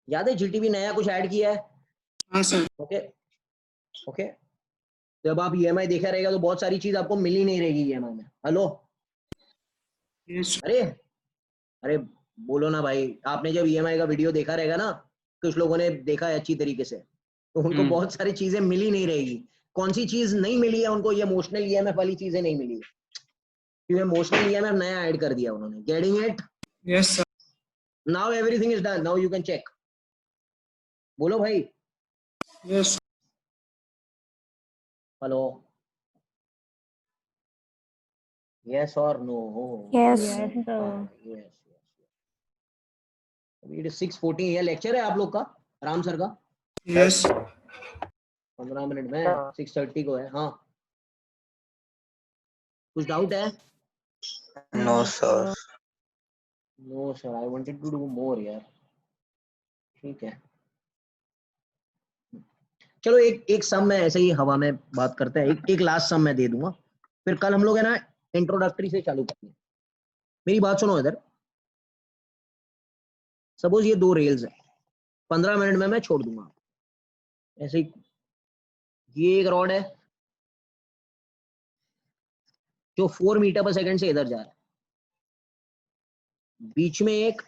Speaker 1: याद है GTB नया कुछ add किया है?
Speaker 5: हाँ, sir.
Speaker 1: Okay. जब आप EMI देखा रहेगा तो बहुत सारी चीज आपको मिल ही नहीं रहेगी EMI में. Hello,
Speaker 5: Yes.
Speaker 1: अरे बोलो ना भाई. आपने जब EMI का वीडियो देखा रहेगा ना, कुछ लोगों ने देखा है अच्छी तरीके से, तो उनको बहुत सारी चीजें मिल ही नहीं रहेगी. कौन सी चीज नहीं मिली है उनको? ये इमोशनल EMF वाली चीजें नहीं मिली, क्योंकि इमोशनल EMF नया ऐड कर दिया उन्होंने. Getting it?
Speaker 5: Yes, sir.
Speaker 1: Now everything is done. Now you can check. बोलो भाई.
Speaker 5: Yes.
Speaker 1: Hello, yes or no?
Speaker 8: Yes.
Speaker 7: Yes, sir.
Speaker 1: Yes. अभी it is 6:14. ये लेक्चर है आप लोग का, राम सर का.
Speaker 5: Yes.
Speaker 1: 15 मिनट में 6:30 को है. हाँ, कुछ डाउट है?
Speaker 3: No, sir.
Speaker 1: No sir, I wanted to do more यार. ठीक है, चलो एक सम में ऐसे ही हवा में बात करते हैं. एक लास्ट सम मैं दे दूंगा, फिर कल हम लोग है ना इंट्रोडक्टरी से चालू करेंगे. मेरी बात सुनो इधर. सपोज ये 2 रेल्स है, 15 मिनट में मैं छोड़ दूंगा ऐसे ही. ये एक रॉड है जो 4 मीटर पर सेकंड से इधर जा रहा है. बीच में एक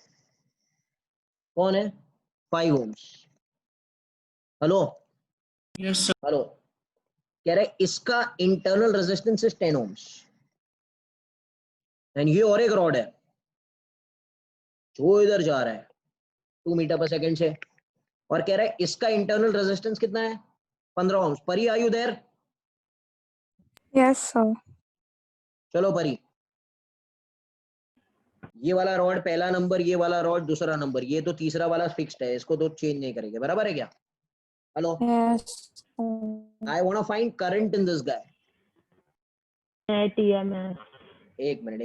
Speaker 1: कौन है? 5 ohms. Hello,
Speaker 5: Yes, sir.
Speaker 1: Hello, कह रहे इसका internal resistance is 10 ohms. And ये और एक रॉड है जो इधर जा रहा है 2 मीटर पर सेकंड से, और कह रहा है इसका इंटरनल रेजिस्टेंस कितना है? 15 ohms. Pari, are you there?
Speaker 8: Yes, sir.
Speaker 1: चलो परी, ये वाला रॉड पहला नंबर, ये वाला रॉड दूसरा नंबर, ये तो तीसरा वाला फिक्स्ड है, इसको तो चेंज नहीं करेंगे. बराबर है क्या? Hello,
Speaker 8: Yes.
Speaker 1: I want to find current in this guy.
Speaker 7: Net EMF.
Speaker 1: एक मिनट.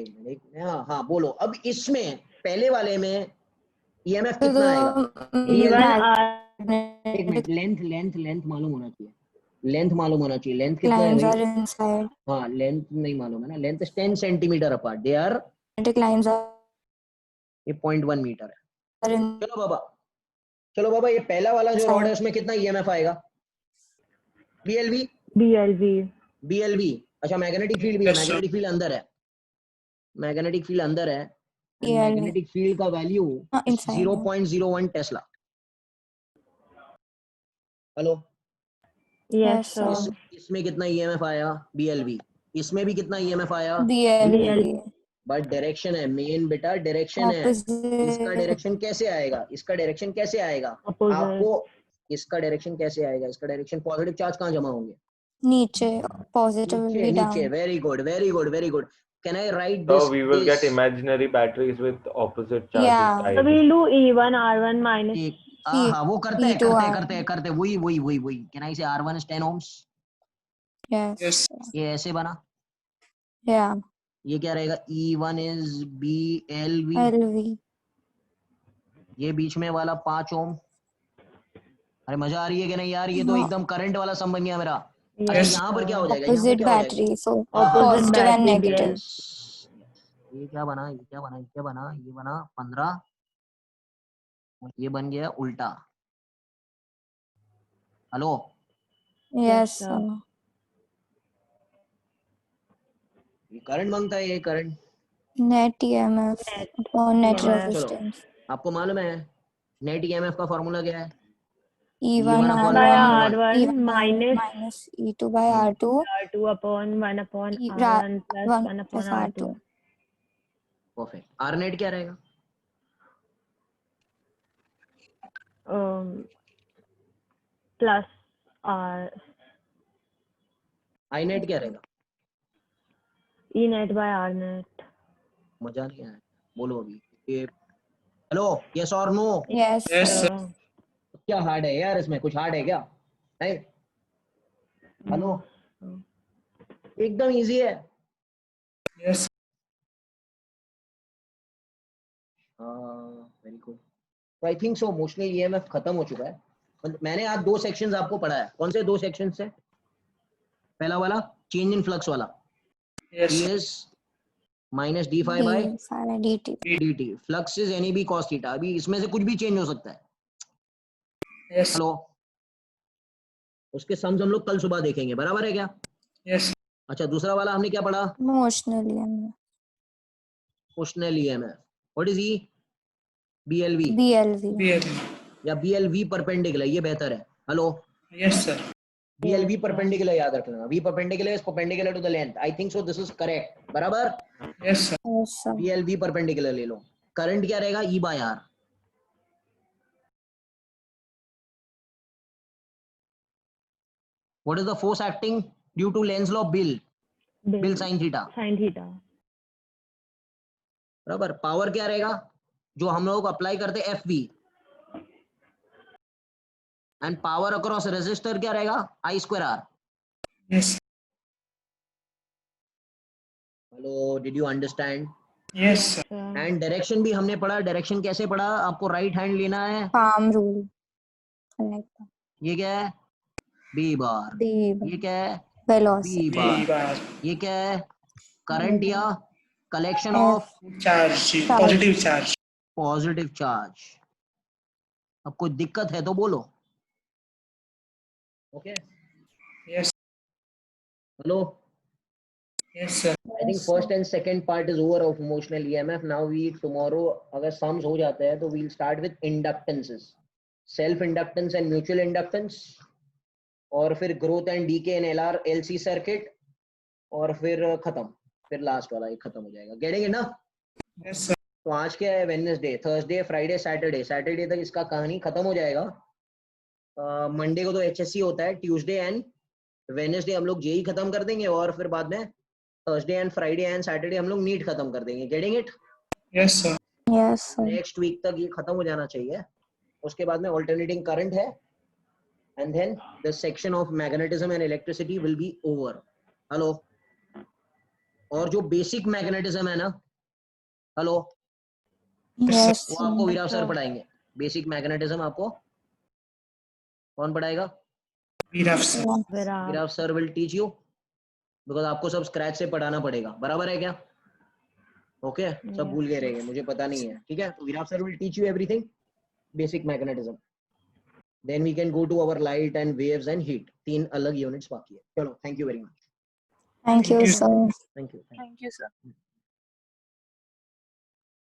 Speaker 1: हाँ बोलो. अब इसमें पहले वाले में EMF
Speaker 8: So
Speaker 1: कितना आएगा?
Speaker 7: Even
Speaker 1: एक मिनट. लेंथ मालूम होना चाहिए. लेंथ कितना है
Speaker 8: lines are
Speaker 1: भाई?
Speaker 8: inside.
Speaker 1: हाँ, लेंथ नहीं मालूम है ना. Length is 10 centimetre apart. They are,
Speaker 8: Magnetic lines are
Speaker 1: ये 0.1 मीटर है.
Speaker 8: in.
Speaker 1: चलो बाबा, ये पहला वाला जो रॉड है उसमें कितना EMF आएगा? BLV. अच्छा, मैग्नेटिक फील्ड भी है.
Speaker 5: Yes, sir.
Speaker 1: मैग्नेटिक फील्ड अंदर है.
Speaker 8: BLV.
Speaker 1: मैग्नेटिक फील्ड का value
Speaker 8: Inside.
Speaker 1: 0.01 Tesla. Hello,
Speaker 7: Yes, sir.
Speaker 1: इसमें कितना EMF आया? BLV. इसमें भी कितना EMF आया?
Speaker 8: BLV.
Speaker 1: बट डायरेक्शन है मेन बेटा, डायरेक्शन है. इसका
Speaker 8: Opposite.
Speaker 1: डायरेक्शन कैसे आएगा?
Speaker 7: Opposite.
Speaker 1: आपको इसका डायरेक्शन कैसे आएगा? इसका डायरेक्शन पॉजिटिव चार्ज कहाँ जमा होंगे?
Speaker 8: नीचे. Positive will be
Speaker 1: नीचे.
Speaker 8: down.
Speaker 1: Very good. can I write
Speaker 2: So
Speaker 1: this?
Speaker 2: we will get
Speaker 1: this?
Speaker 2: imaginary batteries with opposite charges.
Speaker 8: Yeah.
Speaker 7: So
Speaker 2: ID.
Speaker 7: we'll do E1 R1 minus.
Speaker 1: एक हाँ वो करते हैं
Speaker 8: E2
Speaker 1: करते वही can I say R1 is 10 ohms?
Speaker 8: Yes.
Speaker 5: Yes.
Speaker 1: ये ऐसे बना,
Speaker 8: Yeah.
Speaker 1: ये क्या रहेगा? E1 is BLV,
Speaker 8: LV.
Speaker 1: ये बीच में वाला 5 ओम। अरे मजा आ रही है कि नहीं यार? ये तो
Speaker 8: हाँ।
Speaker 1: एकदम करंट वाला सम बन गया मेरा। अच्छा
Speaker 7: Yes.
Speaker 1: यहाँ पर क्या हो जाएगा? यहाँ पर
Speaker 8: Opposite
Speaker 1: क्या हो जाएगा?
Speaker 8: battery. So
Speaker 7: Opposite
Speaker 8: positive and
Speaker 7: battery
Speaker 8: negative.
Speaker 1: ये क्या बना? ये बना 15 और ये बन गया उल्टा। Hello,
Speaker 8: Yes.
Speaker 7: sir.
Speaker 1: ये करंट मांगता है, ये current.
Speaker 8: Net EMF upon net
Speaker 7: EMF.
Speaker 8: resistance.
Speaker 1: आपको मालूम है नेट ईएमएफ का फॉर्मूला क्या है?
Speaker 8: E1
Speaker 1: upon
Speaker 7: R1
Speaker 8: R1
Speaker 7: E1 minus
Speaker 8: minus E2 by R2.
Speaker 7: R2 upon 1 upon
Speaker 8: E-
Speaker 7: R1 plus
Speaker 8: 1
Speaker 7: 1
Speaker 8: plus
Speaker 7: upon R2.
Speaker 8: R2.
Speaker 1: Perfect. R net क्या रहेगा?
Speaker 7: Plus R
Speaker 1: आई net क्या रहेगा?
Speaker 7: E net by R net.
Speaker 1: मजा नहीं आया, बोलो अभी। ये हेलो, यस और नो?
Speaker 8: Yes.
Speaker 5: Yes, sir.
Speaker 1: क्या हार्ड है यार इसमें? कुछ हार्ड है क्या? नहीं, हेलो, एकदम इजी है।
Speaker 5: Yes.
Speaker 1: Very good. तो I think so mostly EMF खत्म हो चुका है। मैंने आज 2 सेक्शंस आपको पढ़ाया। कौन से 2 सेक्शंस है? पहला वाला चेंज इन फ्लक्स वाला,
Speaker 5: Yes.
Speaker 1: E is minus d phi by
Speaker 8: D phi dt.
Speaker 1: dt. Flux is any B cos थीटा। अभी इसमें से कुछ भी चेंज हो सकता है।
Speaker 5: Yes.
Speaker 1: हेलो, उसके सम्स हम लोग कल सुबह देखेंगे, बराबर है क्या?
Speaker 5: Yes.
Speaker 1: अच्छा, दूसरा वाला हमने क्या पढ़ा?
Speaker 8: Motional EMF.
Speaker 1: Motional EMF. What is E? BLV
Speaker 8: BLV.
Speaker 5: BLV.
Speaker 1: या BLV परपेंडिकुलर, ये बेहतर है। Hello,
Speaker 5: Yes, sir.
Speaker 1: BLV perpendicular याद रखना। V perpendicular is perpendicular to the length. I think so this is correct, बराबर?
Speaker 5: Yes, sir.
Speaker 8: Yes, sir.
Speaker 1: BLV perpendicular ले लो। Current क्या रहेगा? E by R। What is the force acting due to Lenz law? Bill sin theta,
Speaker 7: Sin theta.
Speaker 1: बराबर। Power क्या रहेगा जो हम लोग अप्लाई करते हैं? FV। And power across resistor क्या रहेगा? I square R।
Speaker 5: Yes.
Speaker 1: Hello, did you understand?
Speaker 5: Yes, sir.
Speaker 1: And direction भी हमने पढ़ा। डायरेक्शन कैसे पढ़ा? आपको राइट हैंड लेना है।
Speaker 8: Palm rule. Like that.
Speaker 1: ये क्या है? B बार।
Speaker 8: D
Speaker 1: ये क्या है?
Speaker 8: velocity.
Speaker 1: B
Speaker 5: V
Speaker 1: बार।
Speaker 5: bar.
Speaker 1: ये क्या है? करंट या collection of
Speaker 5: Charge. Positive charge.
Speaker 1: Positive charge. अब कोई दिक्कत है तो बोलो। Okay,
Speaker 5: Yes.
Speaker 1: Hello.
Speaker 5: Yes, sir.
Speaker 1: I think first and second part is over of emotional EMF. Now we tomorrow अगर sums हो जाते हैं तो we'll start with inductances, self inductance and mutual inductance, और फिर growth and decay in LR LC circuit, और फिर खत्म, फिर लास्ट वाला ये खत्म हो जाएगा। Getting it ना?
Speaker 5: Yes, sir.
Speaker 1: तो आज क्या है? Wednesday, Thursday, Friday, Saturday. Saturday तक इसका कहानी खत्म हो जाएगा। मंडे को तो HSC होता है। ट्यूसडे एंड वेडनेसडे हम लोग जेई खत्म कर देंगे, और फिर बाद में Thursday and Friday and Saturday हम लोग नीट खत्म कर देंगे। Getting it?
Speaker 5: Yes, sir.
Speaker 8: Yes, sir.
Speaker 1: Next week तक ये खत्म हो जाना चाहिए। उसके बाद में ऑल्टरनेटिंग करंट है, and then the section of magnetism and electricity will be over. Hello, और जो बेसिक मैग्नेटिज्म है ना, हेलो,
Speaker 8: Yes,
Speaker 1: वो आपको
Speaker 8: sir.
Speaker 1: वीराव सर पढ़ाएंगे। बेसिक मैग्नेटिज्म आपको कौन पढ़ाएगा?
Speaker 5: Viraf, sir.
Speaker 7: Virat.
Speaker 1: Viraf sir will teach you, because आपको सब स्क्रैच से पढ़ाना पड़ेगा, बराबर है क्या? ओके, सब भूल गए रहेंगे, मुझे पता नहीं है, ठीक है? तो Viraf sir will teach you everything basic magnetism, then we can go to our light and waves and heat. 3 अलग यूनिट्स बाकी है। चलो, thank you very much.
Speaker 8: Thank you, sir.
Speaker 1: Thank you.
Speaker 5: Thank you, sir.